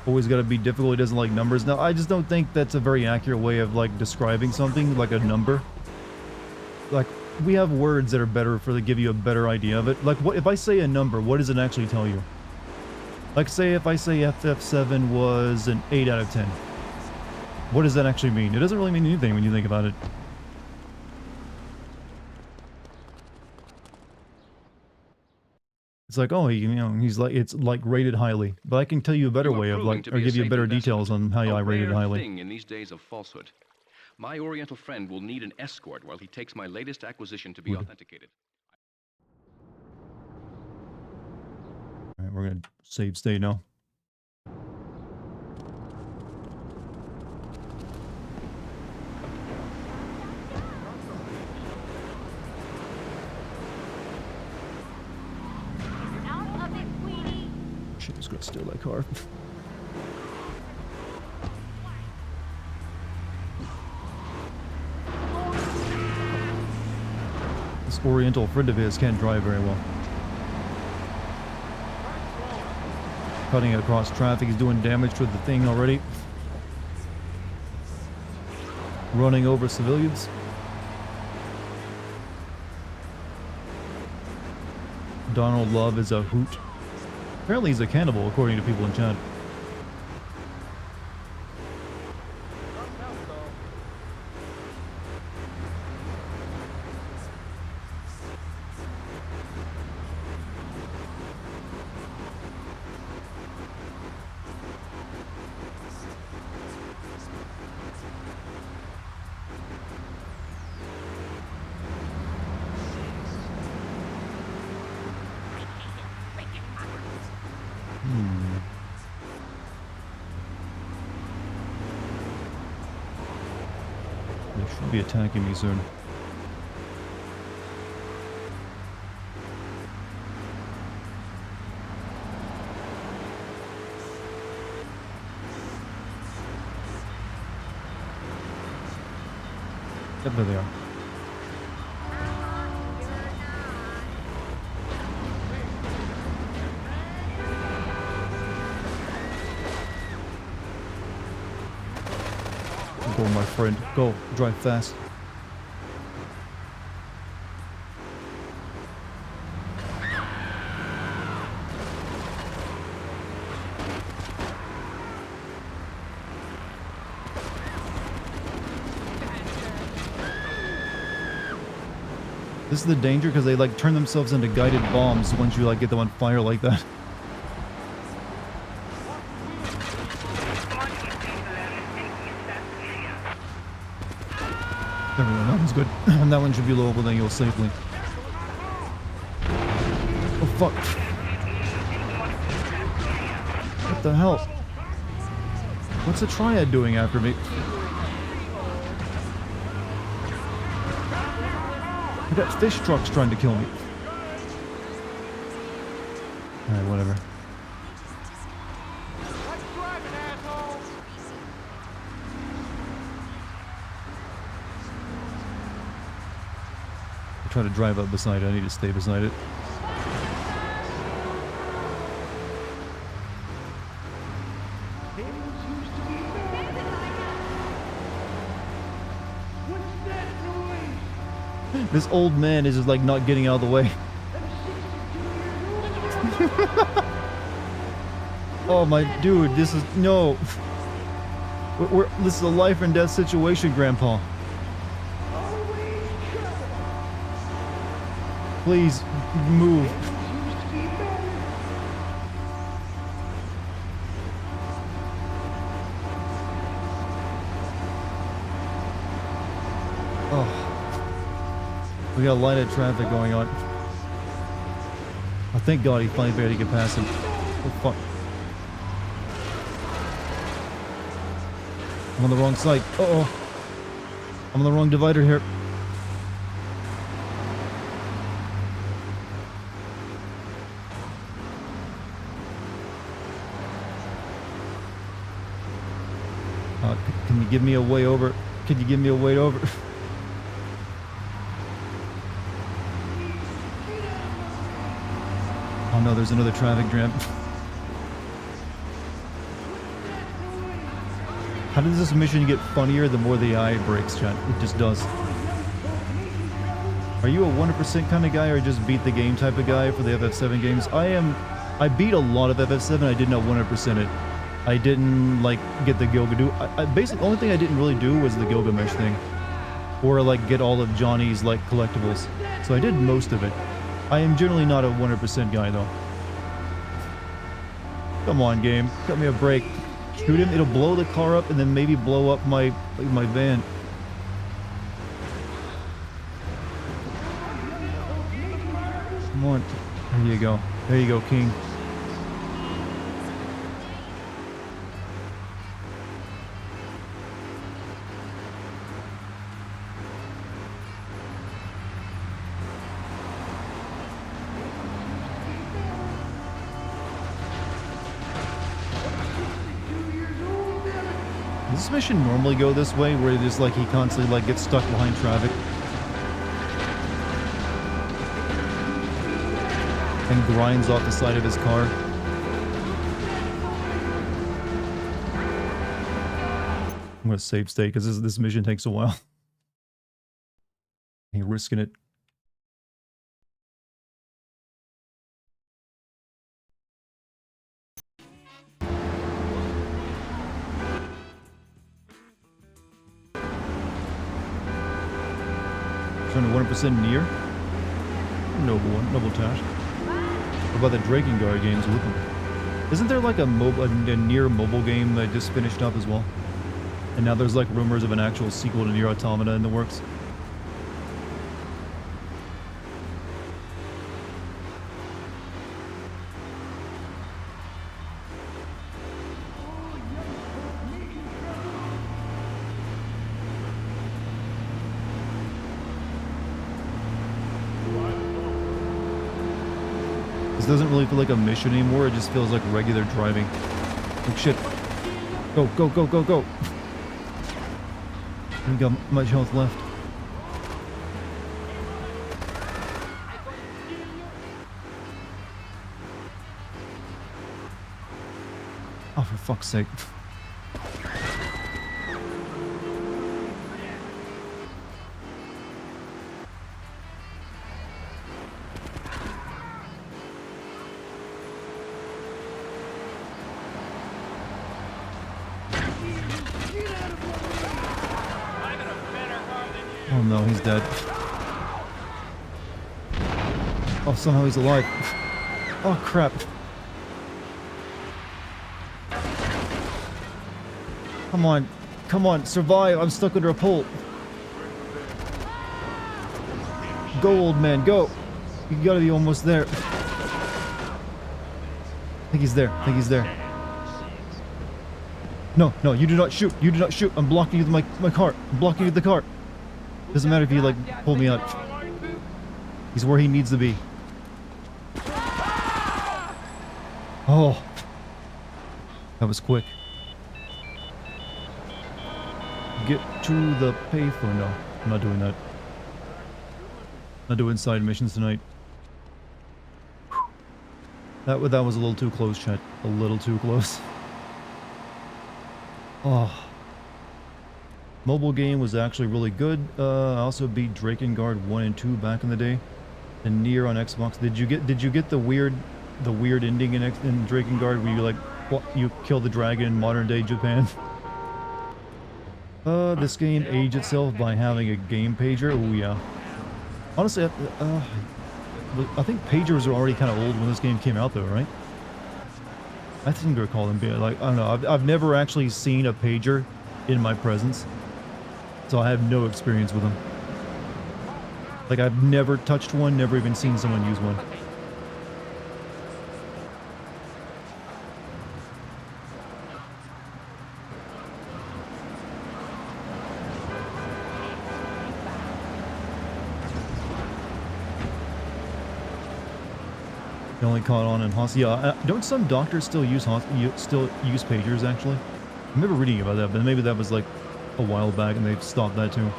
Always got to be difficult. He doesn't like numbers. Now, I just don't think that's a very accurate way of like describing something, like a number. Like, we have words that are better for to give you a better idea of it. Like, what if I say a number? What does it actually tell you? Like, say if I say FF7 was an 8 out of 10. What does that actually mean? It doesn't really mean anything when you think about it. It's like, oh, you know, he's like, it's like rated highly. But I can tell you a better way of like, or give you better details on how I rated highly.
Thing in these days of falsehood. My Oriental friend will need an escort while he takes my latest acquisition to be authenticated.
All right, we're gonna save state now. Shit, I was gonna steal that car. This Oriental friend of his can't drive very well. Cutting across traffic, he's doing damage to the thing already. Running over civilians. Donald Love is a hoot. Apparently he's a cannibal, according to people in chat. They should be attacking me soon. Yep, there they are. Go, my friend. Go. Drive fast. This is the danger because they like turn themselves into guided bombs once you like get them on fire like that. There we go, that one's good. That one should be low, but then you'll safely. Oh fuck. What the hell? What's a triad doing after me? I got fish trucks trying to kill me. Alright, whatever. I try to drive up beside it. I need to stay beside it. This old man is just like not getting out of the way. Oh my dude, this is no. This is a life and death situation, Grandpa. Please move. Oh. We got a line of traffic going on. Oh, thank God he finally barely get past him. Oh, fuck. I'm on the wrong side. Uh-oh. I'm on the wrong divider here. Can you give me a way over? Can you give me a way over? Oh no, there's another traffic jam. How does this mission get funnier the more the AI breaks, chat? It just does. Are you a 100% kind of guy or just beat the game type of guy for the FF7 games? I beat a lot of FF7, I did not 100% it. I didn't, like, get the Gilgamesh. Basically, the only thing I didn't really do was the Gilgamesh thing. Or, like, get all of Johnny's, like, collectibles. So I did most of it. I am generally not a 100% guy, though. Come on, game. Cut me a break. Shoot him, it'll blow the car up and then maybe blow up my van. Come on. There you go. There you go, King. Does this mission normally go this way, where it just like he constantly like gets stuck behind traffic and grinds off the side of his car? I'm gonna save state because this mission takes a while. Ain't risking it. Trying to 100% near. Noble one, noble task. What about the Dartigan games with them? Isn't there like a near mobile game that just finished up as well? And now there's like rumors of an actual sequel to Nier Automata in the works. Doesn't really feel like a mission anymore, it just feels like regular driving. Oh shit. Go, go, go, go, go. I haven't got much health left. Oh, for fuck's sake. Oh no, he's dead. Oh, somehow he's alive. Oh crap. Come on. Come on, survive. I'm stuck under a pole. Go, old man, go. You gotta be almost there. I think he's there. I think he's there. No, no, you do not shoot. You do not shoot. I'm blocking you with my car. I'm blocking you with the car. Doesn't matter if you, like, pull me out. He's where he needs to be. Oh. That was quick. Get to the payphone. No, I'm not doing that. Not doing side missions tonight. That was a little too close, chat. A little too close. Oh. Mobile game was actually really good. I also beat Dartigan 1 and 2 back in the day. And Nier on Xbox. Did you get the weird ending in Dartigan where you like you kill the dragon in modern day Japan? This game aged itself by having a game pager. Oh yeah. Honestly, I think pagers were already kind of old when this game came out, though, right? I seem to recall them being like, I don't know. I've never actually seen a pager in my presence, so I have no experience with them. Like, I've never touched one, never even seen someone use one. They only caught on in hospital. Yeah, don't some doctors still use pagers, actually? I remember reading about that, but maybe that was like a while back and they've stopped that too.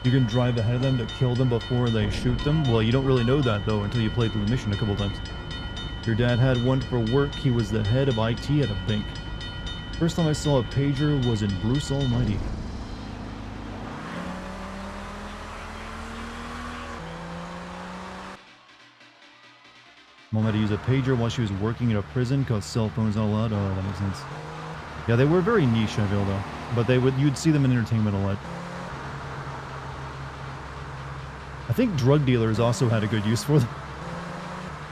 You can drive ahead of them to kill them before they shoot them? Well, you don't really know that, though, until you play through the mission a couple times. Your dad had one for work. He was the head of IT at a bank. First time I saw a pager was in Bruce Almighty. Mom had to use a pager while she was working in a prison because cell phones not allowed. Oh, that makes sense. Yeah, they were very niche, I feel, though. But you'd see them in entertainment a lot. I think drug dealers also had a good use for them.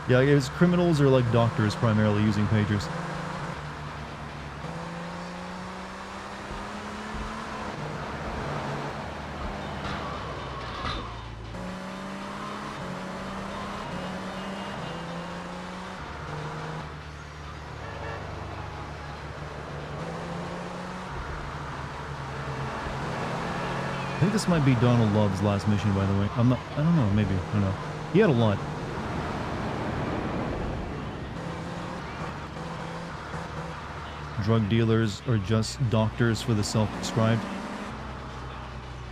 Yeah, it was criminals or like doctors primarily using pagers. I think this might be Donald Love's last mission, by the way. I don't know, maybe, I don't know. He had a lot. Drug dealers are just doctors for the self-prescribed.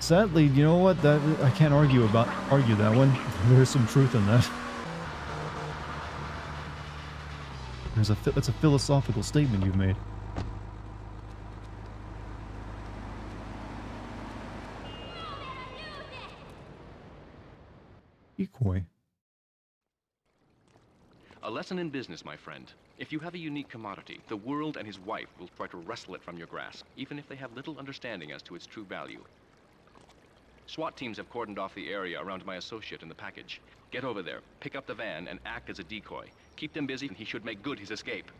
Sadly, you know what? That I can't argue that one. There's some truth in that. That's a philosophical statement you've made. Decoy.
A lesson in business, my friend. If you have a unique commodity, the world and his wife will try to wrestle it from your grasp, even if they have little understanding as to its true value. SWAT teams have cordoned off the area around my associate in the package. Get over there, pick up the van, and act as a decoy. Keep them busy, and he should make good his escape.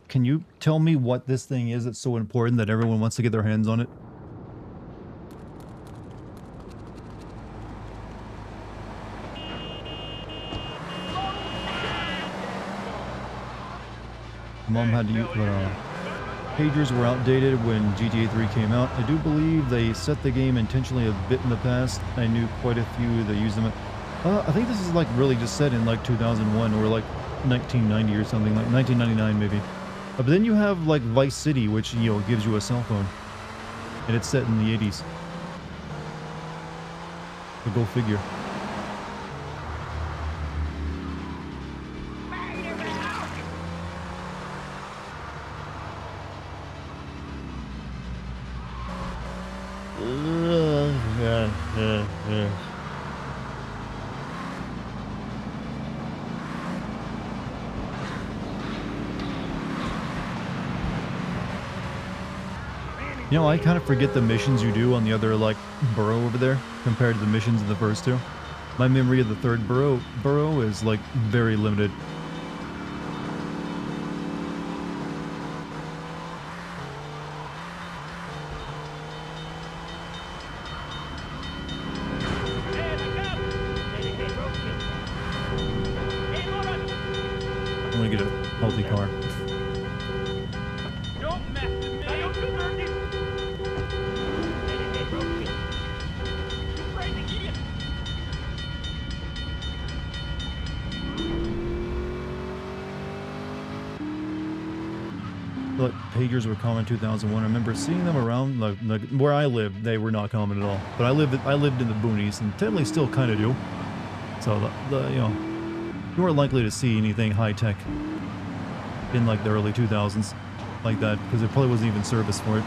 Can you tell me what this thing is that's so important that everyone wants to get their hands on it? Mom had to use, pagers were outdated when GTA3 came out. I do believe they set the game intentionally a bit in the past. I knew quite a few that used them. I think this is like really just set in like 2001 or like 1990 or something, like 1999 maybe. But then you have like Vice City, which, you know, gives you a cell phone. And it's set in the 80s. So go figure. You know, I kind of forget the missions you do on the other, like, borough over there compared to the missions in the first two. My memory of the third borough is, like, very limited. I want to get a healthy car. Like pagers were common in 2001. I remember seeing them around like where I lived. They were not common at all. But I lived in the boonies and technically still kind of do. So you know, you weren't likely to see anything high tech in like the early 2000s like that because there probably wasn't even service for it.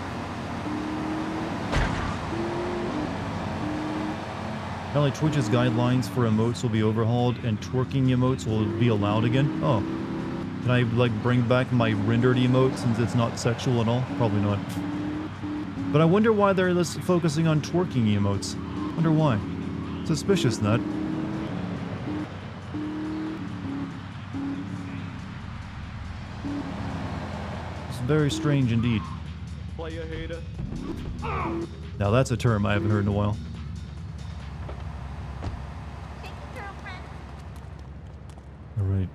Apparently Twitch's guidelines for emotes will be overhauled and twerking emotes will be allowed again. Oh. Can I, like, bring back my rendered emote since it's not sexual at all? Probably not. But I wonder why they're focusing on twerking emotes. Wonder why. Suspicious, that. It's very strange indeed.
Player hater.
Now that's a term I haven't heard in a while. Alright.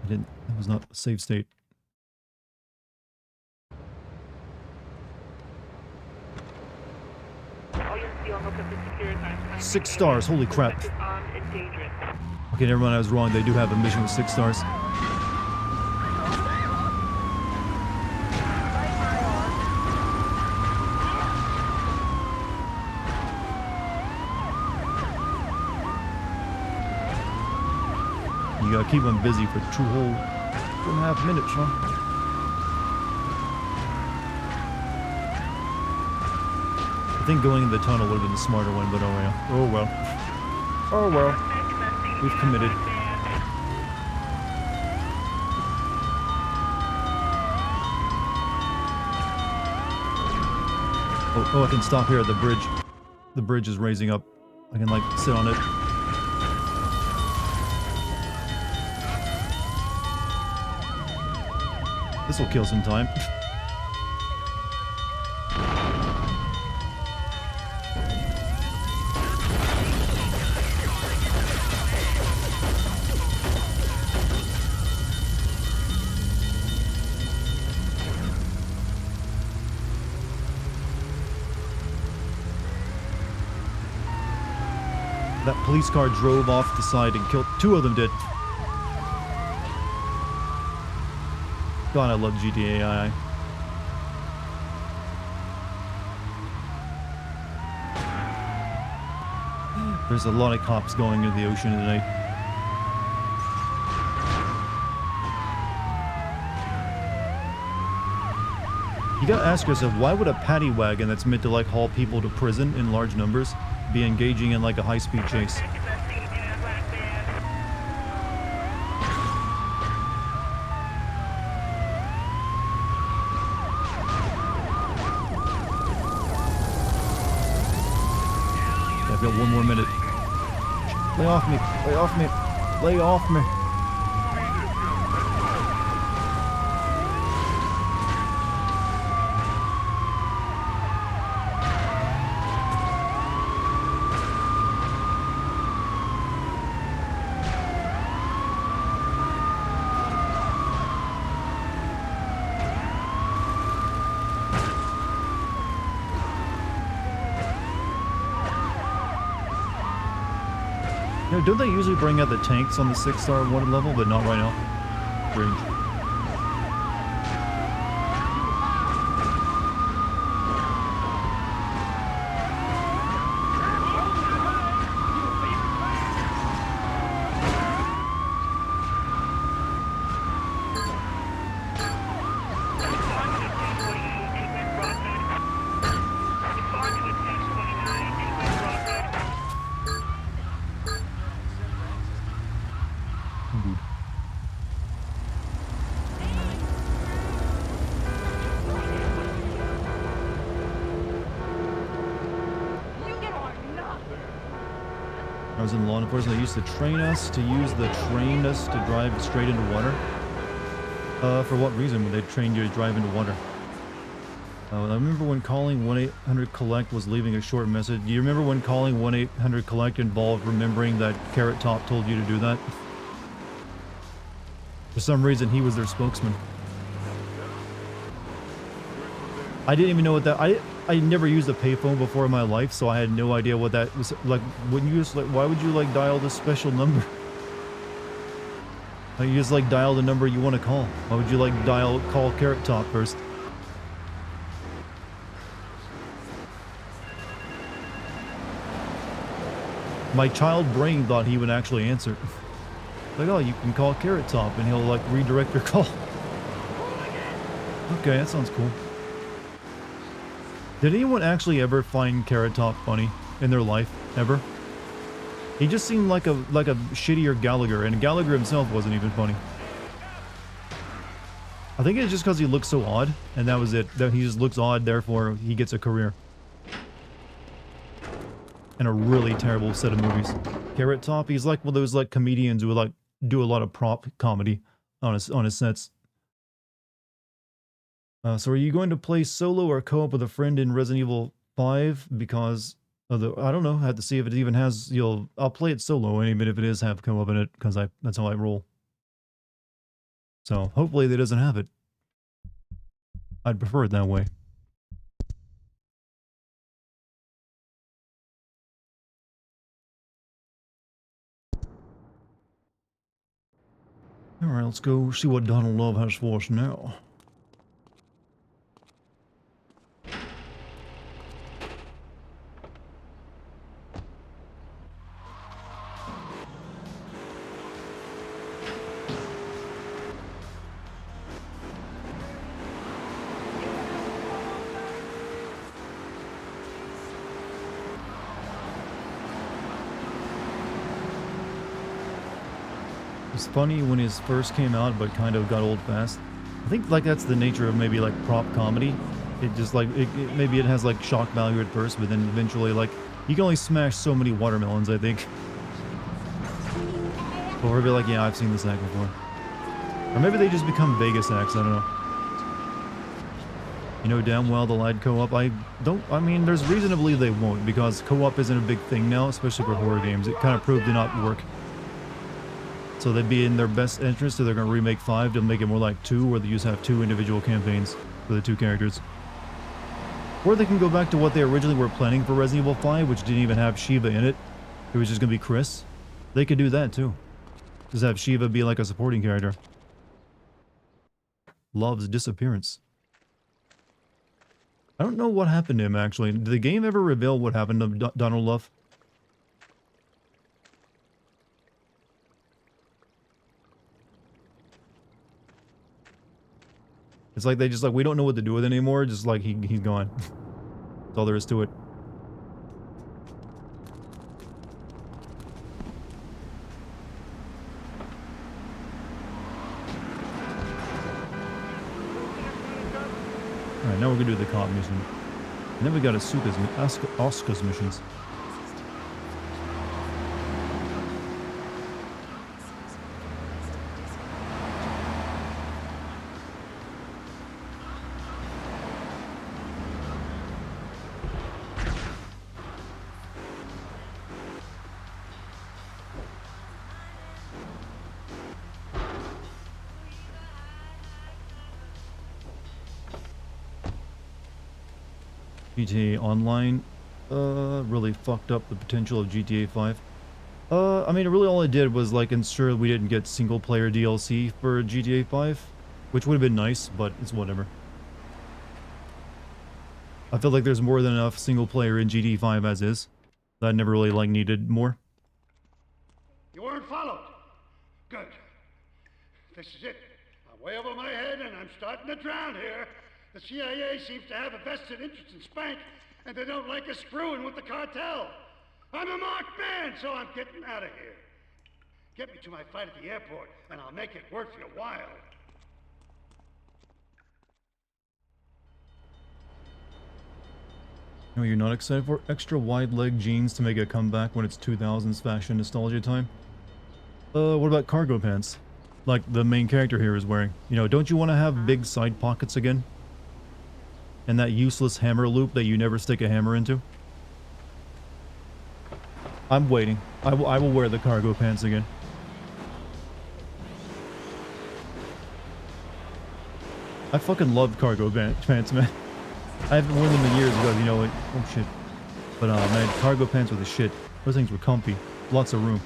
That was not a save state. Six stars, holy crap. Okay, never mind, I was wrong. They do have a mission with 6 stars. You gotta keep them busy for 2.5 minutes, huh? I think going in the tunnel would have been the smarter one, but oh well. Oh well. Oh well. We've committed. Oh, I can stop here at the bridge. The bridge is raising up. I can, like, sit on it. This will kill some time. That police car drove off the side and killed... 2 of them did. God, I love GTA. There's a lot of cops going into the ocean tonight. You gotta ask yourself, why would a paddy wagon that's meant to, like, haul people to prison in large numbers be engaging in, like, a high-speed chase? I've got 1 more minute. Lay off me. Lay off me. Lay off me. You know, don't they usually bring out the tanks on the 6-star wanted level, but not right now? Strange. I was in law enforcement. They used to train us to drive straight into water. For what reason would they train you to drive into water? I remember when calling 1-800-COLLECT was leaving a short message. Do you remember when calling 1-800-COLLECT involved remembering that Carrot Top told you to do that? For some reason, he was their spokesman. I didn't even know what that... I never used a payphone before in my life, so I had no idea what that was. Like, wouldn't you just, like, why would you, like, dial this special number? Like, you just, like, dial the number you want to call. Why would you, like, call Carrot Top first? My child brain thought he would actually answer. Like, oh, you can call Carrot Top, and he'll, like, redirect your call. Okay, that sounds cool. Did anyone actually ever find Carrot Top funny in their life? Ever? He just seemed like a shittier Gallagher, and Gallagher himself wasn't even funny. I think it's just because he looks so odd, and that was it. That he just looks odd, therefore he gets a career. And a really terrible set of movies. Carrot Top, he's like one of those like comedians who like do a lot of prop comedy on his sets. So are you going to play solo or co-op with a friend in Resident Evil 5? Because of the, I don't know, I have to see if it even has, I'll play it solo, even if it is have co-op in it, because that's how I roll. So hopefully that doesn't have it. I'd prefer it that way. Alright, let's go see what Donald Love has for us now. It's funny when it first came out, but kind of got old fast. I think like that's the nature of maybe like prop comedy. It just like maybe it has like shock value at first, but then eventually like you can only smash so many watermelons, I think. Or be like, yeah, I've seen this act before. Or maybe they just become Vegas acts. I don't know. You know damn well they'll add co-op. I mean, there's reason to believe they won't, because co-op isn't a big thing now, especially for horror games. It kind of proved to not work. So they'd be in their best interest if they're going to remake 5 to make it more like 2, where they just have 2 individual campaigns for the 2 characters. Or they can go back to what they originally were planning for Resident Evil 5, which didn't even have Shiva in it. It was just going to be Chris. They could do that too. Just have Shiva be like a supporting character. Love's disappearance. I don't know what happened to him, actually. Did the game ever reveal what happened to Donald Love? It's like they just like, we don't know what to do with it anymore, just like he's gone. That's all there is to it. Alright, now we're gonna do the cop mission. And then we got Asuka's missions. GTA Online really fucked up the potential of GTA 5. I mean, really all it did was like ensure we didn't get single player DLC for GTA 5, which would have been nice, but it's whatever. I feel like there's more than enough single player in GTA 5 as is. I never really like needed more.
You weren't followed. Good. This is it. I'm way over my head and I'm starting to drown here. The CIA seems to have a vested interest in Spank, and they don't like us screwing with the cartel. I'm a marked man, so I'm getting out of here. Get me to my flight at the airport, and I'll make it worth your while.
No, you're not excited for extra wide leg jeans to make a comeback when it's 2000s fashion nostalgia time? What about cargo pants? Like the main character here is wearing. You know, don't you want to have big side pockets again? And that useless hammer loop that you never stick a hammer into? I'm waiting. I will wear the cargo pants again. I fucking love cargo pants, man. I haven't worn them in years because, you know, like, oh shit. But, man, cargo pants were the shit. Those things were comfy. Lots of room.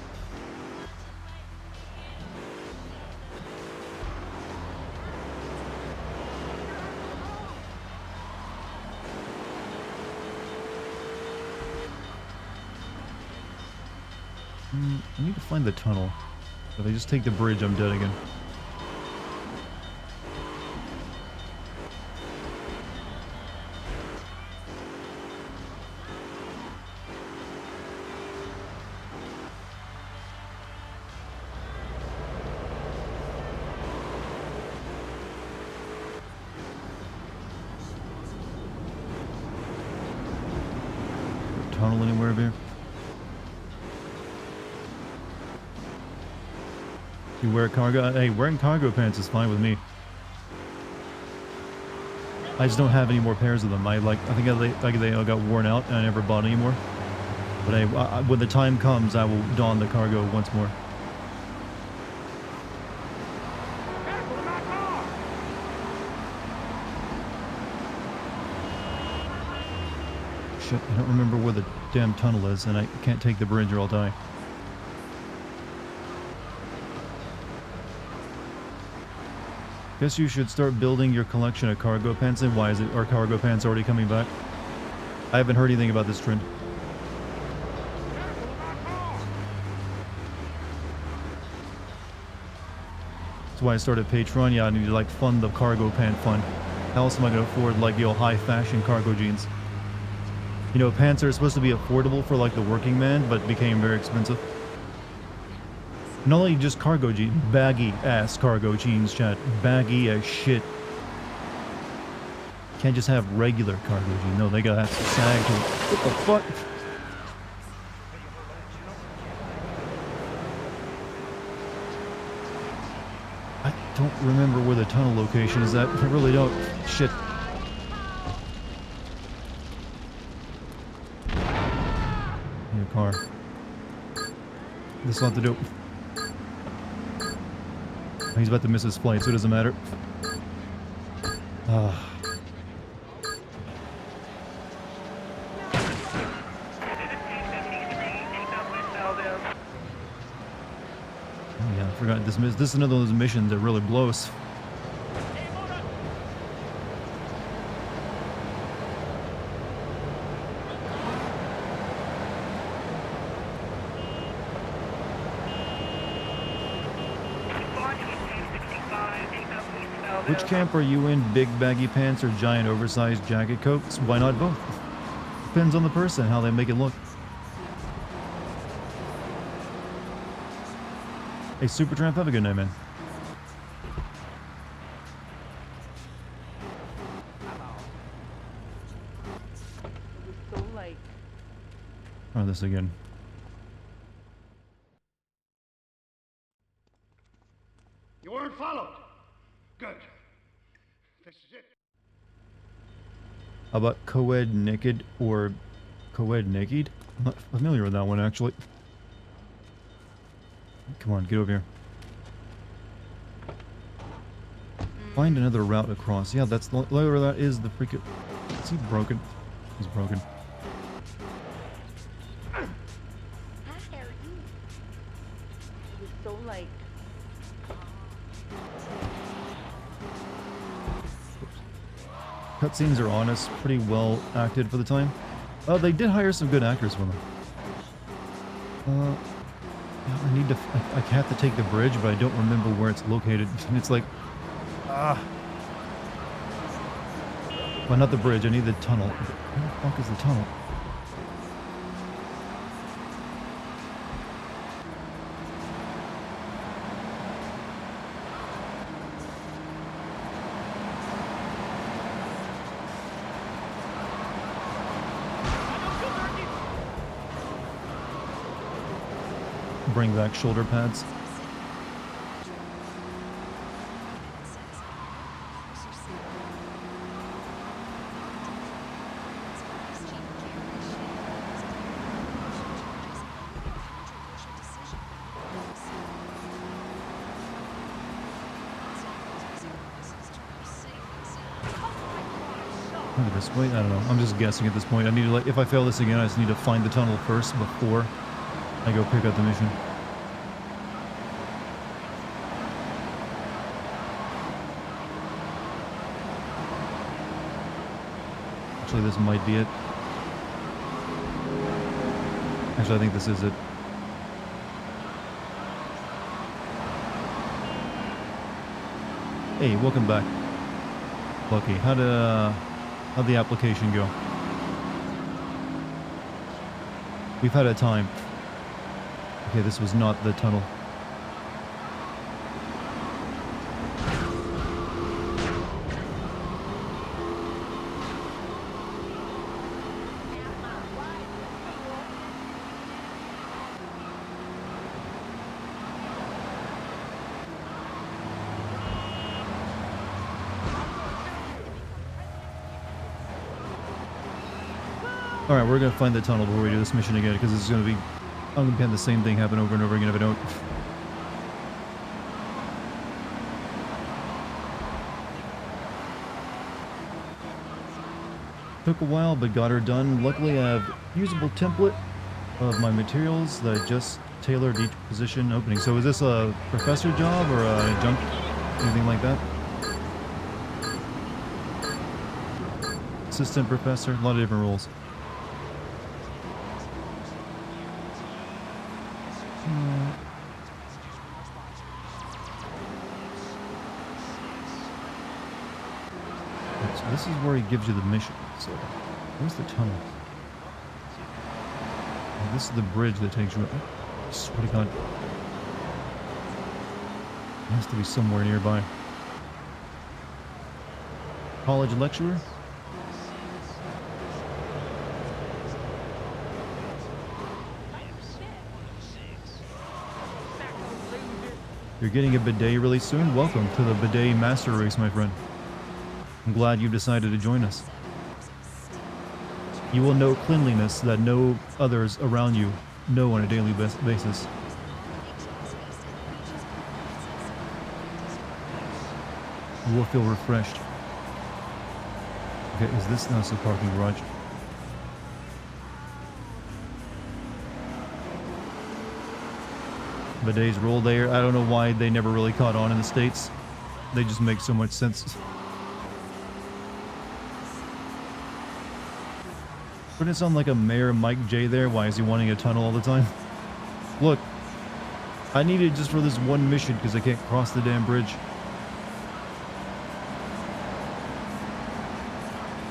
I need to find the tunnel. If I just take the bridge, I'm dead again. tunnel anywhere over here? You wear cargo? Hey, wearing cargo pants is fine with me. I just don't have any more pairs of them. I think they all got worn out and I never bought any more. But hey, when the time comes, I will don the cargo once more.
Careful of my car!
Shit, I don't remember where the damn tunnel is, and I can't take the bridge or I'll die. Guess you should start building your collection of cargo pants. And why is it? Are cargo pants already coming back? I haven't heard anything about this trend.
Careful of my car!
That's why I started Patreon. Yeah, I need to like fund the cargo pant fund. How else am I going to afford like, high fashion cargo jeans? You know, pants are supposed to be affordable for like the working man, but became very expensive. Not only just cargo jeans, baggy ass cargo jeans, chat. Baggy as shit. Can't just have regular cargo jeans. No, they gotta have to sag to it. What the fuck? I don't remember where the tunnel location is at. I really don't. Shit. In a car. This will have to do. He's about to miss his flight, so it doesn't matter. Yeah, I forgot this. This is another one of those missions that really blows. Which camp are you in? Big baggy pants or giant oversized jacket coats? Why not both? Depends on the person, how they make it look. Hey, Supertramp, have a good night, man.
So late.
Oh, this again.
You weren't followed. Good. This is it.
How about co-ed naked or co-ed naked? I'm not familiar with that one, actually. Come on, get over here. Find another route across. Yeah, that's whatever that is. The freaking. Is he broken? He's broken.
How dare you? It was so late.
Cutscenes are honest, pretty well acted for the time. They did hire some good actors for them. I need to. I have to take the bridge, but I don't remember where it's located. It's like, well, not the bridge. I need the tunnel. Where the fuck is the tunnel? Bring back shoulder pads. Look at this. Wait, I don't know. I'm just guessing at this point. I need to, like, if I fail this again, I just need to find the tunnel first before I go pick up the mission. Actually, this might be it. Actually, I think this is it. Hey, welcome back. Lucky. How'd the application go? We've had a time. Okay, this was not the tunnel. Alright, we're gonna find the tunnel before we do this mission again, because it's gonna be... I'm gonna have the same thing happen over and over again if I don't. Took a while, but got her done. Luckily, I have usable template of my materials that I just tailored each position opening. So is this a professor job or an adjunct? Anything like that? Assistant professor? A lot of different roles. So this is where he gives you the mission. So where's the tunnel? Oh, this is the bridge that takes you. I swear to God. It has to be somewhere nearby. College lecturer? You're getting a bidet really soon? Welcome to the bidet master race, my friend. I'm glad you've decided to join us. You will know cleanliness that no others around you know on a daily basis. You will feel refreshed. Okay, is this now a parking garage? Bidets roll there. I don't know why they never really caught on in the States. They just make so much sense. Wouldn't it sound like a Mayor Mike J there? Why is he wanting a tunnel all the time? Look, I need it just for this one mission because I can't cross the damn bridge.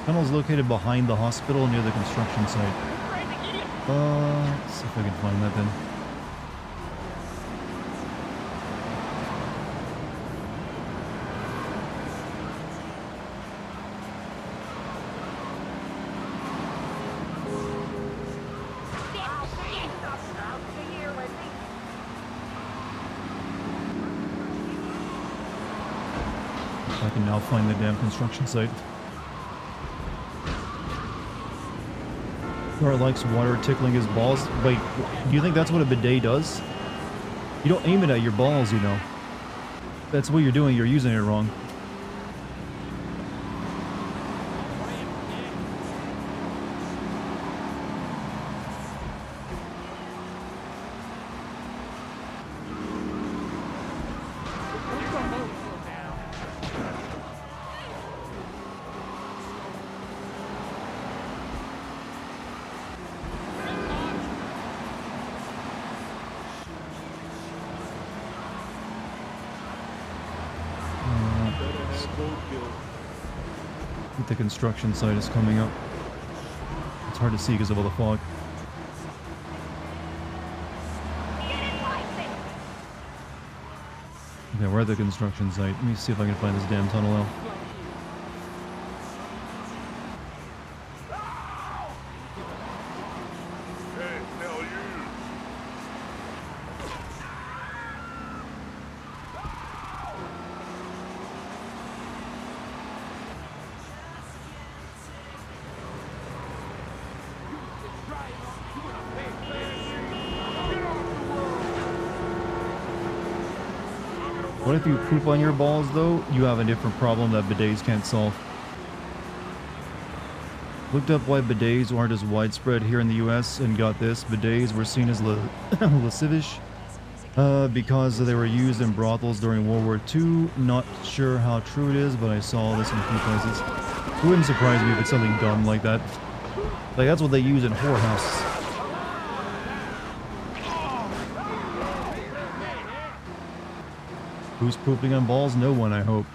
Tunnel's located behind the hospital near the construction site. Let's see if I can find that then. I can now find the damn construction site. Or likes water tickling his balls. Wait, do you think that's what a bidet does? You don't aim it at your balls, you know. That's what you're doing, you're using it wrong. I think the construction site is coming up. It's hard to see because of all the fog. Okay, we're at the construction site. Let me see if I can find this damn tunnel out. What if you poop on your balls, though? You have a different problem that bidets can't solve. Looked up why bidets aren't as widespread here in the US and got this. Bidets were seen as lascivious because they were used in brothels during World War II. Not sure how true it is, but I saw this in a few places. It wouldn't surprise me if it's something dumb like that. Like, that's what they use in whorehouses. Who's pooping on balls? No one, I hope.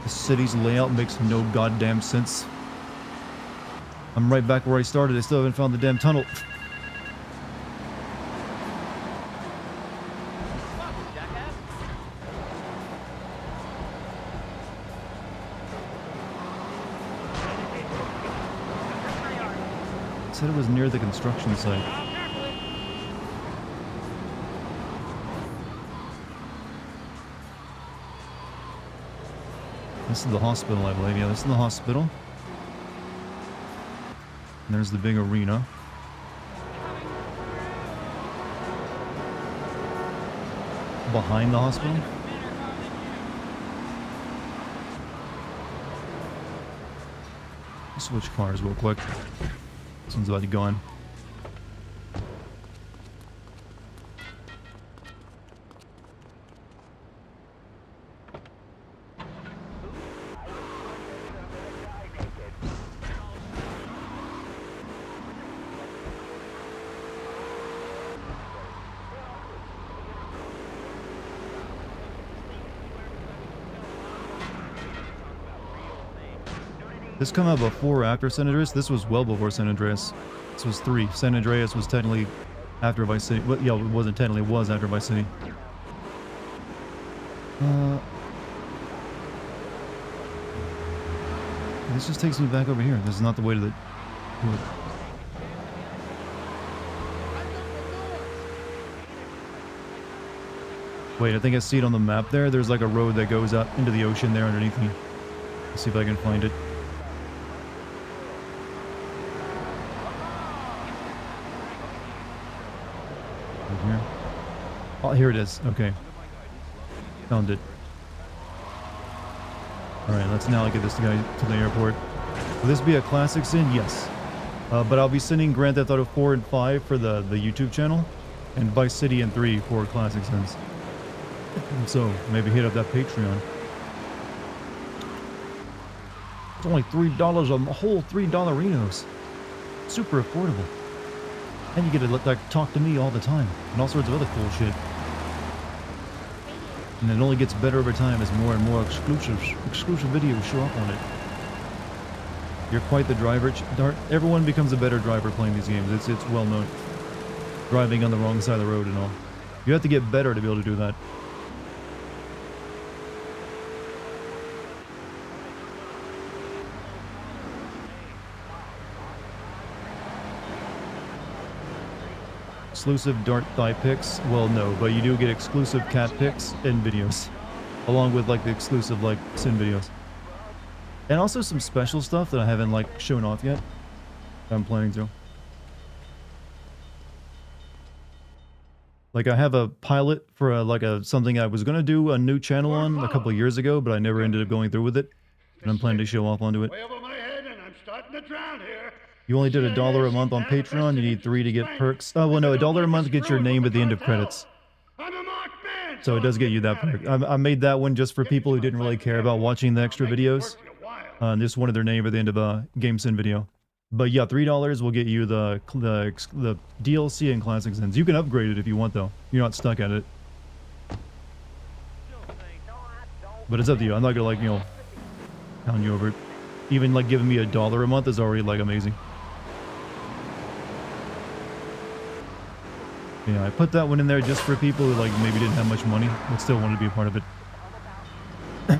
The city's layout makes no goddamn sense. I'm right back where I started. I still haven't found the damn tunnel. Said it was near the construction site. This is the hospital, I believe. Yeah, this is the hospital. And there's the big arena. Behind the hospital. Switch cars real quick. This one's about to go on. This come out before or after San Andreas? This was well before San Andreas. This was 3. San Andreas was technically after Vice City. Well, yeah, it wasn't technically, it was after Vice City. This just takes me back over here. This is not the way to do it. Wait, I think I see it on the map there. There's like a road that goes out into the ocean there underneath me. Let's see if I can find it. Here. Oh, here it is. Okay. Found it. Alright, let's now get this guy to the airport. Will this be a classic sin? Yes. But I'll be sending Grand Theft Auto 4 and 5 for the YouTube channel, and Vice City and 3 for classic sins. So, maybe hit up that Patreon. It's only $3 a whole $3 Renos. Super affordable. And you get to like talk to me all the time, and all sorts of other cool shit. And it only gets better over time as more and more exclusive videos show up on it. You're quite the driver, Dart. Everyone becomes a better driver playing these games. It's well known. Driving on the wrong side of the road and all. You have to get better to be able to do that. Exclusive Dart thigh pics? Well, no, but you do get exclusive cat pics and videos. Along with like the exclusive like sin videos. And also some special stuff that I haven't like shown off yet. I'm planning to. Like I have a pilot for something I was gonna do a new channel on a couple of years ago, but I never ended up going through with it. And I'm planning to show off onto it.
Way over my head and I'm starting to drown here.
You only did $1 a month on Patreon. You need 3 to get perks. Oh well, no, $1 a month gets your name at the end of credits.
I'm a marked man.
So it does get you that perk. I made that one just for people who didn't really care about watching the extra videos. Just wanted their name at the end of a Game Sin video. But yeah, $3 will get you the DLC and Classic Sins. You can upgrade it if you want though. You're not stuck at it. But it's up to you. I'm not gonna like, you know, pound you over it. Even like giving me $1 a month is already like amazing. Yeah, I put that one in there just for people who like maybe didn't have much money but still wanted to be a part of it. I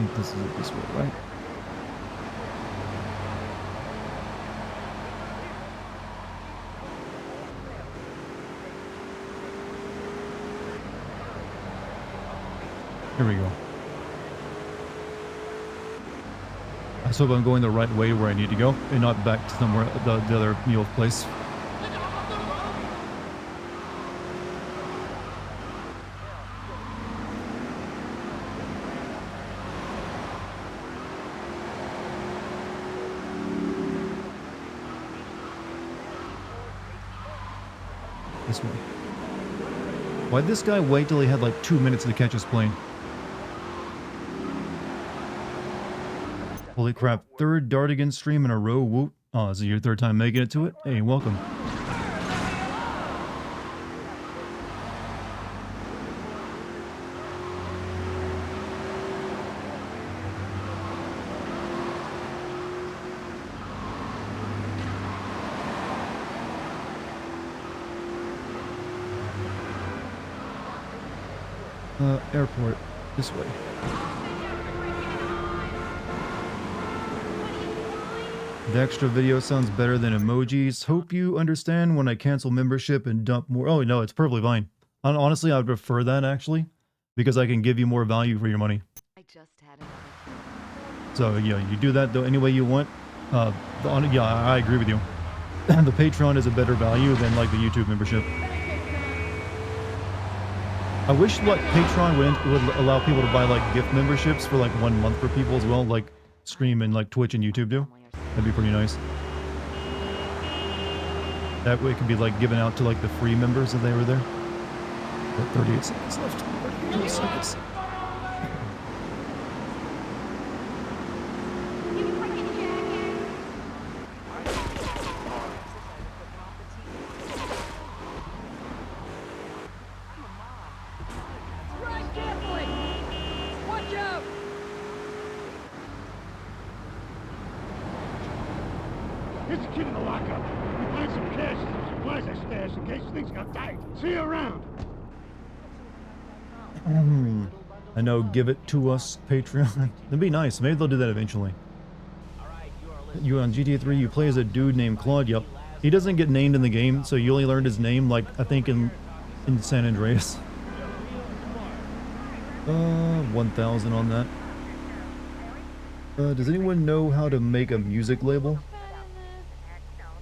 think this is it this way, right? Here we go. I hope I'm going the right way where I need to go and not back to somewhere the other mule place. This way. Why'd this guy wait till he had like 2 minutes to catch his plane? Holy crap, 3rd Dartigan stream in a row, woot. Oh, is it your 3rd time making it to it? Hey, welcome. Airport. This way. The extra video sounds better than emojis. Hope you understand when I cancel membership and dump more. Oh, no, it's perfectly fine. Honestly, I would prefer that, actually, because I can give you more value for your money.
I just had another.
So, yeah, you do that, though, any way you want. Yeah, I agree with you. The Patreon is a better value than, like, the YouTube membership. I wish, like, Patreon would allow people to buy, like, gift memberships for, like, 1 month for people as well, like Stream and, like, Twitch and YouTube do. That'd be pretty nice. That way it could be, like, given out to, like, the free members if they were there. Got 38 seconds left. 38 seconds.
Here's the kid in the lockup. We find some cash and some supplies I stashed in case things got tight. See you around.
I know, give it to us, Patreon. That'd be nice. Maybe they'll do that eventually. You on GTA3, you play as a dude named Claude. Yep. He doesn't get named in the game, so you only learned his name, like, I think in San Andreas. 1,000 on that. Does anyone know how to make a music label?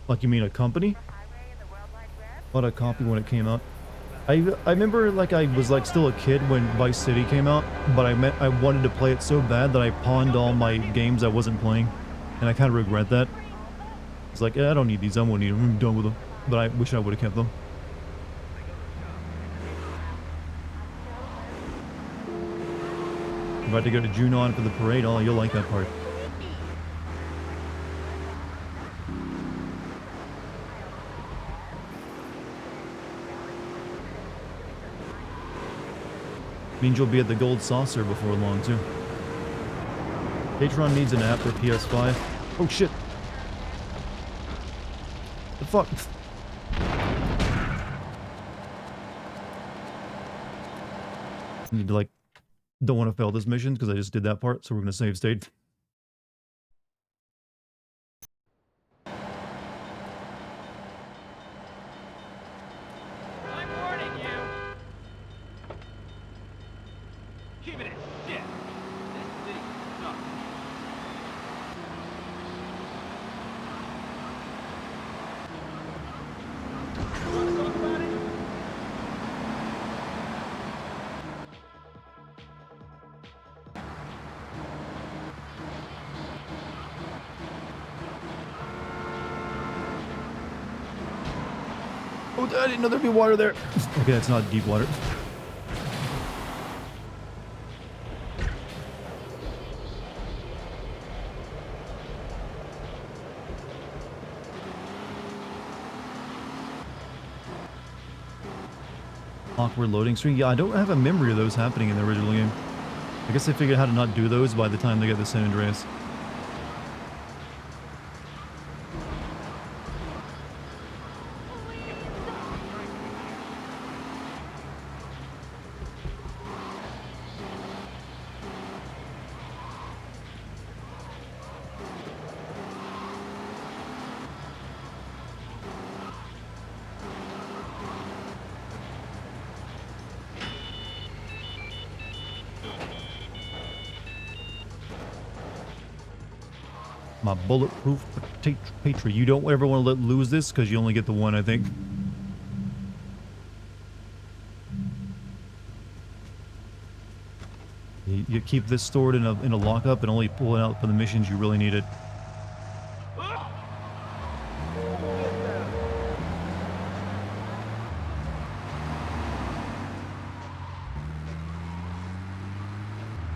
Like, you mean a company? Bought a copy when it came out. I remember, like, I was, like, still a kid when Vice City came out, but I wanted to play it so bad that I pawned all my games I wasn't playing, and I kind of regret that. It's like, I don't need these, I won't need them, I'm done with them. But I wish I would have kept them. I'm about to go to Junon for the parade. Oh, you'll like that part. Means you'll be at the Gold Saucer before long, too. Patreon needs an app for PS5. Oh, shit. The fuck? I need to, like, don't want to fail this mission because I just did that part, so we're going to save state.
I'm warning you. Keep it in. Yeah. This thing sucks. You want to talk about it?
Oh, I didn't know there'd be water there. Okay, that's not deep water. Awkward loading screen. Yeah, I don't have a memory of those happening in the original game. I guess they figured out how to not do those by the time they get to San Andreas. My bulletproof Patri. You don't ever want to lose this because you only get the one, I think. You keep this stored in a lockup and only pull it out for the missions you really need it.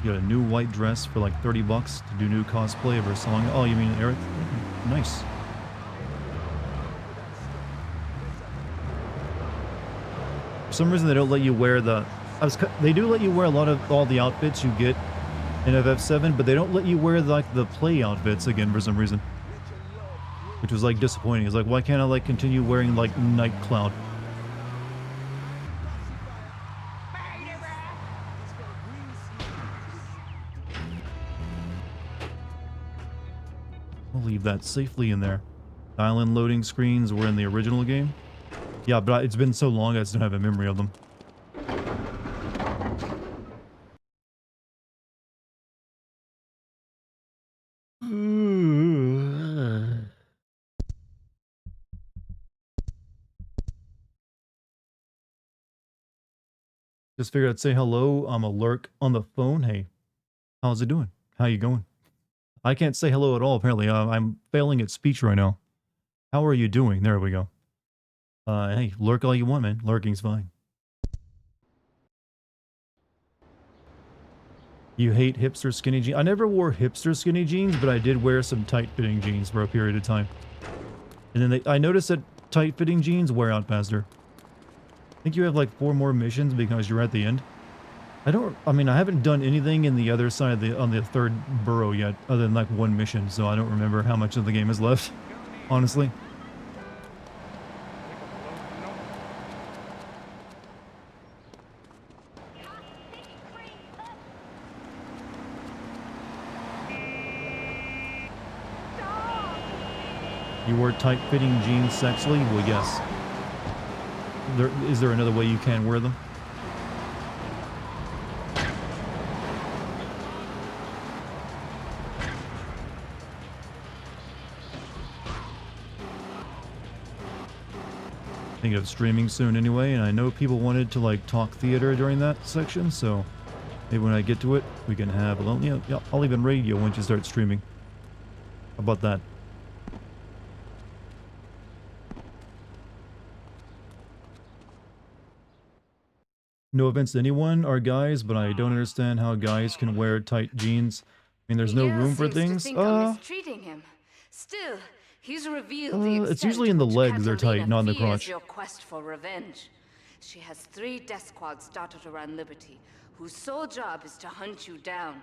You got a new white dress for like 30 bucks to do new cosplay of her song. Oh, you mean Eric? Nice. For some reason, they don't let you wear the... They do let you wear all the outfits you get in FF7, but they don't let you wear like the play outfits again for some reason. Which was like disappointing. It's like, why can't I like continue wearing like Night Cloud? I'll leave that safely in there. Island loading screens were in the original game. Yeah, but it's been so long I just don't have a memory of them. Just figured I'd say hello. I'm a lurk on the phone. Hey, how's it doing? How you going? I can't say hello at all, apparently. I'm failing at speech right now. How are you doing? There we go. Hey, lurk all you want, man. Lurking's fine. You hate hipster skinny jeans? I never wore hipster skinny jeans, but I did wear some tight-fitting jeans for a period of time. And then I noticed that tight-fitting jeans wear out faster. I think you have like 4 more missions because you're at the end. I mean, I haven't done anything in the other side of on the 3rd borough yet, other than like 1 mission, so I don't remember how much of the game is left, honestly. You wore tight-fitting jeans sexily? Well, yes. Is there another way you can wear them? Thinking of streaming soon anyway, and I know people wanted to like talk theater during that section, so maybe when I get to it, we can have a little, yeah, I'll even radio once you start streaming. How about that? No offense to anyone, our guys, but I don't understand how guys can wear tight jeans. I mean, there's no room for things.
I'm mistreating him. Still, he's revealed the
It's usually in the legs they're tight, not in the crotch.
Your quest for revenge. She has 3 death squads dotted around Liberty, whose sole job is to hunt you down.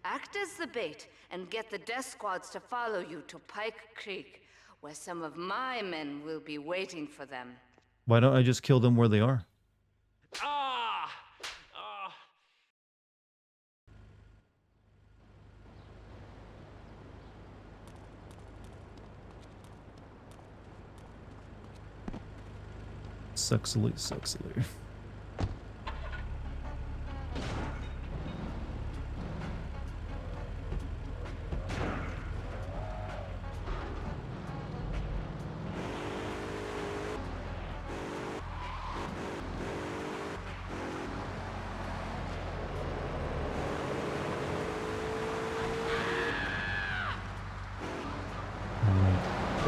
Act as the bait and get the death squads to follow you to Pike Creek, where some of my men will be waiting for them.
Why don't I just kill them where they are? Sexily, sexily.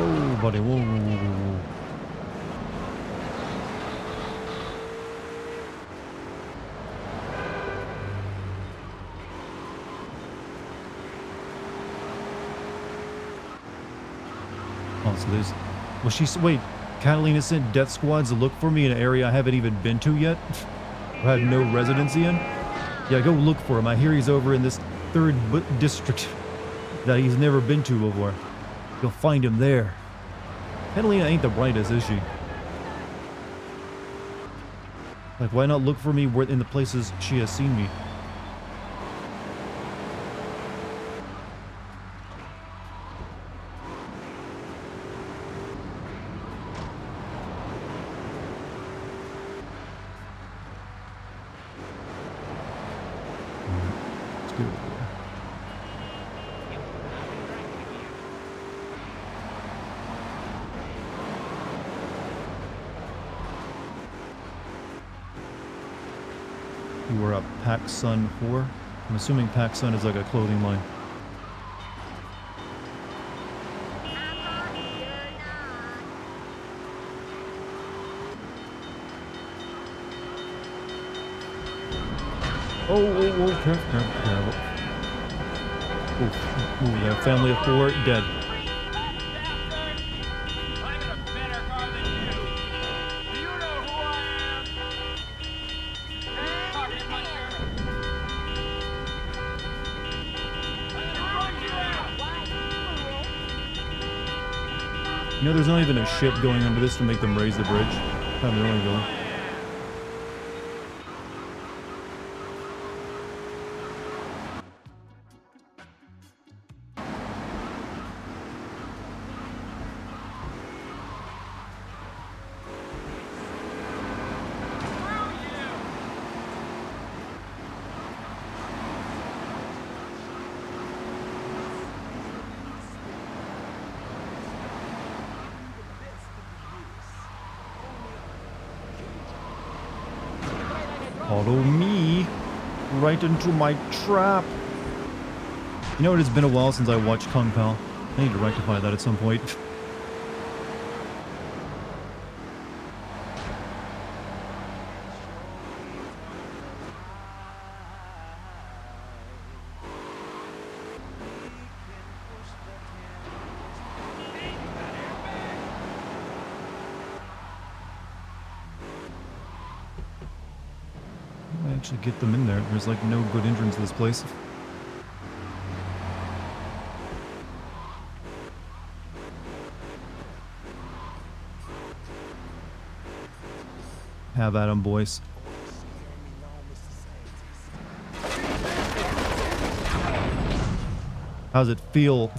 Oh, buddy, whoa, whoa, whoa, whoa, whoa. Oh, so there's... Well, wait, Catalina sent death squads to look for me in an area I haven't even been to yet? Or had no residency in? Yeah, go look for him. I hear he's over in this 3rd district that he's never been to before. You'll find him there. Catalina ain't the brightest, is she? Like, why not look for me in the places she has seen me? Let's get over there. You were a PacSun 4? I'm assuming PacSun is like a clothing line. Oh, careful. Ooh, that family of 4 dead. You know, there's not even a ship going under this to make them raise the bridge. Kind of annoying, really. Follow me right into my trap. You know, it has been a while since I watched Kung Pao. I need to rectify that at some point. I actually get them in there. There's like no good entrance to this place. Have at 'em, boys. How's it feel?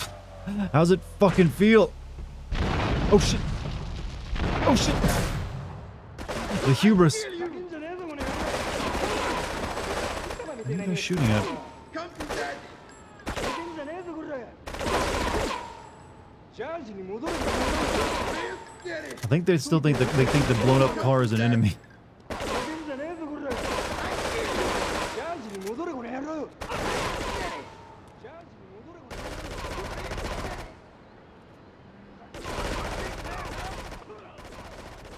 How's it fucking feel? Oh shit. Oh shit. The hubris. What are you guys shooting at? I think they still think that they think the blown up car is an enemy.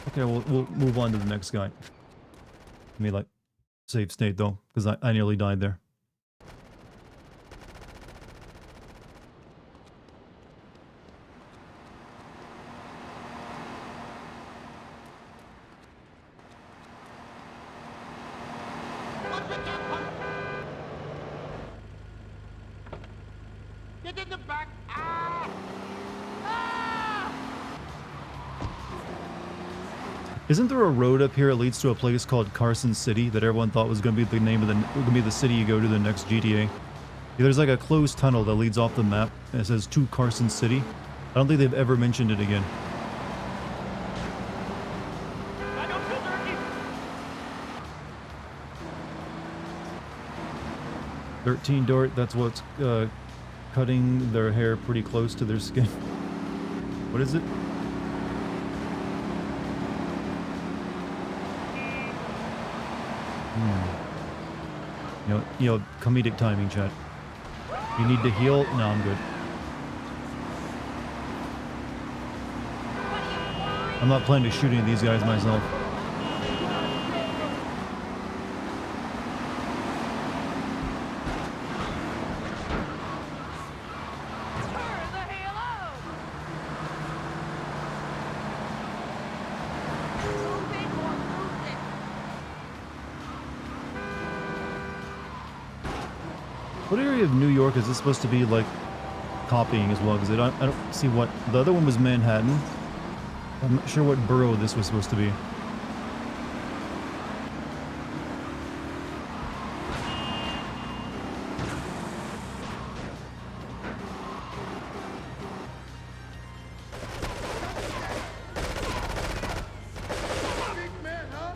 Okay, we'll move on to the next guy. Let me like save state though, because I nearly died there.
Get in the back! Ah! Ah!
Isn't there a road up here that leads to a place called Carson City that everyone thought was going to be the name of the city you go to the next GTA? There's like a closed tunnel that leads off the map and it says to Carson City. I don't think they've ever mentioned it again.
I don't feel dirty.
13 Dart, that's what's cutting their hair pretty close to their skin. What is it? You know, comedic timing, chat. You need to heal? No, I'm good. I'm not planning to shoot any of these guys myself. What area of New York is this supposed to be, like, copying as well? Because I don't see what... The other one was Manhattan. I'm not sure what borough this was supposed to be.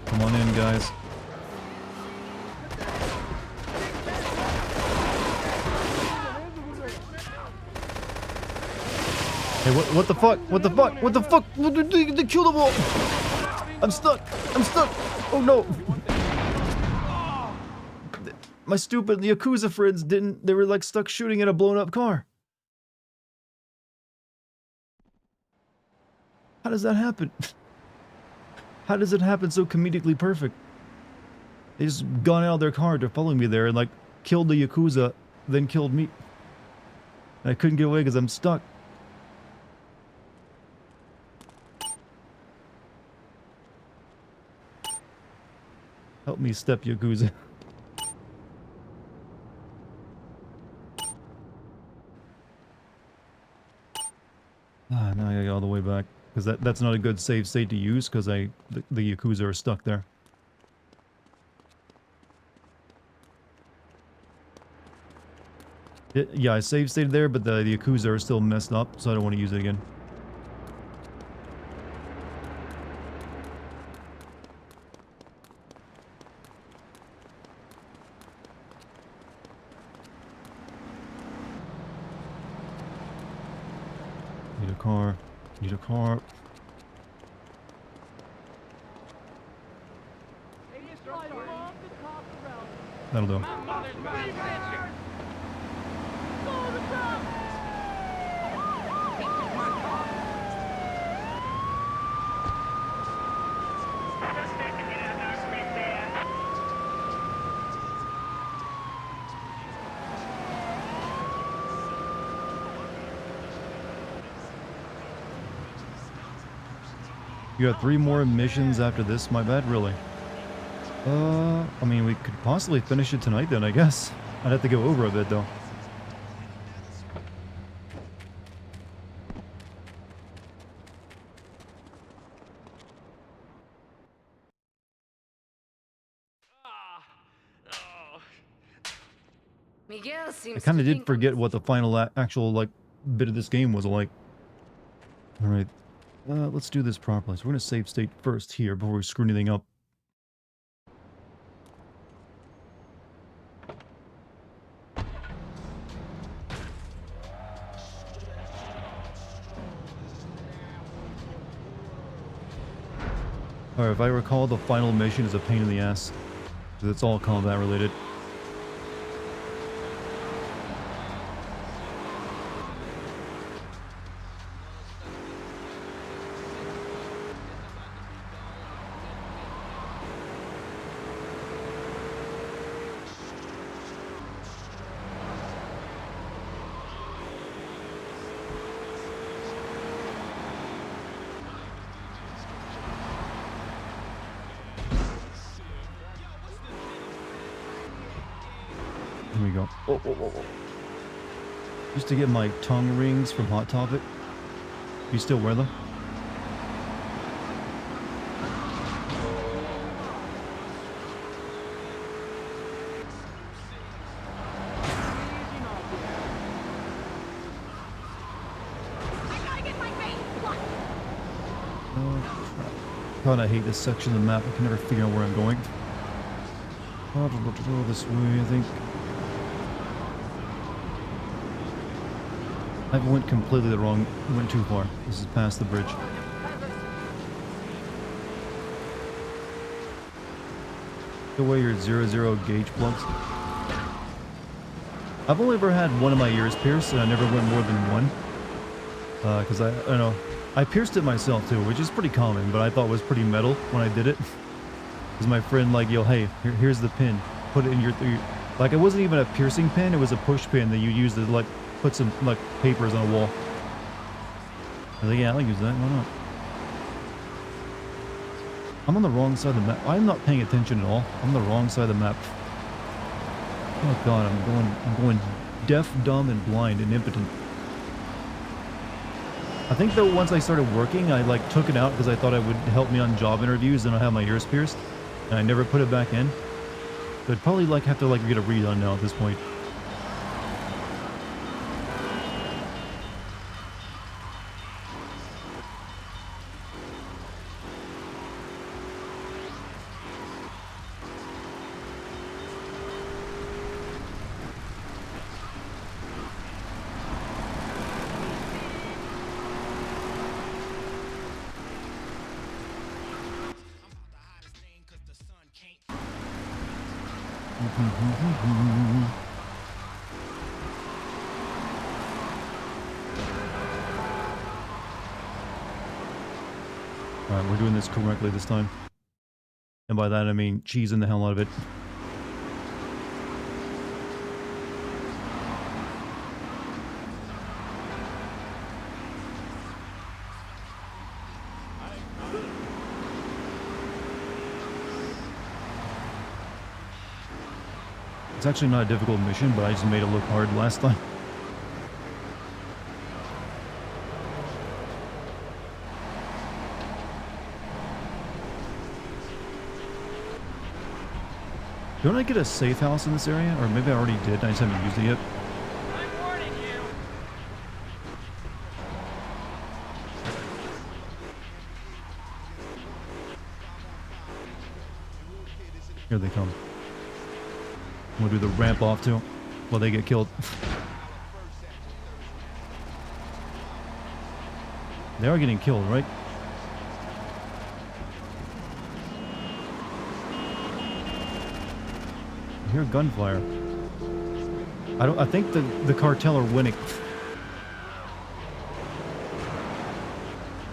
Come on in, guys. Hey, what the fuck? What the fuck? What the fuck? They killed them all! I'm stuck! I'm stuck! Oh no! My stupid Yakuza friends didn't... They were like stuck shooting at a blown up car. How does that happen? How does it happen so comedically perfect? They just gone out of their car to follow me there and like killed the Yakuza, then killed me. And I couldn't get away because I'm stuck. Help me step, Yakuza. Ah, now I gotta go all the way back. Because that's not a good save state to use, because the Yakuza are stuck there. Yeah, I save stated there, but the Yakuza are still messed up, so I don't want to use it again. Need a car. Need a car. That'll do.
My mother's buying picture.
You got 3 more missions after this, my bad, really. I mean, we could possibly finish it tonight then, I guess. I'd have to go over a bit, though.
Miguel seems
I kind
to
of did
think on
forget
his
what the final actual, like, bit of this game was like. Alright. Let's do this properly. So we're going to save state first here before we screw anything up. Alright, if I recall, the final mission is a pain in the ass. Because it's all combat related. Here we go. Oh. Used to get my tongue rings from Hot Topic. You still wear them? God, I hate this section of the map. I can never figure out where I'm going. This way, I think. I went completely the wrong, went too far. This is past the bridge. Go away your 0 gauge plugs. I've only ever had one of my ears pierced, and I never went more than one. Because I don't know. I pierced it myself too, which is pretty common, but I thought it was pretty metal when I did it. Because my friend like, yo, hey, here's the pin. Put it in your... Like, it wasn't even a piercing pin, it was a push pin that you use to, like, put some, like, papers on a wall. I was like, yeah, I'll use that, why not? I'm on the wrong side of the map. I'm not paying attention at all. I'm on the wrong side of the map. Oh god, I'm going deaf, dumb, and blind, and impotent. I think though once I started working, I like took it out because I thought it would help me on job interviews and I have my ears pierced. And I never put it back in. So I'd probably like have to like get a redone now at this point. Alright, we're doing this correctly this time. And by that I mean cheesing the hell out of it. It's actually not a difficult mission, but I just made it look hard last time. Don't I get a safe house in this area? Or maybe I already did, I just haven't used it yet.
I'm warning you.
Here they come. We'll do the ramp off too, while they get killed. They are getting killed, right? hear gunfire. I think the cartel are winning.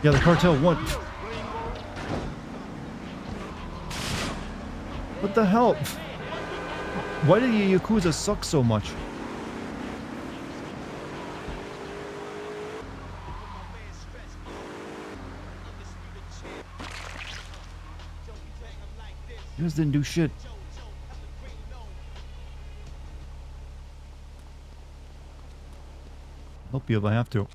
Yeah, the cartel won. What the hell? Why do the Yakuza suck so much? You guys didn't do shit. Help you if I have to.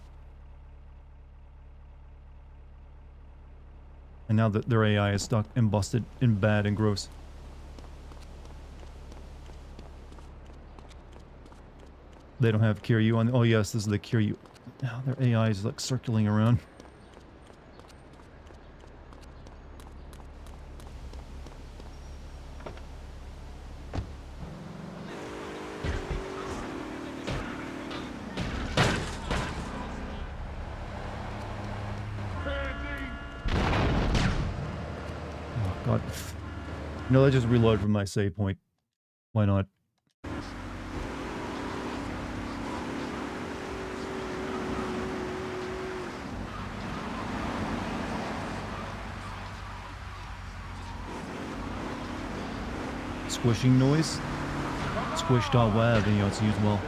And now that their AI is stuck and busted and bad and gross. They don't have Kiryu on. Oh yes, this is the Kiryu. Now their AI is like circling around. Oh god. No, let's just reload from my save point. Why not? Squishing noise. Squish.web, and you know it's used well.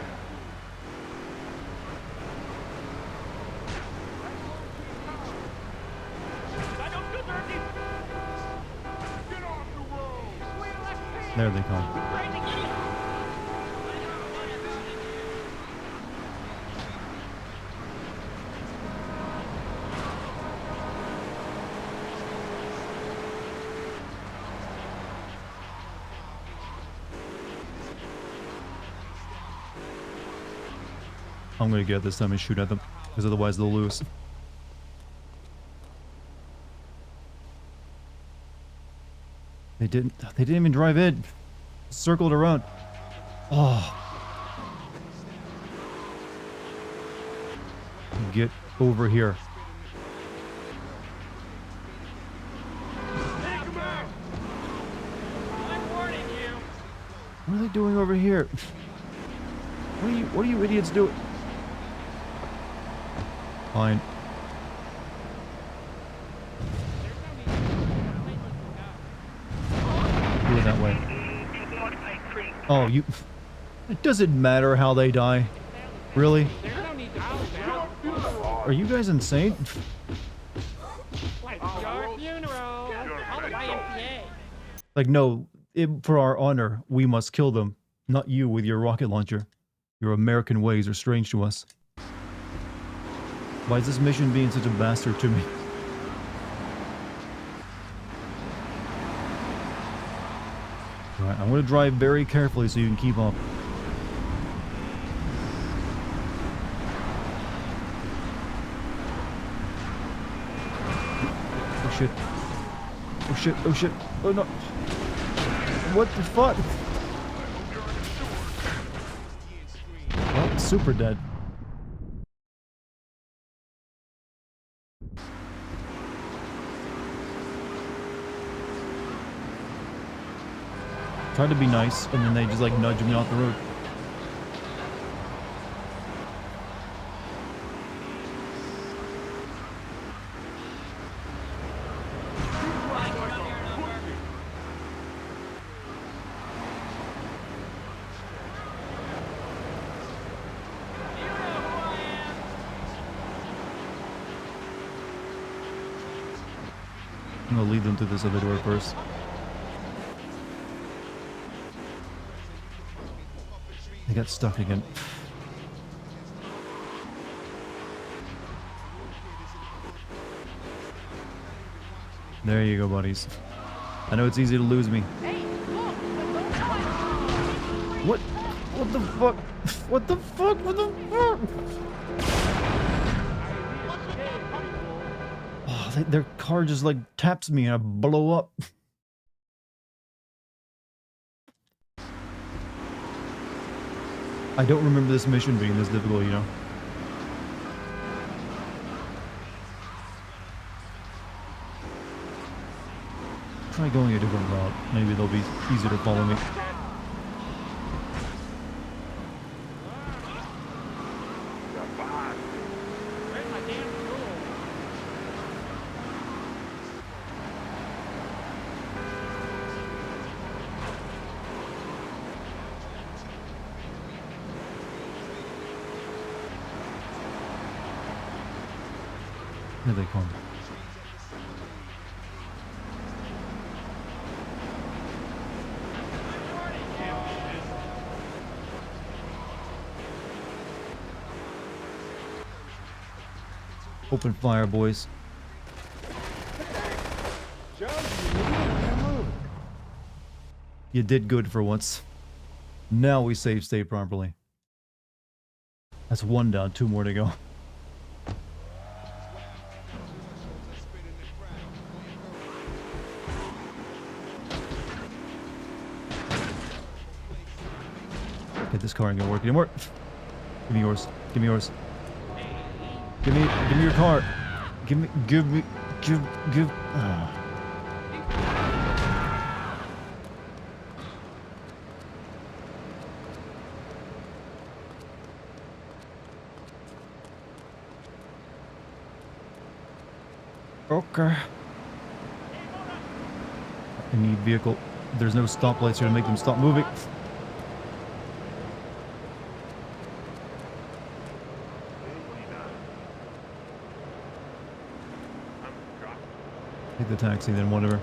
There they come. I'm gonna get this time and shoot at them, because otherwise they'll lose. They didn't even drive in. Circled around. Oh. Get over here. What are they doing over here? What are you idiots doing? Fine. Do it that way. Oh, you... It doesn't matter how they die. Really? Are you guys insane? Like, no, for our honor, we must kill them. Not you with your rocket launcher. Your American ways are strange to us. Why is this mission being such a bastard to me? Alright, I'm gonna drive very carefully so you can keep up. Oh shit. Oh shit, oh shit. Oh no. What the fuck? Well, super dead. Tried to be nice, and then they just like nudge me off the road. I'm gonna lead them to this other door first. They got stuck again. There you go, buddies. I know it's easy to lose me. What? What the fuck? What the fuck? What the fuck? Oh, their car just like taps me and I blow up. I don't remember this mission being this difficult, you know? Try going a different route. Maybe they'll be easier to follow me. Here they come. Open fire, boys. You did good for once. Now we save state properly. That's one down, 2 more to go. Okay, this car ain't gonna work anymore. Give me yours. Give me yours. Give me your car. Give. Ah. Okay. I need vehicle. There's no stoplights here to make them stop moving. Take the taxi, then whatever.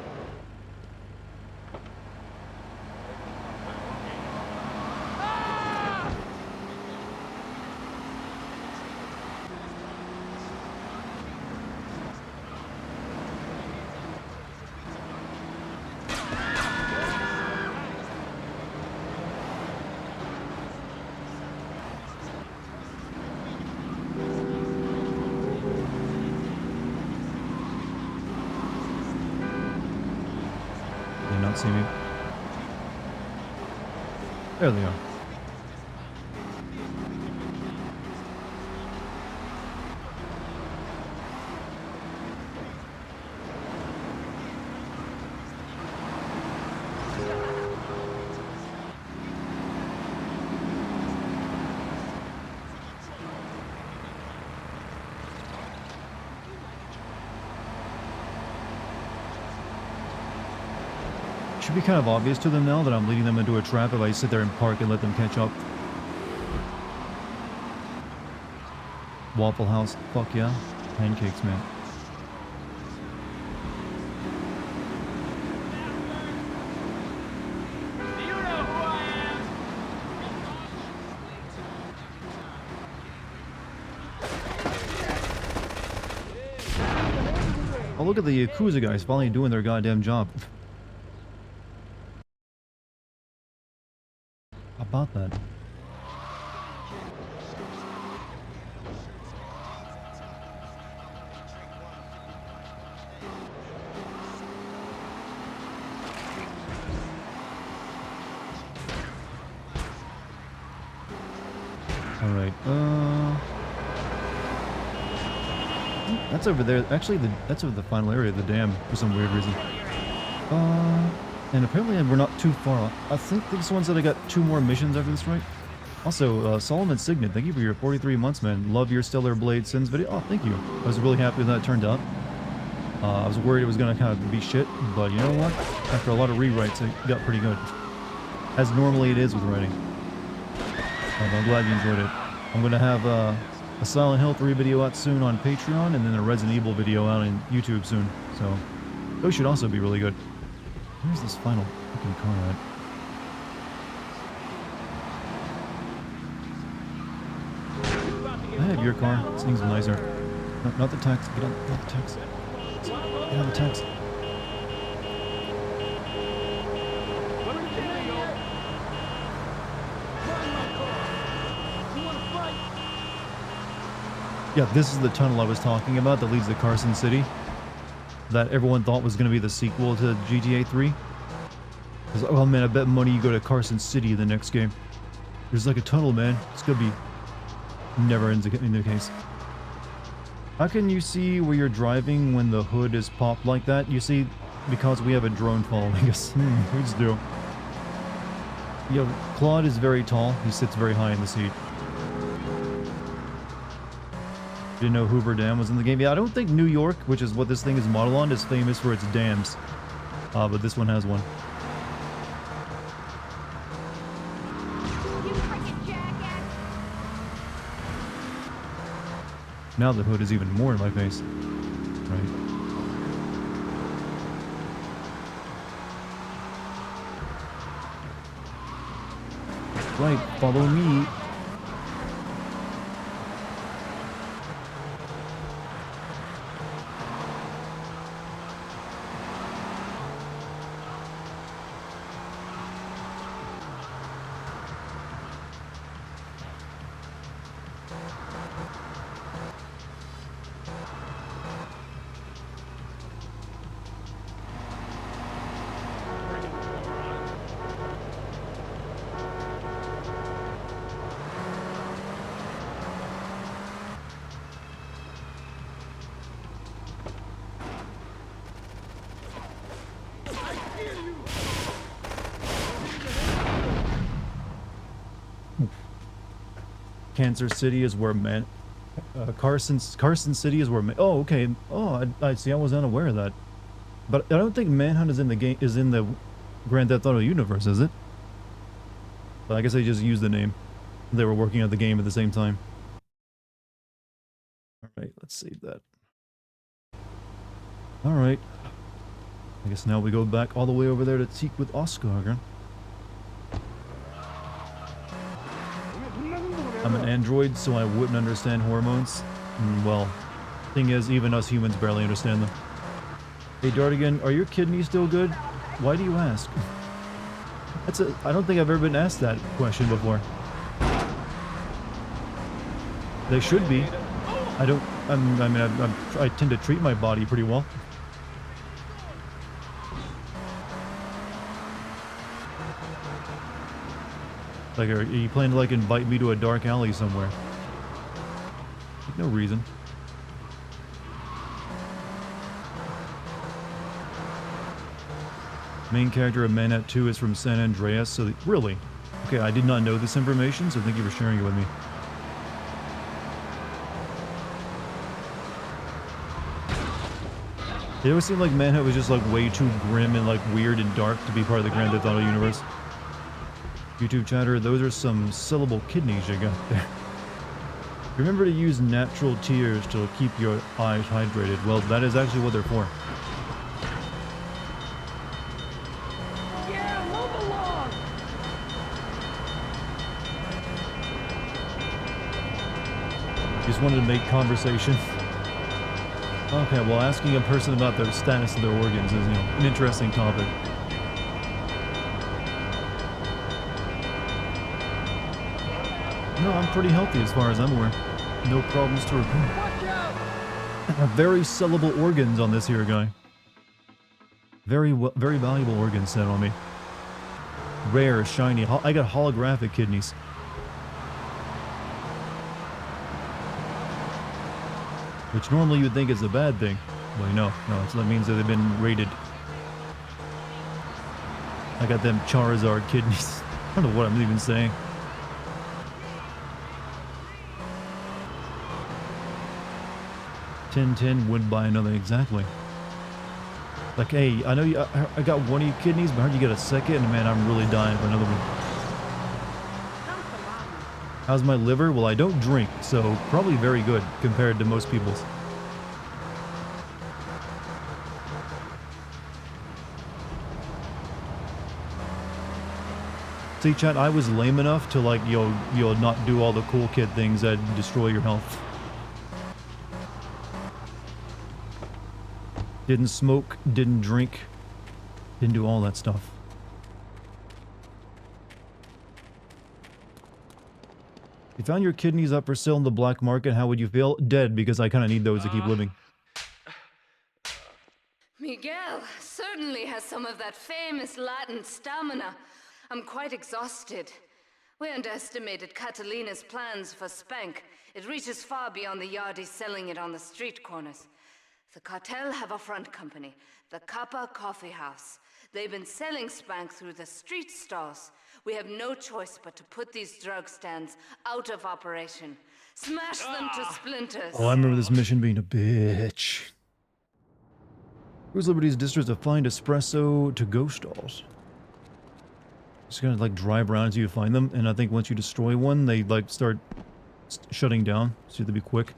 Not see me. There they are. Should be kind of obvious to them now that I'm leading them into a trap if I sit there and park and let them catch up. Waffle House, fuck yeah. Pancakes, man. Oh, look at the Yakuza guys finally doing their goddamn job. About that. All right. That's over there. Actually, that's over the final area of the dam for some weird reason. And apparently we're not too far. I think this one said I got 2 more missions after this, right? Also, Solomon Signet, thank you for your 43 months, man. Love your Stellar Blade Sins video. Oh, thank you. I was really happy with how it turned out. I was worried it was going to kind of be shit, but you know what? After a lot of rewrites, it got pretty good. As normally it is with writing. I'm glad you enjoyed it. I'm going to have a Silent Hill 3 video out soon on Patreon, and then a Resident Evil video out on YouTube soon. So, those should also be really good. Where's this final fucking car at? I have your car. This thing's nicer. No, not the tax. Get out the tax. Get out of the tax. Yeah, this is the tunnel I was talking about that leads to Carson City. That everyone thought was going to be the sequel to GTA3. Oh man, I bet money you go to Carson City in the next game. There's like a tunnel, man. It's going to be... never ends in the case. How can you see where you're driving when the hood is popped like that? You see, because we have a drone following us. We just do. Yo, Claude is very tall. He sits very high in the seat. Didn't know Hoover Dam was in the game. Yeah, I don't think New York, which is what this thing is modeled on, is famous for its dams. But this one has one. Now the hood is even more in my face. Right. Right, follow me. Kansas City is where Carson City is where oh, okay. Oh, I see. I was unaware of that. But I don't think Manhunt is in the game, is in the Grand Theft Auto universe, is it? But I guess they just used the name. They were working on the game at the same time. Alright, let's save that. Alright. I guess now we go back all the way over there to Teak with Oscar. I'm an android, so I wouldn't understand hormones. Well, thing is, even us humans barely understand them. Hey Dartigan, are your kidneys still good? Why do you ask? I don't think I've ever been asked that question before. They should be. I tend to treat my body pretty well. Like, are you planning to, like, invite me to a dark alley somewhere? No reason. Main character of Manhunt 2 is from San Andreas, so really? Okay, I did not know this information, so thank you for sharing it with me. It always seemed like Manhunt was just, like, way too grim and, like, weird and dark to be part of the Grand Theft Auto universe. YouTube chatter, those are some syllable kidneys you got there. Remember to use natural tears to keep your eyes hydrated. Well, that is actually what they're for.
Yeah, move along!
Just wanted to make conversation. Okay, well, asking a person about the status of their organs is, you know, an interesting topic. No, I'm pretty healthy as far as I'm aware. No problems to report.
Watch out!
Very sellable organs on this here guy. Very valuable organs set on me. Rare, shiny. I got holographic kidneys. Which normally you'd think is a bad thing. Well, no, that means that they've been rated. I got them Charizard kidneys. I don't know what I'm even saying. Tintin would buy another, exactly. Like, hey, I know I got one of your kidneys, but I heard you get a second, and man, I'm really dying for another one. How's my liver? Well, I don't drink, so probably very good compared to most people's. See, chat, I was lame enough to, like, you'll not do all the cool kid things that destroy your health. Didn't smoke, didn't drink, didn't do all that stuff. You found your kidneys up for sale in the black market, how would you feel? Dead, because I kind of need those to keep living.
Miguel certainly has some of that famous Latin stamina. I'm quite exhausted. We underestimated Catalina's plans for Spank. It reaches far beyond the yardies selling it on the street corners. The cartel have a front company, the Kappa Coffee House. They've been selling Spank through the street stalls. We have no choice but to put these drug stands out of operation. Smash them to splinters.
Oh, I remember this mission being a bitch. Who's Liberty's district to find espresso to go stalls? Just gonna, like, drive around until you find them, and I think once you destroy one, they, like, start shutting down, so you have to be quick.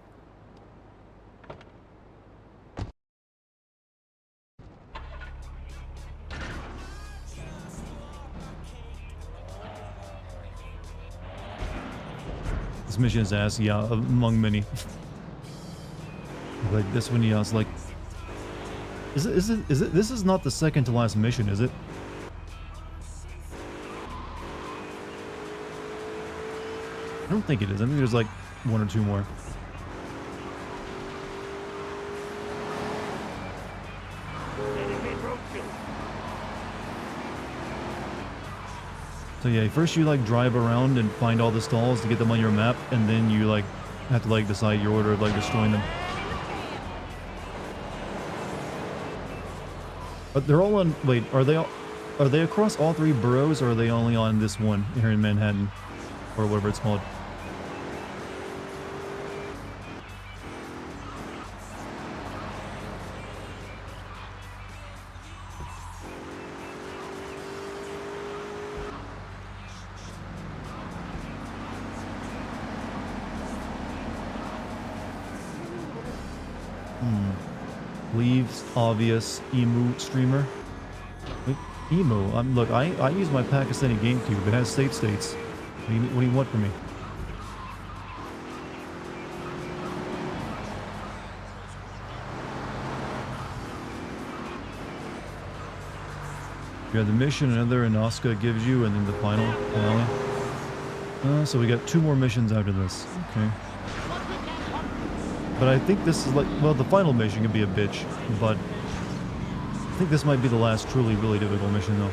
mission is ass, yeah, among many. Like this one, yeah, it's like, is it, this is not the second to last mission, is it? I don't think it is. I think there's like one or two more. So yeah, first you like drive around and find all the stalls to get them on your map, and then you like have to like decide your order of like destroying them. But they're all on. Wait, are they across all three boroughs, or are they only on this one here in Manhattan, or whatever it's called? Leaves, obvious, emu streamer. Wait, emu? Look, I use my Pakistani GameCube. It has save states. What do you want from me? You have the mission, another Inoska gives you, and then the final finale. So we got 2 more missions after this. Okay. But I think this is like, well, the final mission could be a bitch, but I think this might be the last truly really difficult mission though.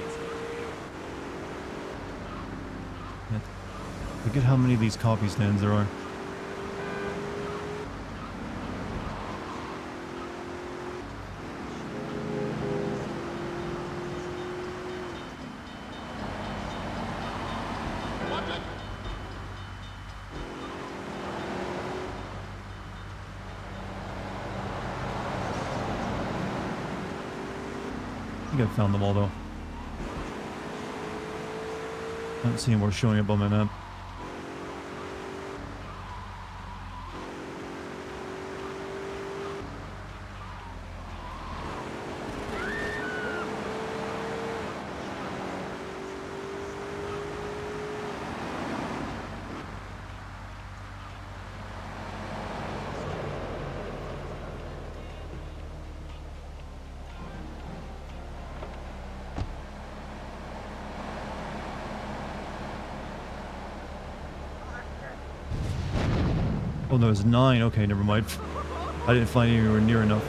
Look at how many of these coffee stands there are. I think I found them all though. I don't see any more showing up on my map. Oh, no, there's 9. Okay, never mind. I didn't find anywhere near enough.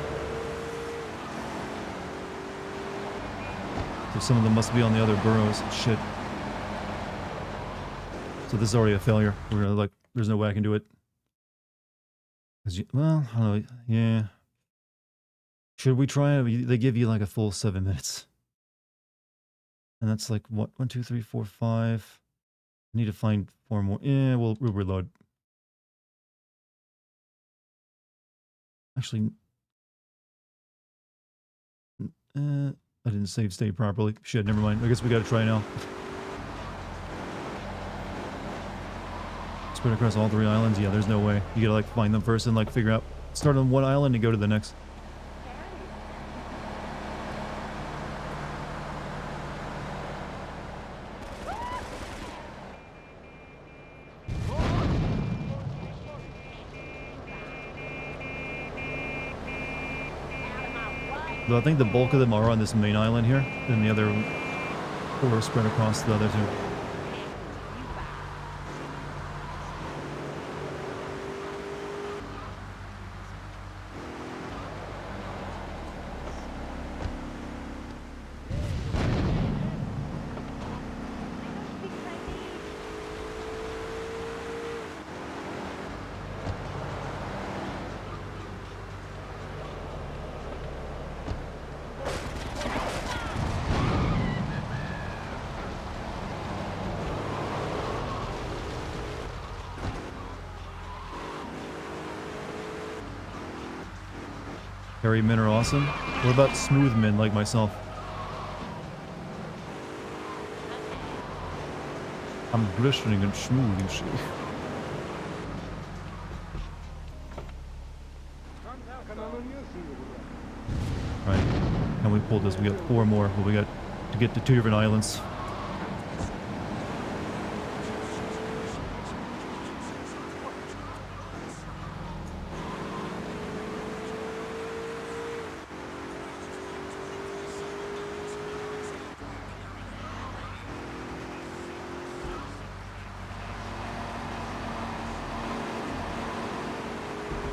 So some of them must be on the other boroughs. Shit. So this is already a failure. We're gonna, like, there's no way I can do it. Well, I don't know. Yeah. Should we try it? They give you like a full 7 minutes. And that's like, what? 1, 2, 3, 4, 5. I need to find 4 more. Yeah, we'll reload. Actually, I didn't save state properly. Shit, never mind. I guess we gotta try now. Spread across all 3 islands? Yeah, there's no way. You gotta like find them first and like figure out, start on one island and go to the next. Though I think the bulk of them are on this main island here, and the other 4 are spread across the other 2. Hairy men are awesome. What about smooth men like myself? I'm glistening and smooth, you see. Right. And we pulled this. We got 4 more, but we got to get to 2 different islands.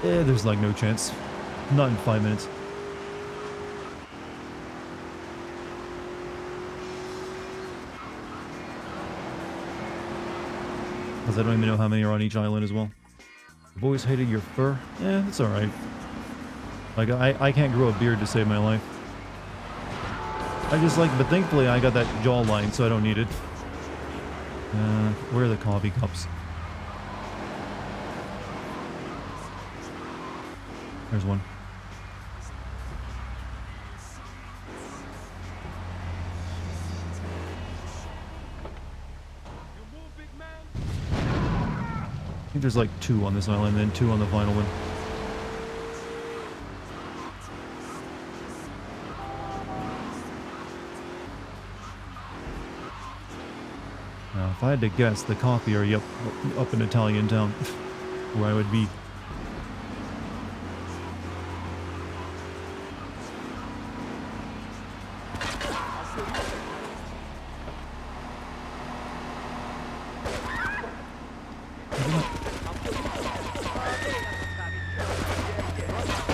There's like no chance. Not in 5 minutes. Because I don't even know how many are on each island as well. I've always hated your fur. It's alright. Like, I can't grow a beard to save my life. I just like, but thankfully I got that jawline, so I don't need it. Where are the coffee cups? There's one. I think there's like 2 on this island, and then 2 on the final one. Now, if I had to guess, the coffee are up in Italian town, where I would be.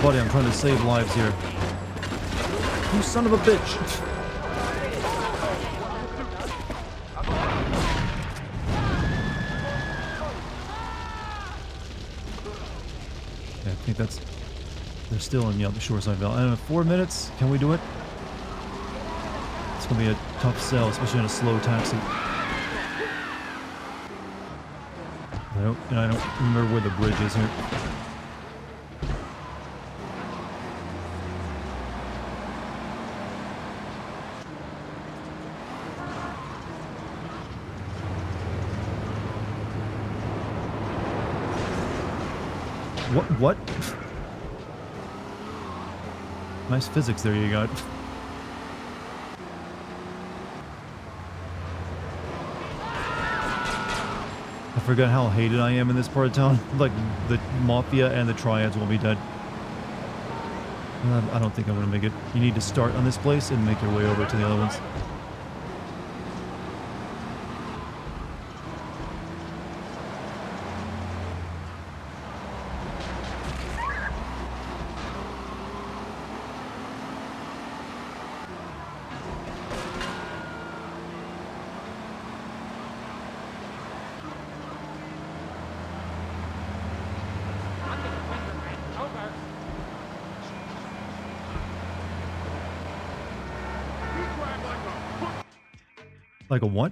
Buddy, I'm trying to save lives here. You son of a bitch! Yeah, I think that's... They're still in the shoreside valley. I don't know, 4 minutes? Can we do it? It's gonna be a tough sell, especially on a slow taxi. I don't remember where the bridge is here. What? Nice physics there you got. I forgot how hated I am in this part of town. Like, the Mafia and the Triads will be dead. I don't think I'm gonna make it. You need to start on this place and make your way over to the other ones. Like a what?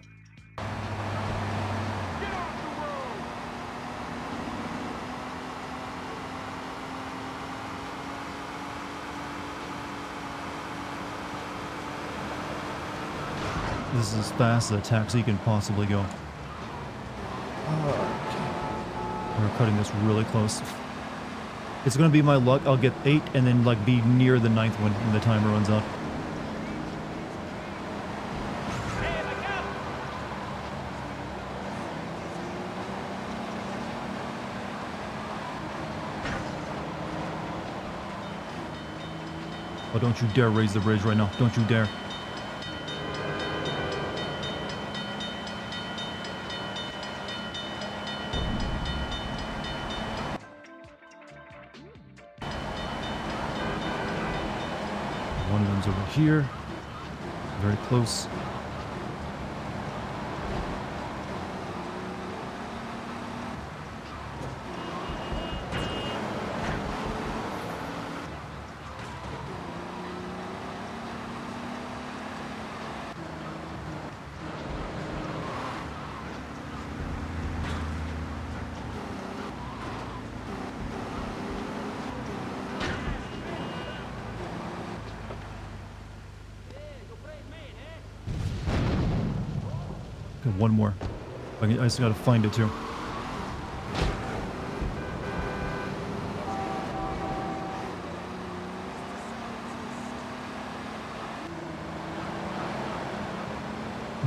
This is as fast as a taxi can possibly go. We're cutting this really close. It's gonna be my luck. I'll get 8 and then like be near the 9th one when the timer runs out. Oh, don't you dare raise the bridge right now. Don't you dare. One of them's over here. Very close. Okay, one more. I just gotta find it too.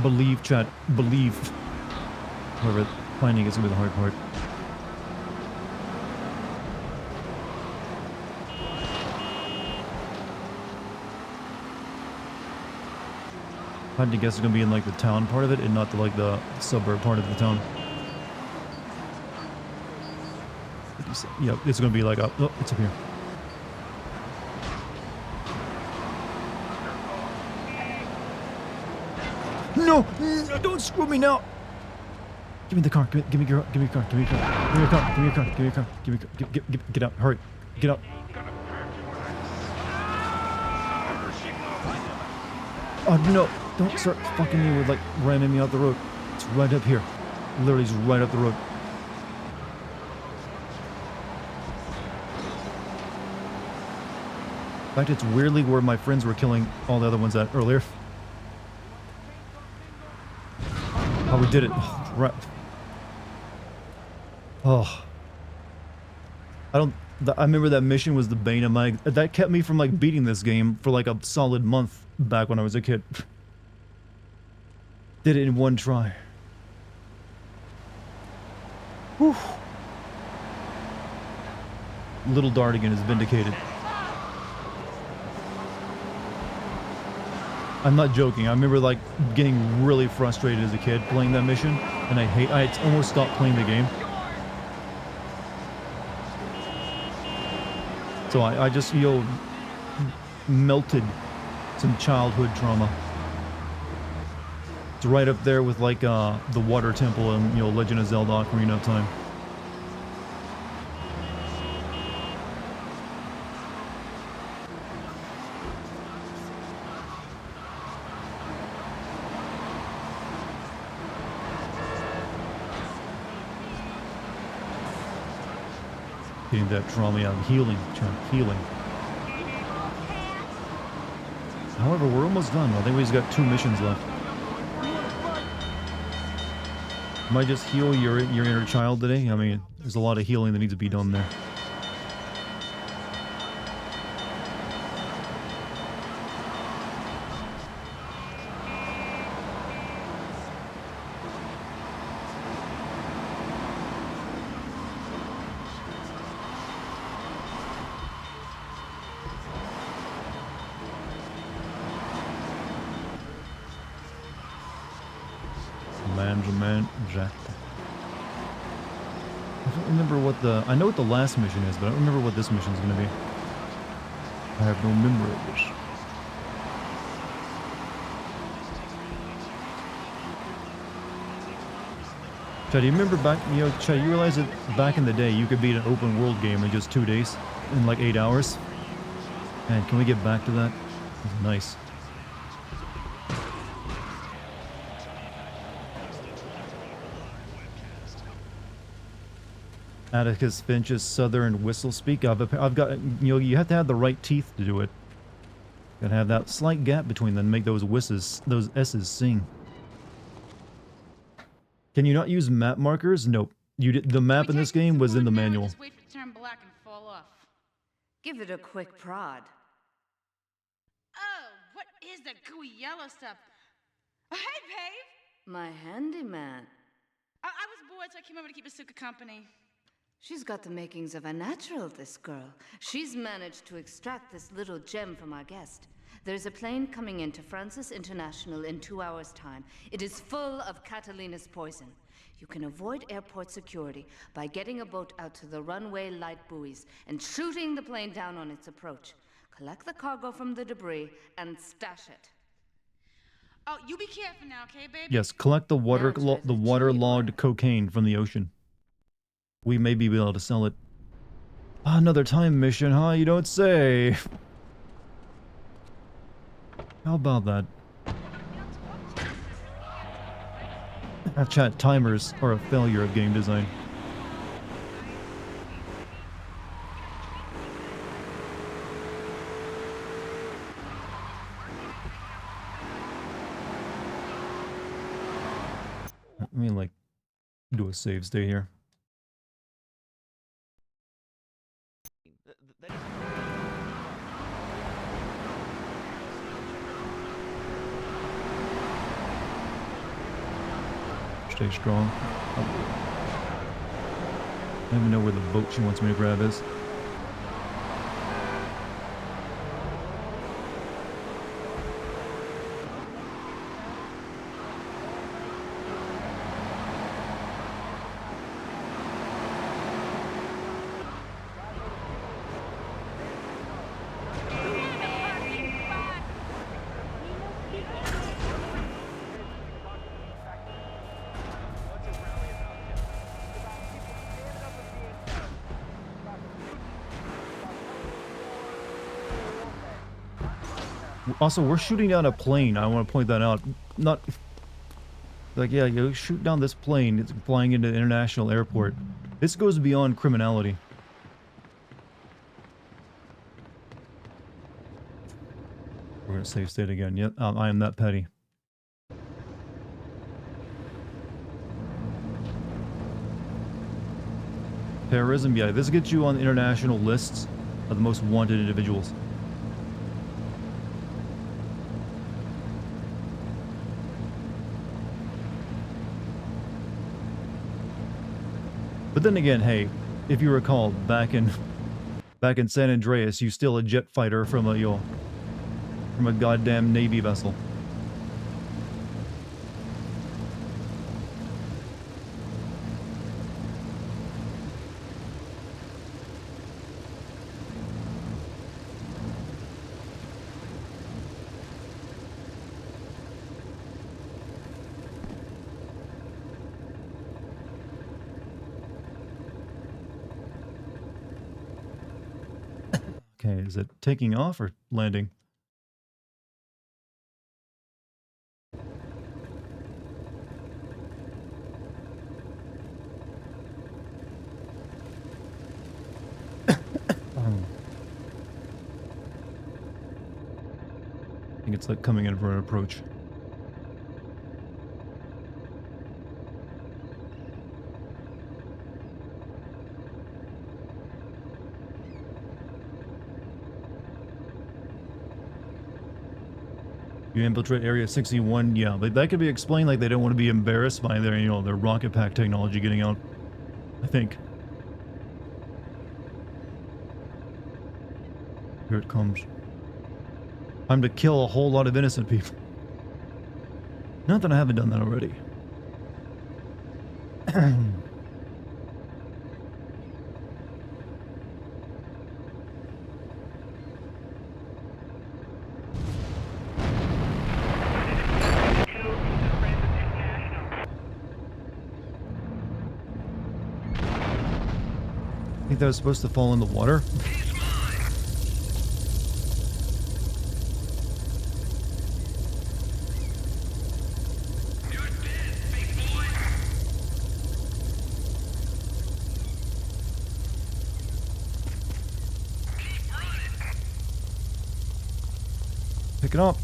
Believe, chat. Believe. However, finding is gonna be the hard part. I had to guess it's gonna be in like the town part of it and not the suburb part of the town. Yeah, it's gonna be like a, oh, it's up here. No, no, don't screw me now. Give me the car. Give me your car. Give me your car. Give me your car. Give me your car. Give me your car. Give me your car. Give me your car. Get out. Hurry. Get out. Oh no! Don't start fucking me with like ramming me out the road. It's right up here. Literally, it's right up the road. In fact, it's weirdly where my friends were killing all the other ones at earlier. Oh, we did it. Oh, crap. Oh. I remember that mission was the bane of my... That kept me from, like, beating this game for, like, a solid month back when I was a kid. Did it in one try. Whew. Little Dartigan is vindicated. I'm not joking. I remember like getting really frustrated as a kid playing that mission, and I almost stopped playing the game. So I just, you know, melted some childhood trauma. It's right up there with like the Water Temple and, you know, Legend of Zelda Ocarina of Time. Getting that trauma out, healing. However, we're almost done. I think we just got 2 missions left. Might just heal your inner child today. I mean, there's a lot of healing that needs to be done there. Jack. I don't remember what I know what the last mission is, but I don't remember what this mission is going to be. I have no memory of this. Chad, do you remember back, you know, Chad, you realize that back in the day you could beat an open world game in just 2 days, in like 8 hours? Man, can we get back to that? That's nice. Atticus Finch's Southern Whistle Speak. I've got, you know, you have to have the right teeth to do it. Gotta have that slight gap between them to make those S's sing. Can you not use map markers? Nope. You did, the map in this game was in the manual.
Just wait for it to turn black and fall off.
Give it a quick prod.
Oh, what is that gooey yellow stuff? Oh, hey, babe!
My handyman.
I was bored, so I came over to keep Asuka company.
She's got the makings of a natural, this girl. She's managed to extract this little gem from our guest. There's a plane coming into Francis International in 2 hours' time. It is full of Catalina's poison. You can avoid airport security by getting a boat out to the runway light buoys and shooting the plane down on its approach. Collect the cargo from the debris and stash it.
Oh, you be careful now, okay, baby?
Yes, collect the waterlogged cocaine from the ocean. We may be able to sell it. Ah, another time mission, huh? You don't say. How about that? Chat, timers are a failure of game design. Let me, like, do a save stay here. Stay strong. I don't even know where the boat she wants me to grab is. Also, we're shooting down a plane. I want to point that out. Not like, yeah, you shoot down this plane. It's flying into an international airport. This goes beyond criminality. We're gonna save state again. Yep, I am that petty. Terrorism, yeah, this gets you on international lists of the most wanted individuals. But then again, hey, if you recall, back in San Andreas, you steal a jet fighter from a goddamn Navy vessel. Okay, is it taking off or landing? I think it's like coming in for an approach. You infiltrate Area 61, yeah, but that could be explained like they don't want to be embarrassed by their, their rocket pack technology getting out. I think. Here it comes. Time to kill a whole lot of innocent people. Not that I haven't done that already. I think that was supposed to fall in the water. Pick it up.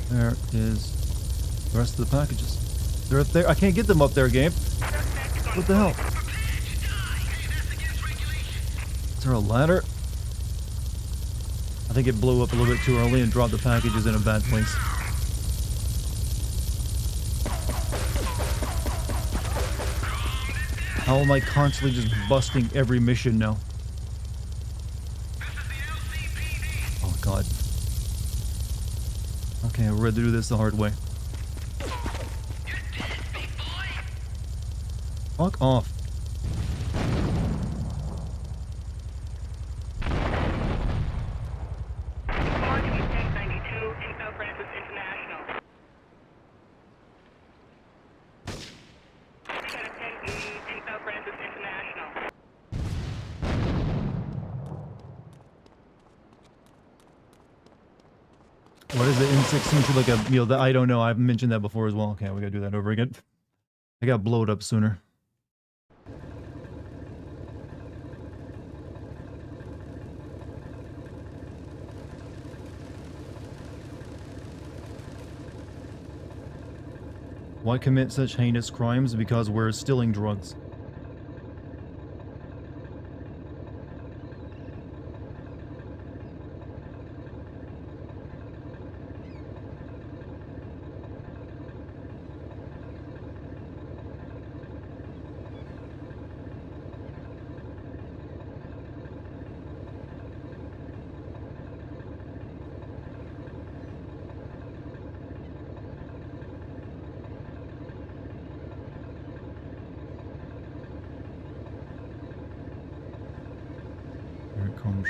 There is the rest of the packages. They're up there. I can't get them up there, Gabe. What the hell? Is there a ladder? I think it blew up a little bit too early and dropped the packages in a bad place. How am I constantly just busting every mission now? Oh god. Okay, we're ready to do this the hard way. Fuck off. What is the N16 should look at? That I don't know. I've mentioned that before as well. Okay, we gotta do that over again. I got blowed up sooner. Why commit such heinous crimes? Because we're stealing drugs. it comes.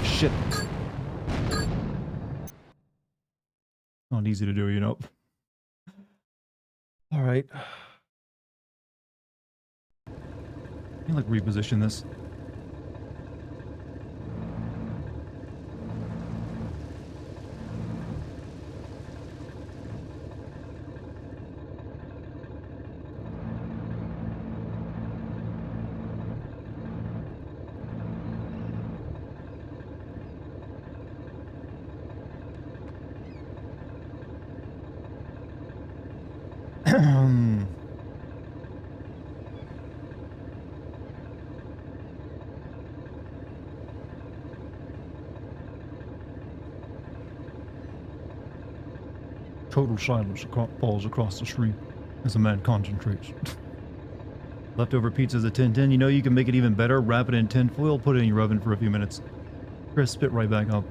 Shit. Not easy to do, you know. All right. Let me like reposition this. Total silence falls across the street as a man concentrates. Leftover pizza's a 10-10. You know you can make it even better. Wrap it in tinfoil, put it in your oven for a few minutes. Crisp it right back up.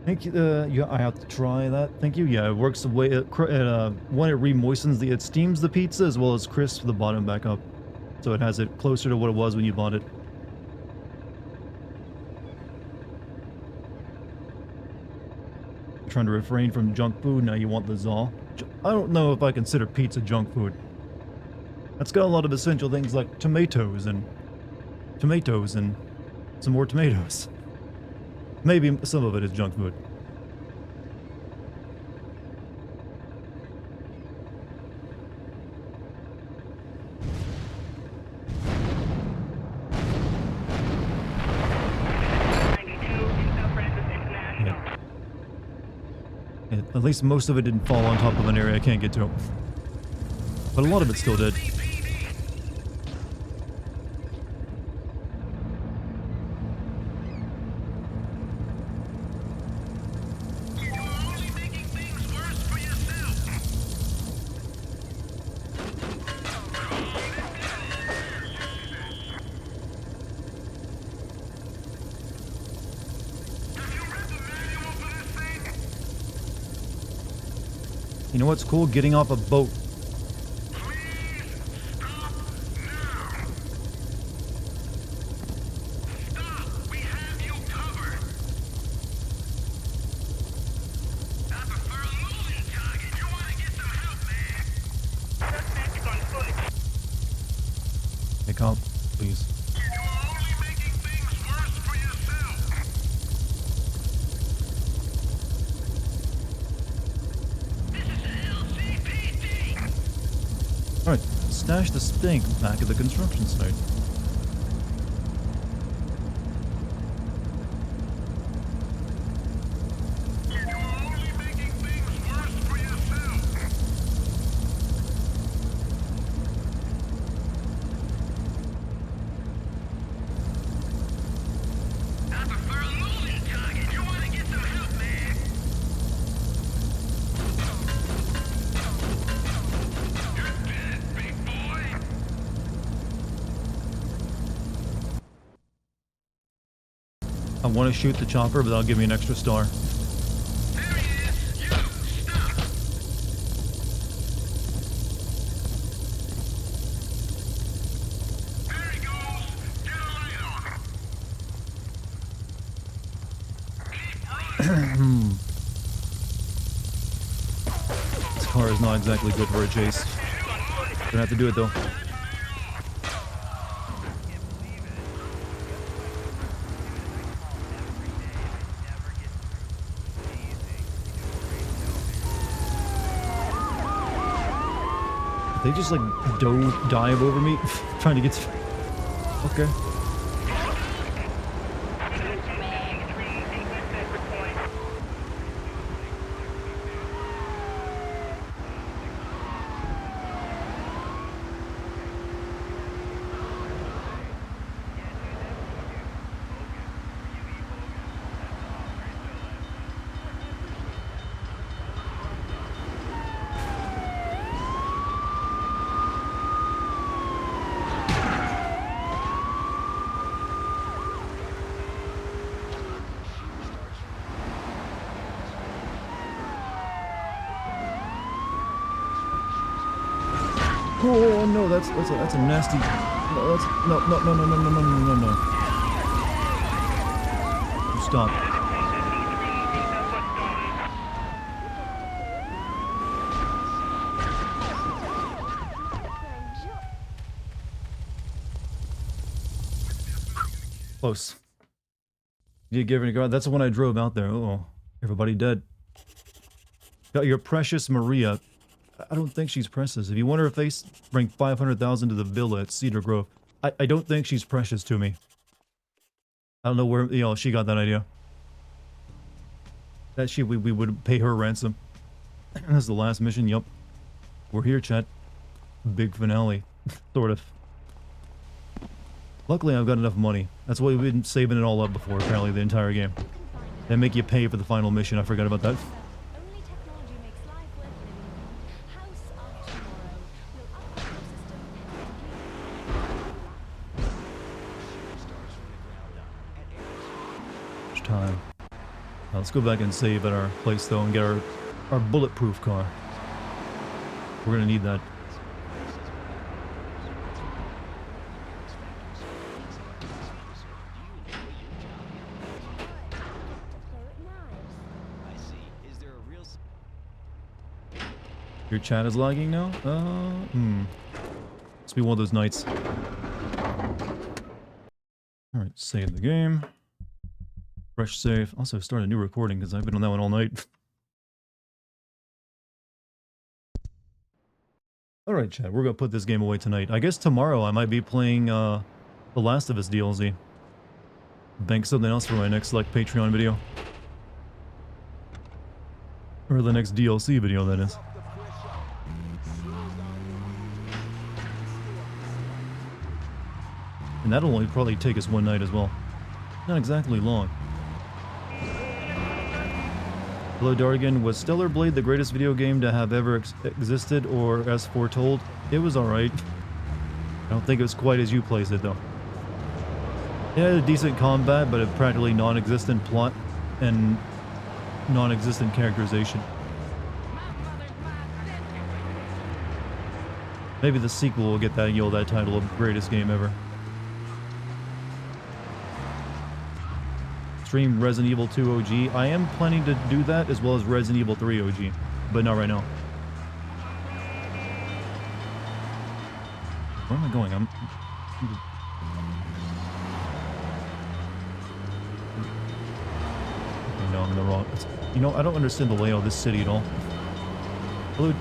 Thank you. Yeah, I have to try that. Thank you. Yeah, it works the way when it re-moistens it steams the pizza as well as crisps the bottom back up, so it has it closer to what it was when you bought it. You're trying to refrain from junk food. Now you want the za. I don't know if I consider pizza junk food. That's got a lot of essential things like tomatoes and some more tomatoes. Maybe some of it is junk food. Yeah, at least most of it didn't fall on top of an area I can't get to. But a lot of it still did. You know what's cool? Getting off a boat. Pick up, please. Alright, stash the stink back at the construction site. I want to shoot the chopper, but that'll give me an extra star. This car is not exactly good for a chase. Gonna have to do it though. They just like dive over me, trying to get to... Okay. Oh no, that's a nasty. No, that's no. Stop. Close. You give it a go. That's the one I drove out there. Oh, everybody dead. Got your precious Maria. I don't think she's precious. If you want her face, bring 500,000 to the villa at Cedar Grove. I don't think she's precious to me. I don't know where, you know, she got that idea. That we would pay her ransom. That's the last mission. Yup. We're here, chat. Big finale. Sort of. Luckily, I've got enough money. That's why we've been saving it all up before, apparently, the entire game. They make you pay for the final mission. I forgot about that.
Only technology makes life worth living. House of Tomorrow will upgrade your system.
Much time. Now, let's go back and save at our place, though, and get our bulletproof car. We're gonna need that. Your chat is lagging now? Must be one of those nights. Alright, save the game. Fresh save. Also start a new recording because I've been on that one all night. Alright chat, we're gonna put this game away tonight. I guess tomorrow I might be playing The Last of Us DLC. Bank something else for my next like Patreon video. Or the next DLC video, that is. And that'll only probably take us one night as well. Not exactly long. Hello Dartigan, was Stellar Blade the greatest video game to have ever existed, or as foretold? It was alright. I don't think it was quite as you placed it though. It had a decent combat, but a practically non-existent plot and non-existent characterization. Maybe the sequel will get that, you know, that title of greatest game ever. Stream Resident Evil 2 OG. I am planning to do that as well as Resident Evil 3 OG, but not right now. Where am I going? Okay, no, I'm in the wrong. You know, I don't understand the layout of this city at all. But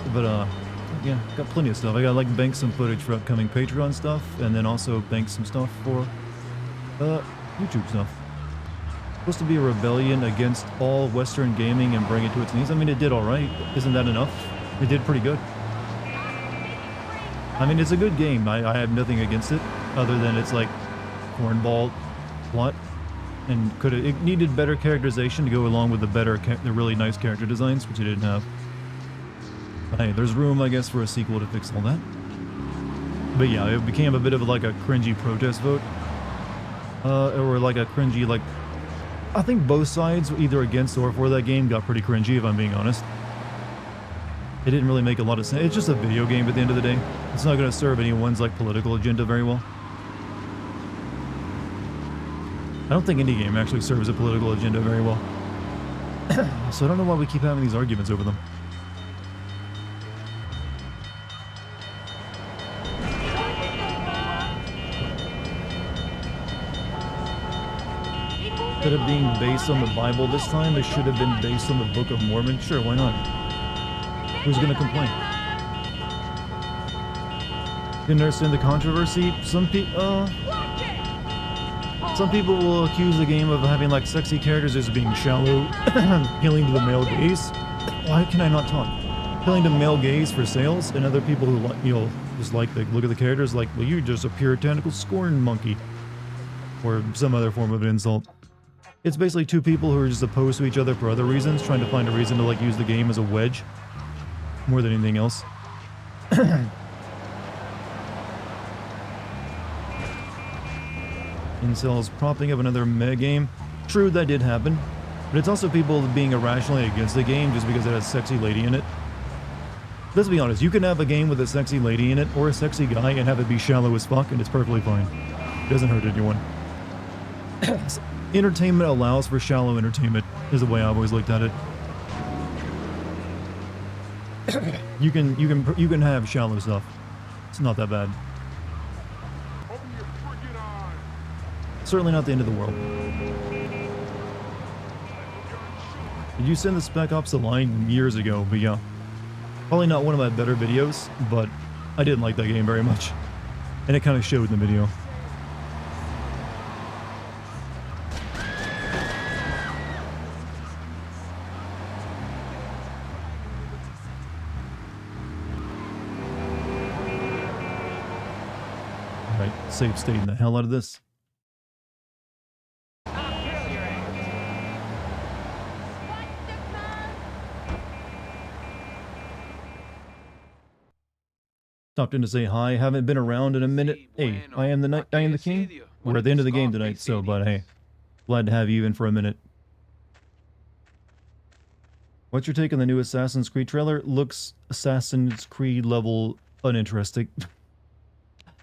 yeah, got plenty of stuff. I got like bank some footage for upcoming Patreon stuff, and then also bank some stuff for YouTube stuff. Supposed to be a rebellion against all Western gaming and bring it to its knees. I mean, it did alright. Isn't that enough? It did pretty good. I mean, it's a good game. I have nothing against it, other than it's like cornball plot. And it needed better characterization to go along with the really nice character designs, which it didn't have. But hey, there's room, I guess, for a sequel to fix all that. But yeah, it became a bit of like a cringy protest vote. Or like a cringy, like... I think both sides, either against or for that game, got pretty cringy, if I'm being honest. It didn't really make a lot of sense. It's just a video game at the end of the day. It's not going to serve anyone's like political agenda very well. I don't think any game actually serves a political agenda very well. So I don't know why we keep having these arguments over them. Instead of being based on the Bible this time, it should have been based on the Book of Mormon. Sure, why not? Who's gonna complain? Didn't understand the controversy? Some people will accuse the game of having like sexy characters as being shallow, appealing to the male gaze. Why can I not talk? Appealing to male gaze for sales, and other people who, you know, just like the look at the characters like, well, you're just a puritanical scorn monkey. Or some other form of an insult. It's basically two people who are just opposed to each other for other reasons, trying to find a reason to like use the game as a wedge. More than anything else. Incels propping up another meh game. True, that did happen. But it's also people being irrationally against the game just because it has a sexy lady in it. Let's be honest, you can have a game with a sexy lady in it or a sexy guy and have it be shallow as fuck and it's perfectly fine. It doesn't hurt anyone. Entertainment allows for shallow entertainment is the way I've always looked at it. You can have shallow stuff. It's not that bad. Certainly not the end of the world. Did you send the Spec Ops The Line years ago? But yeah. Probably not one of my better videos, but I didn't like that game very much. And it kind of showed in the video. Alright, save stating the hell out of this. Stopped in to say hi. Haven't been around in a minute. Hey, I am the king. We're at the end of the game tonight, so but hey, glad to have you in for a minute. What's your take on the new Assassin's Creed trailer? Looks Assassin's Creed level uninteresting.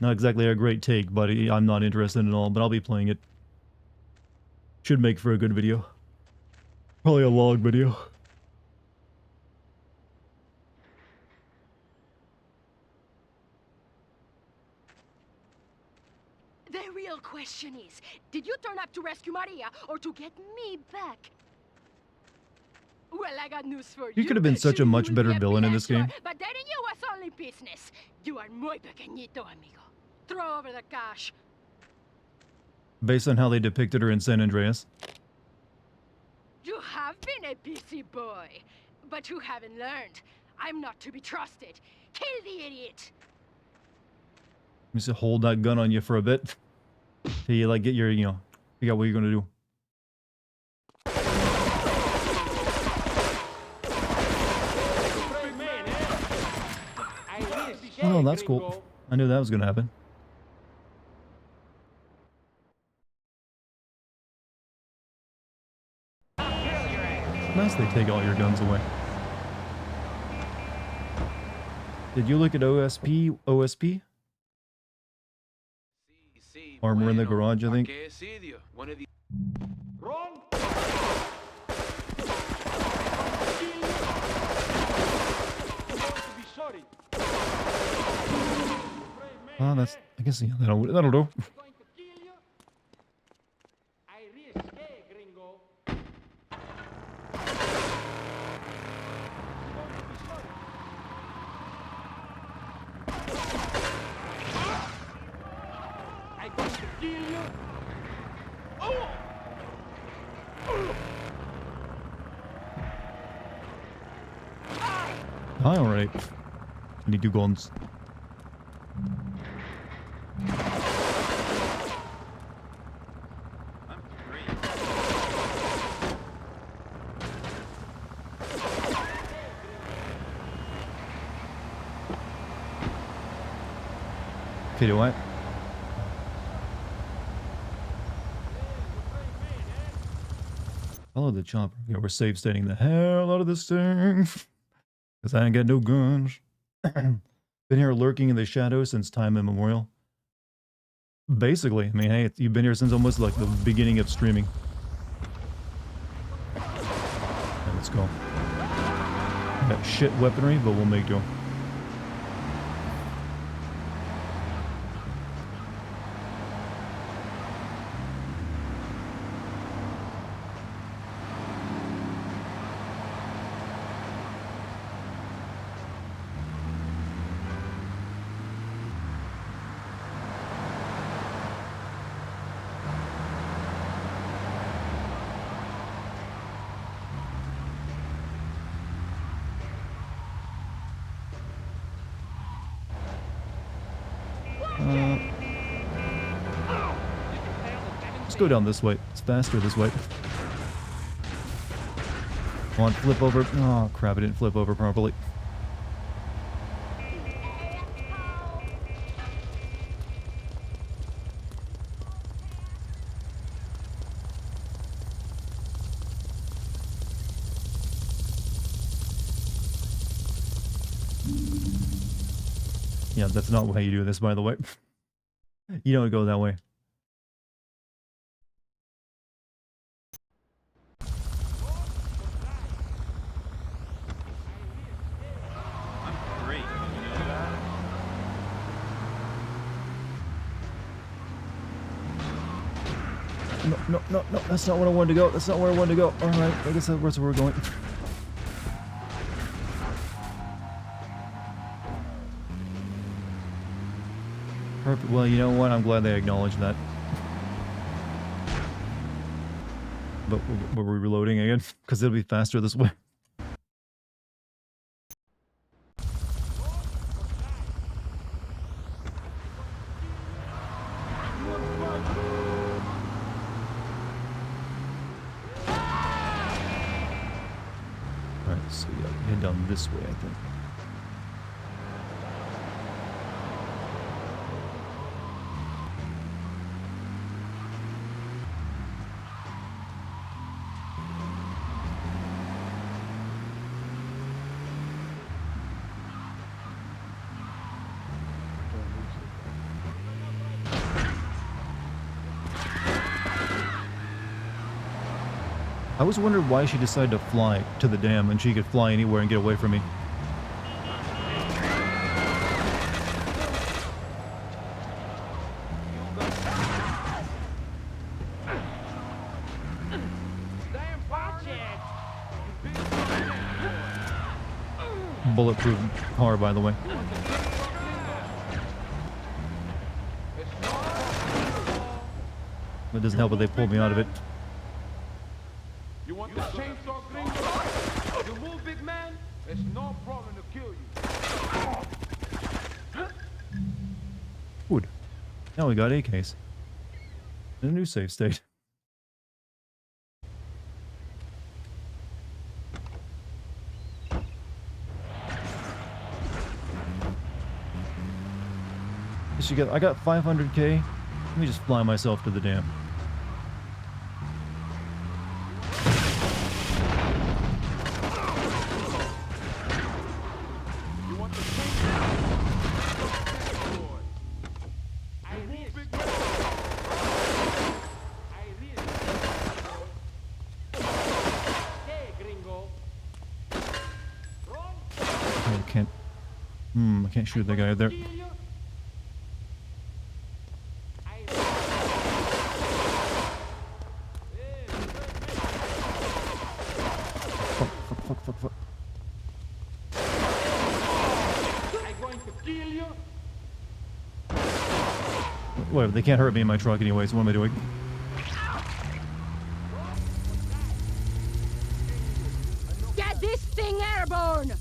Not exactly a great take, but I'm not interested at all. But I'll be playing it. Should make for a good video. Probably a log video.
The real question is, did you turn up to rescue Maria or to get me back? Well, I got news for you.
You could have been such a much better villain in this game.
But dating you was only business. You are muy pequeñito, amigo. Throw over the cash.
Based on how they depicted her in San Andreas.
You have been a busy boy, but you haven't learned. I'm not to be trusted. Kill the idiot.
Let me just hold that gun on you for a bit. Till you like get your, figure out what you're gonna do. Oh, that's cool. I knew that was gonna happen. Nice they take all your guns away. Did you look at OSP? Armor in the garage, I think. Oh, that's, I guess, yeah, that'll do. Hi, alright. I need 2 guns. Okay, do I? Follow the chopper. Yeah, we're save stating the hell out of this thing. Because I ain't got no guns. Been here lurking in the shadows since time immemorial. Basically, I mean, hey, you've been here since almost like the beginning of streaming. Okay, let's go. Got shit weaponry, but we'll make do. Let's go down this way. It's faster this way. Come on, flip over. Oh, crap, I didn't flip over properly. Yeah, that's not how you do this, by the way. You don't go that way.
Great. You know that?
No, that's not where I wanted to go. That's not where I wanted to go. Alright, I guess that's where we're going. Perfect. Well, you know what? I'm glad they acknowledged that. But we're reloading again? Because it'll be faster this way. Alright, so yeah, head down this way, I think. I was wondering why she decided to fly to the dam and she could fly anywhere and get away from me. Bulletproof car, by the way. It doesn't help that they pulled me out of it.
You want the chainsaw gringo? You move, big man, it's no problem to kill you.
Good. Now we got AKs. In a new save state. I got 500k. Let me just fly myself to the dam. I can't shoot the guy there. Fuck.
I'm going to kill you.
Whatever, they can't hurt me in my truck anyway, so what am I doing?
Get this thing airborne!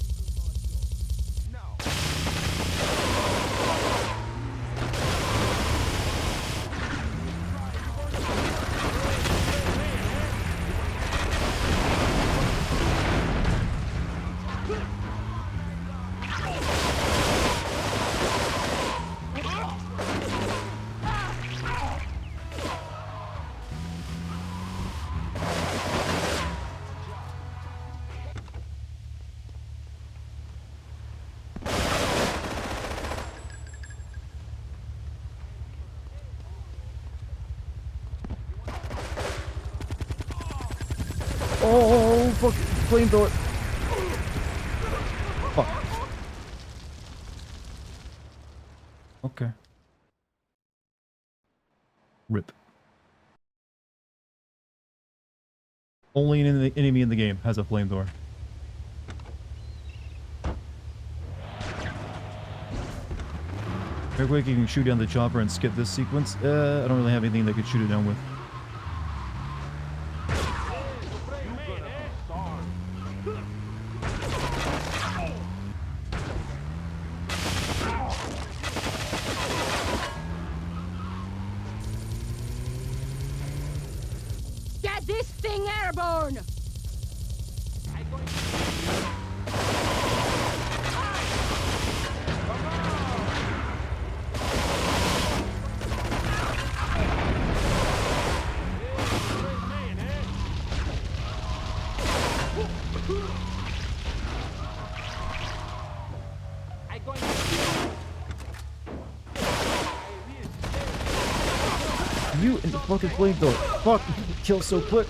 Oh, fuck. Flamethrower. Fuck. Okay. Rip. Only an enemy in the game has a flamethrower. Real quick, you can shoot down the chopper and skip this sequence. I don't really have anything that could shoot it down with.
Get this thing airborne!
Fucking flamethrower. Fuck! Kill so quick.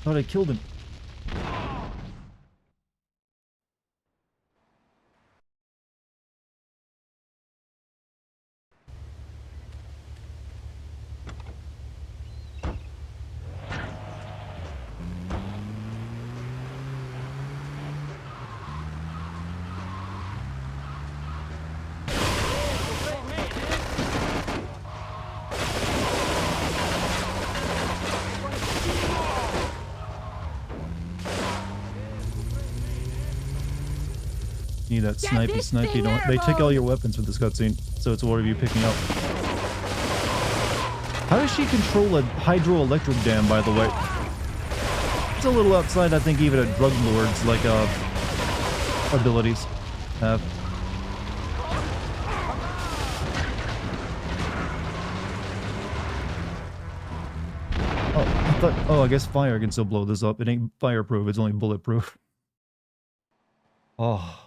Thought I killed him. Need that snipey. They take all your weapons with this cutscene, so it's what are you picking up? How does she control a hydroelectric dam, by the way? It's a little outside, I think, even a drug lord's like abilities have. Oh, I guess fire can still blow this up. It ain't fireproof, it's only bulletproof. Oh.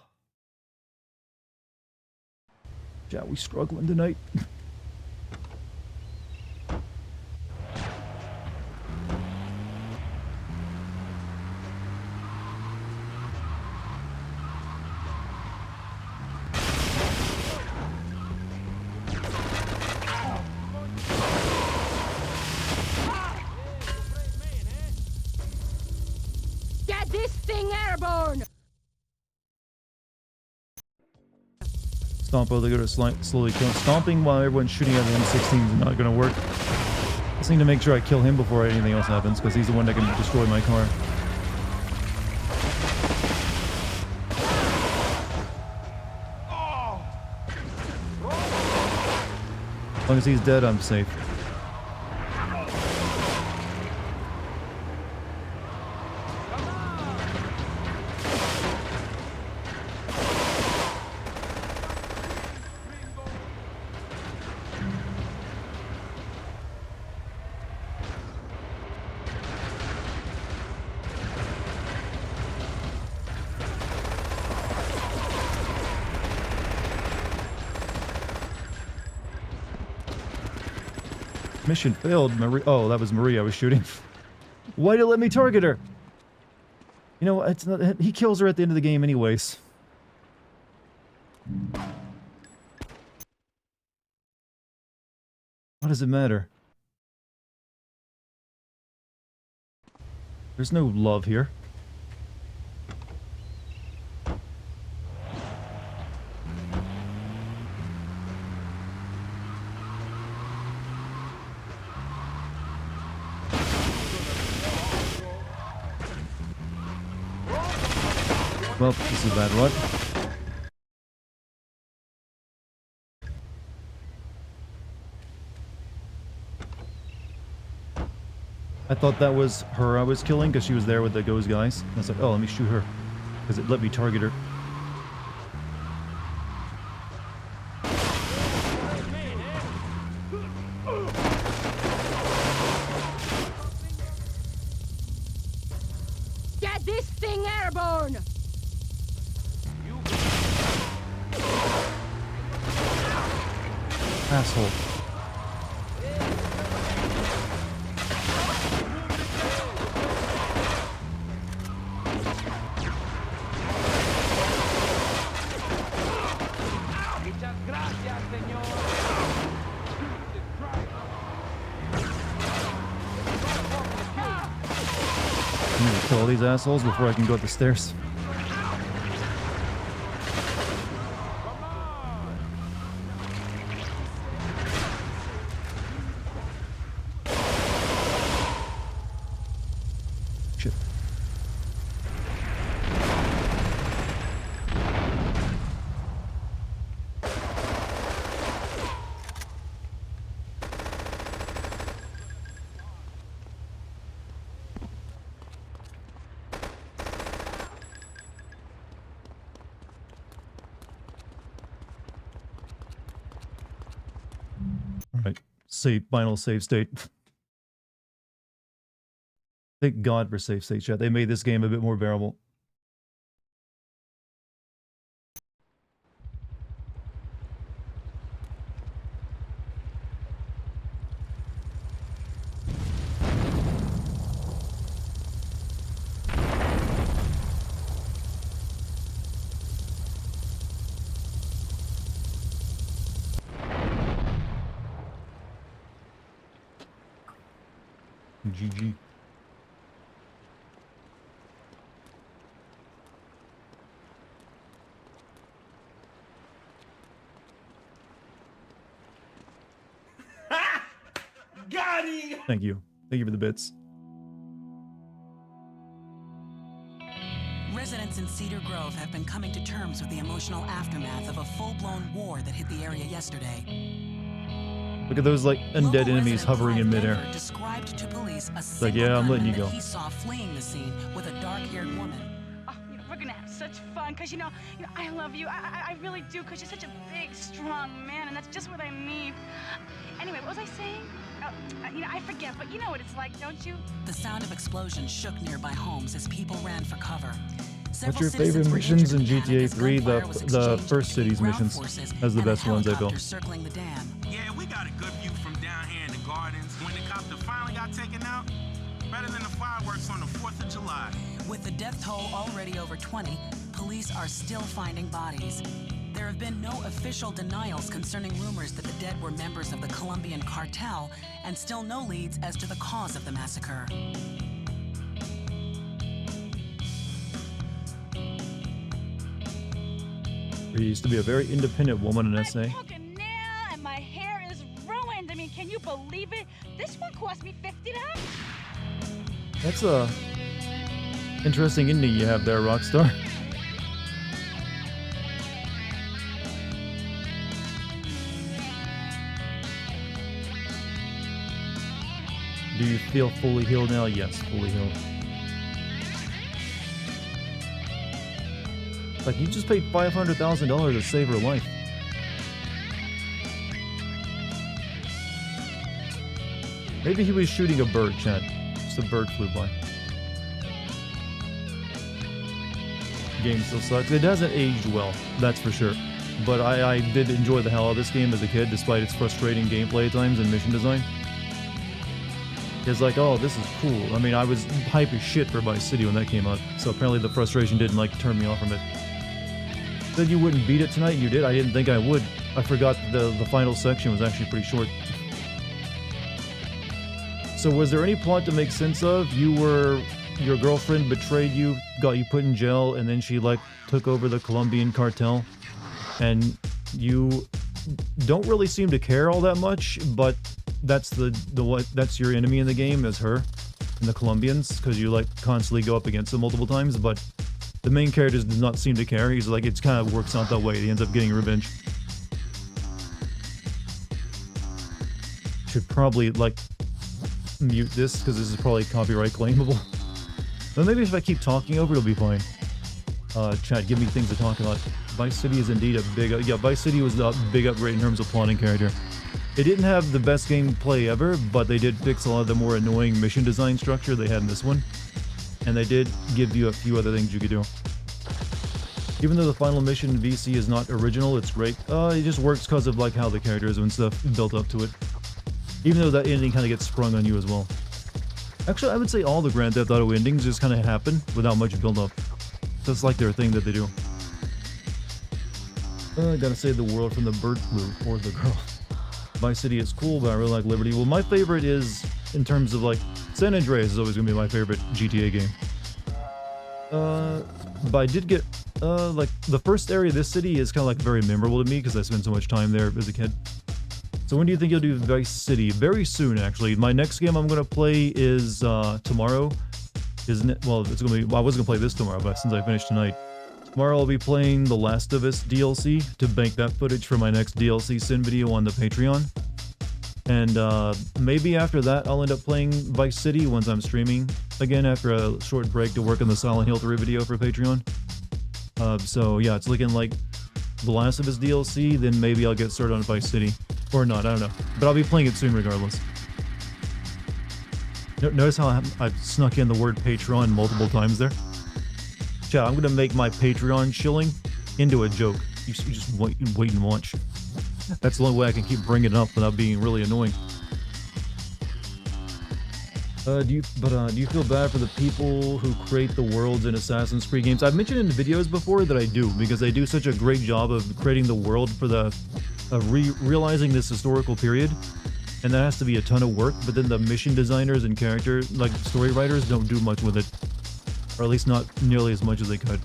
Yeah, we struggling tonight.
Get this thing airborne!
Stompo, they go to slowly kill him. Stomping while everyone's shooting at the M16 is not gonna work. I just need to make sure I kill him before anything else happens, because he's the one that can destroy my car. As long as he's dead, I'm safe. Mission failed. Oh, that was Marie I was shooting. Why did it let me target her? You know, it's not, he kills her at the end of the game anyways. What does it matter? There's no love here. Well, this is a bad run. I thought that was her I was killing because she was there with those guys. And I was like, oh, let me shoot her. Because it let me target her.
Get this thing airborne!
Asshole. I need to kill all these assholes before I can go up the stairs. Shit. Alright, final save state. Thank God for save state chat. They made this game a bit more bearable. GG.
Got him!
Thank you. Thank you for the bits.
Residents in Cedar Grove have been coming to terms with the emotional aftermath of a full-blown war that hit the area yesterday.
Look at those like undead
Local
enemies
resident
hovering in
Clive
midair.
Denver described to police a
Like,
single
yeah, I'm letting
gunman
you
that
go.
he saw fleeing the scene with a dark-haired woman.
Oh, we're gonna have such fun, cause you know, I love you. I really do, cause you're such a big, strong man, and that's just what I need. Anyway, what was I saying? I forget, but you know what it's like, don't you?
The sound of explosions shook nearby homes as people ran for cover.
What's your favorite missions in GTA 3? The first city's missions has the best ones, I feel.
Circling the dam.
Yeah, we got a good view from down here in the gardens. When the copter finally got taken out, better than the fireworks on the 4th of July.
With the death toll already over 20, police are still finding bodies. There have been no official denials concerning rumors that the dead were members of the Colombian cartel, and still no leads as to the cause of the massacre.
She used to be a very independent woman in SA.
Broken nail and my hair is ruined. I mean, can you believe it? This one cost me $50.
That's a interesting ending you have there, Rockstar. Do you feel fully healed now? Yes, fully healed. Like, you just paid $500,000 to save her life. Maybe he was shooting a bird, Chad. Just a bird flew by. Game still sucks. It hasn't aged well, that's for sure. But I did enjoy the hell out of this game as a kid, despite its frustrating gameplay at times and mission design. It's like, oh, this is cool. I mean, I was hype as shit for Vice City when that came out, so apparently the frustration didn't, like, turn me off from it. Said you wouldn't beat it tonight, and you did? I didn't think I would. I forgot the final section was actually pretty short. So was there any plot to make sense of? Your girlfriend betrayed you, got you put in jail, and then she, like, took over the Colombian cartel, and you don't really seem to care all that much, but that's that's your enemy in the game, is her and the Colombians, because you like constantly go up against them multiple times, but the main character does not seem to care. He's like, it kind of works out that way. He ends up getting revenge. Should probably like mute this because this is probably copyright claimable. But maybe if I keep talking over it, it'll be fine. Chat, give me things to talk about. Vice City is indeed a big... yeah, Vice City was a big upgrade in terms of plotting character. It didn't have the best gameplay ever, but they did fix a lot of the more annoying mission design structure they had in this one. And they did give you a few other things you could do. Even though the final mission in VC is not original, it's great. It just works because of like how the characters and stuff built up to it. Even though that ending kind of gets sprung on you as well. Actually, I would say all the Grand Theft Auto endings just kind of happen without much build-up. That's like their thing that they do. I gotta save the world from the bird flu or the girl. Vice City is cool, but I really like Liberty. Well, my favorite is, in terms of like, San Andreas is always gonna be my favorite GTA game. But I did get, like, the first area of this city is kind of like very memorable to me because I spent so much time there as a kid. So when do you think you'll do Vice City? Very soon, actually. My next game I'm gonna play is tomorrow, isn't it? Well, it's gonna be. Well, I was gonna play this tomorrow, but since I finished tonight, tomorrow I'll be playing The Last of Us DLC to bank that footage for my next DLC Sin video on the Patreon. And maybe after that I'll end up playing Vice City once I'm streaming again after a short break to work on the Silent Hill 3 video for Patreon. So yeah, it's looking like The Last of Us DLC, then maybe I'll get started on Vice City. Or not, I don't know. But I'll be playing it soon regardless. Notice how I've snuck in the word Patreon multiple times there? Chat, I'm going to make my Patreon shilling into a joke. You just wait and watch. That's the only way I can keep bringing it up without being really annoying. Do you feel bad for the people who create the worlds in Assassin's Creed games? I've mentioned in the videos before that I do, because they do such a great job of creating the world for the realizing this historical period. and that has to be a ton of work, but then the mission designers and character, like, story writers don't do much with it. Or at least not nearly as much as they could.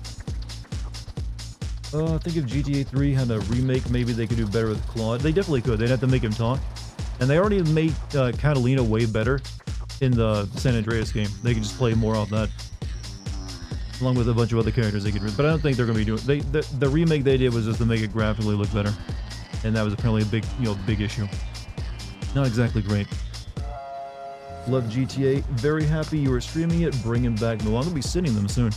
I think if GTA 3 had a remake, maybe they could do better with Claude. They definitely could. They'd have to make him talk. And they already made Catalina way better in the San Andreas game. They can just play more off that. Along with a bunch of other characters they could... But I don't think they're going to be doing... The remake they did was just to make it graphically look better. And that was apparently a big, big issue. Not exactly great. Love GTA. Very happy you were streaming it. Bring him back. No, I'm going to be sending them soon.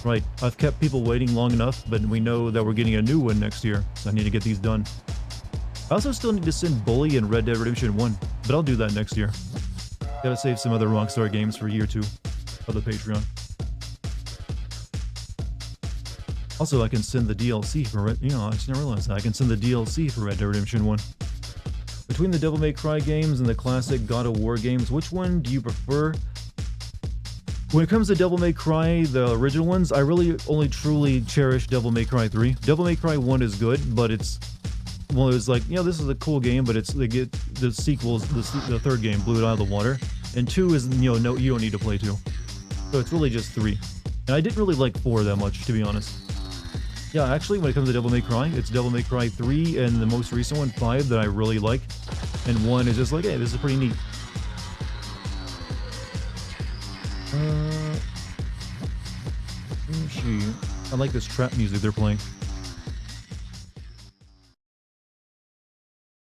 Right. I've kept people waiting long enough, but we know that we're getting a new one next year, so I need to get these done. I also still need to send Bully and Red Dead Redemption 1, but I'll do that next year. Gotta save some other Rockstar games for year 2 of the Patreon. Also, I can send the DLC for Red... I just didn't realize that. I can send the DLC for Red Dead Redemption 1. Between the Devil May Cry games and the classic God of War games, which one do you prefer? When it comes to Devil May Cry, the original ones, I really only truly cherish Devil May Cry 3. Devil May Cry 1 is good, but it's... Well, it was like, this is a cool game, but they get the sequels, the third game blew it out of the water. And 2 is, no, you don't need to play 2. So it's really just 3. And I didn't really like 4 that much, to be honest. Yeah, actually, when it comes to Devil May Cry, it's Devil May Cry 3 and the most recent one, 5, that I really like. And 1 is just like, hey, this is pretty neat. I like this trap music they're playing.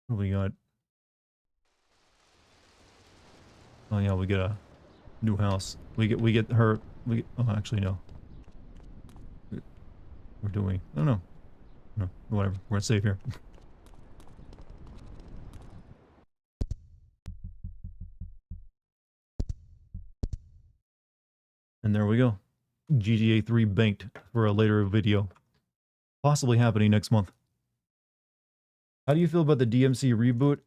What do we got? Oh yeah, we get a new house. We get her. Oh, actually no. We're doing. Oh no. No, whatever. We're safe here. And there we go. GTA 3 banked for a later video. Possibly happening next month. How do you feel about the DMC reboot?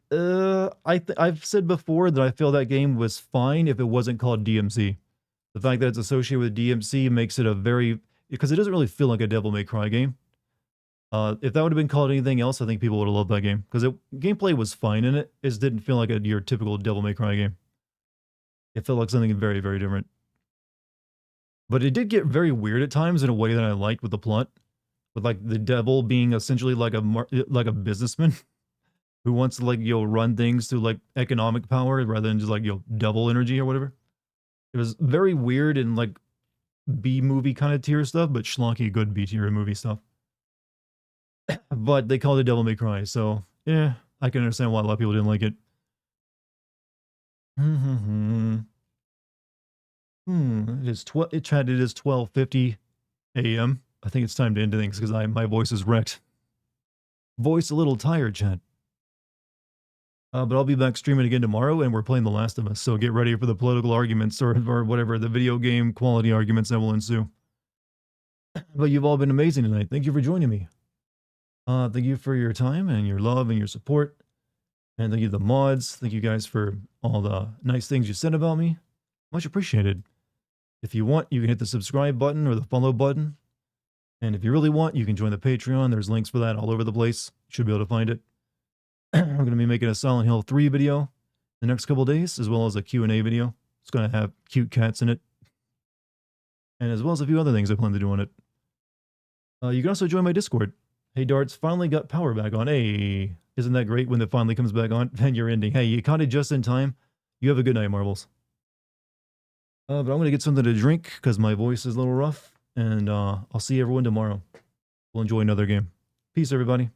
I've said before that I feel that game was fine if it wasn't called DMC. The fact that it's associated with DMC makes it a very... Because it doesn't really feel like a Devil May Cry game. If that would have been called anything else, I think people would have loved that game. Because gameplay was fine in it. It just didn't feel like your typical Devil May Cry game. It felt like something very, very different. But it did get very weird at times in a way that I liked with the plot. With like the devil being essentially like a businessman who wants to like, run things through like economic power rather than just like, devil energy or whatever. It was very weird and like B-movie kind of tier stuff, but schlocky good B-tier movie stuff. But they called it Devil May Cry, so yeah, I can understand why a lot of people didn't like it. It is 12:50 a.m. I think it's time to end things because my voice is wrecked. Voice a little tired, chat. But I'll be back streaming again tomorrow, and we're playing The Last of Us, so get ready for the political arguments or whatever, the video game quality arguments that will ensue. But you've all been amazing tonight. Thank you for joining me. Thank you for your time and your love and your support. And thank you to the mods. Thank you guys for all the nice things you said about me. Much appreciated. If you want, you can hit the subscribe button or the follow button. And if you really want, you can join the Patreon. There's links for that all over the place. You should be able to find it. I'm going to be making a Silent Hill 3 video the next couple days, as well as a Q&A video. It's going to have cute cats in it. And as well as a few other things I plan to do on it. You can also join my Discord. Hey Darts, finally got power back on. Hey, isn't that great when it finally comes back on? And you're ending. Hey, you caught it just in time. You have a good night, Marbles. But I'm going to get something to drink because my voice is a little rough. And I'll see everyone tomorrow. We'll enjoy another game. Peace, everybody.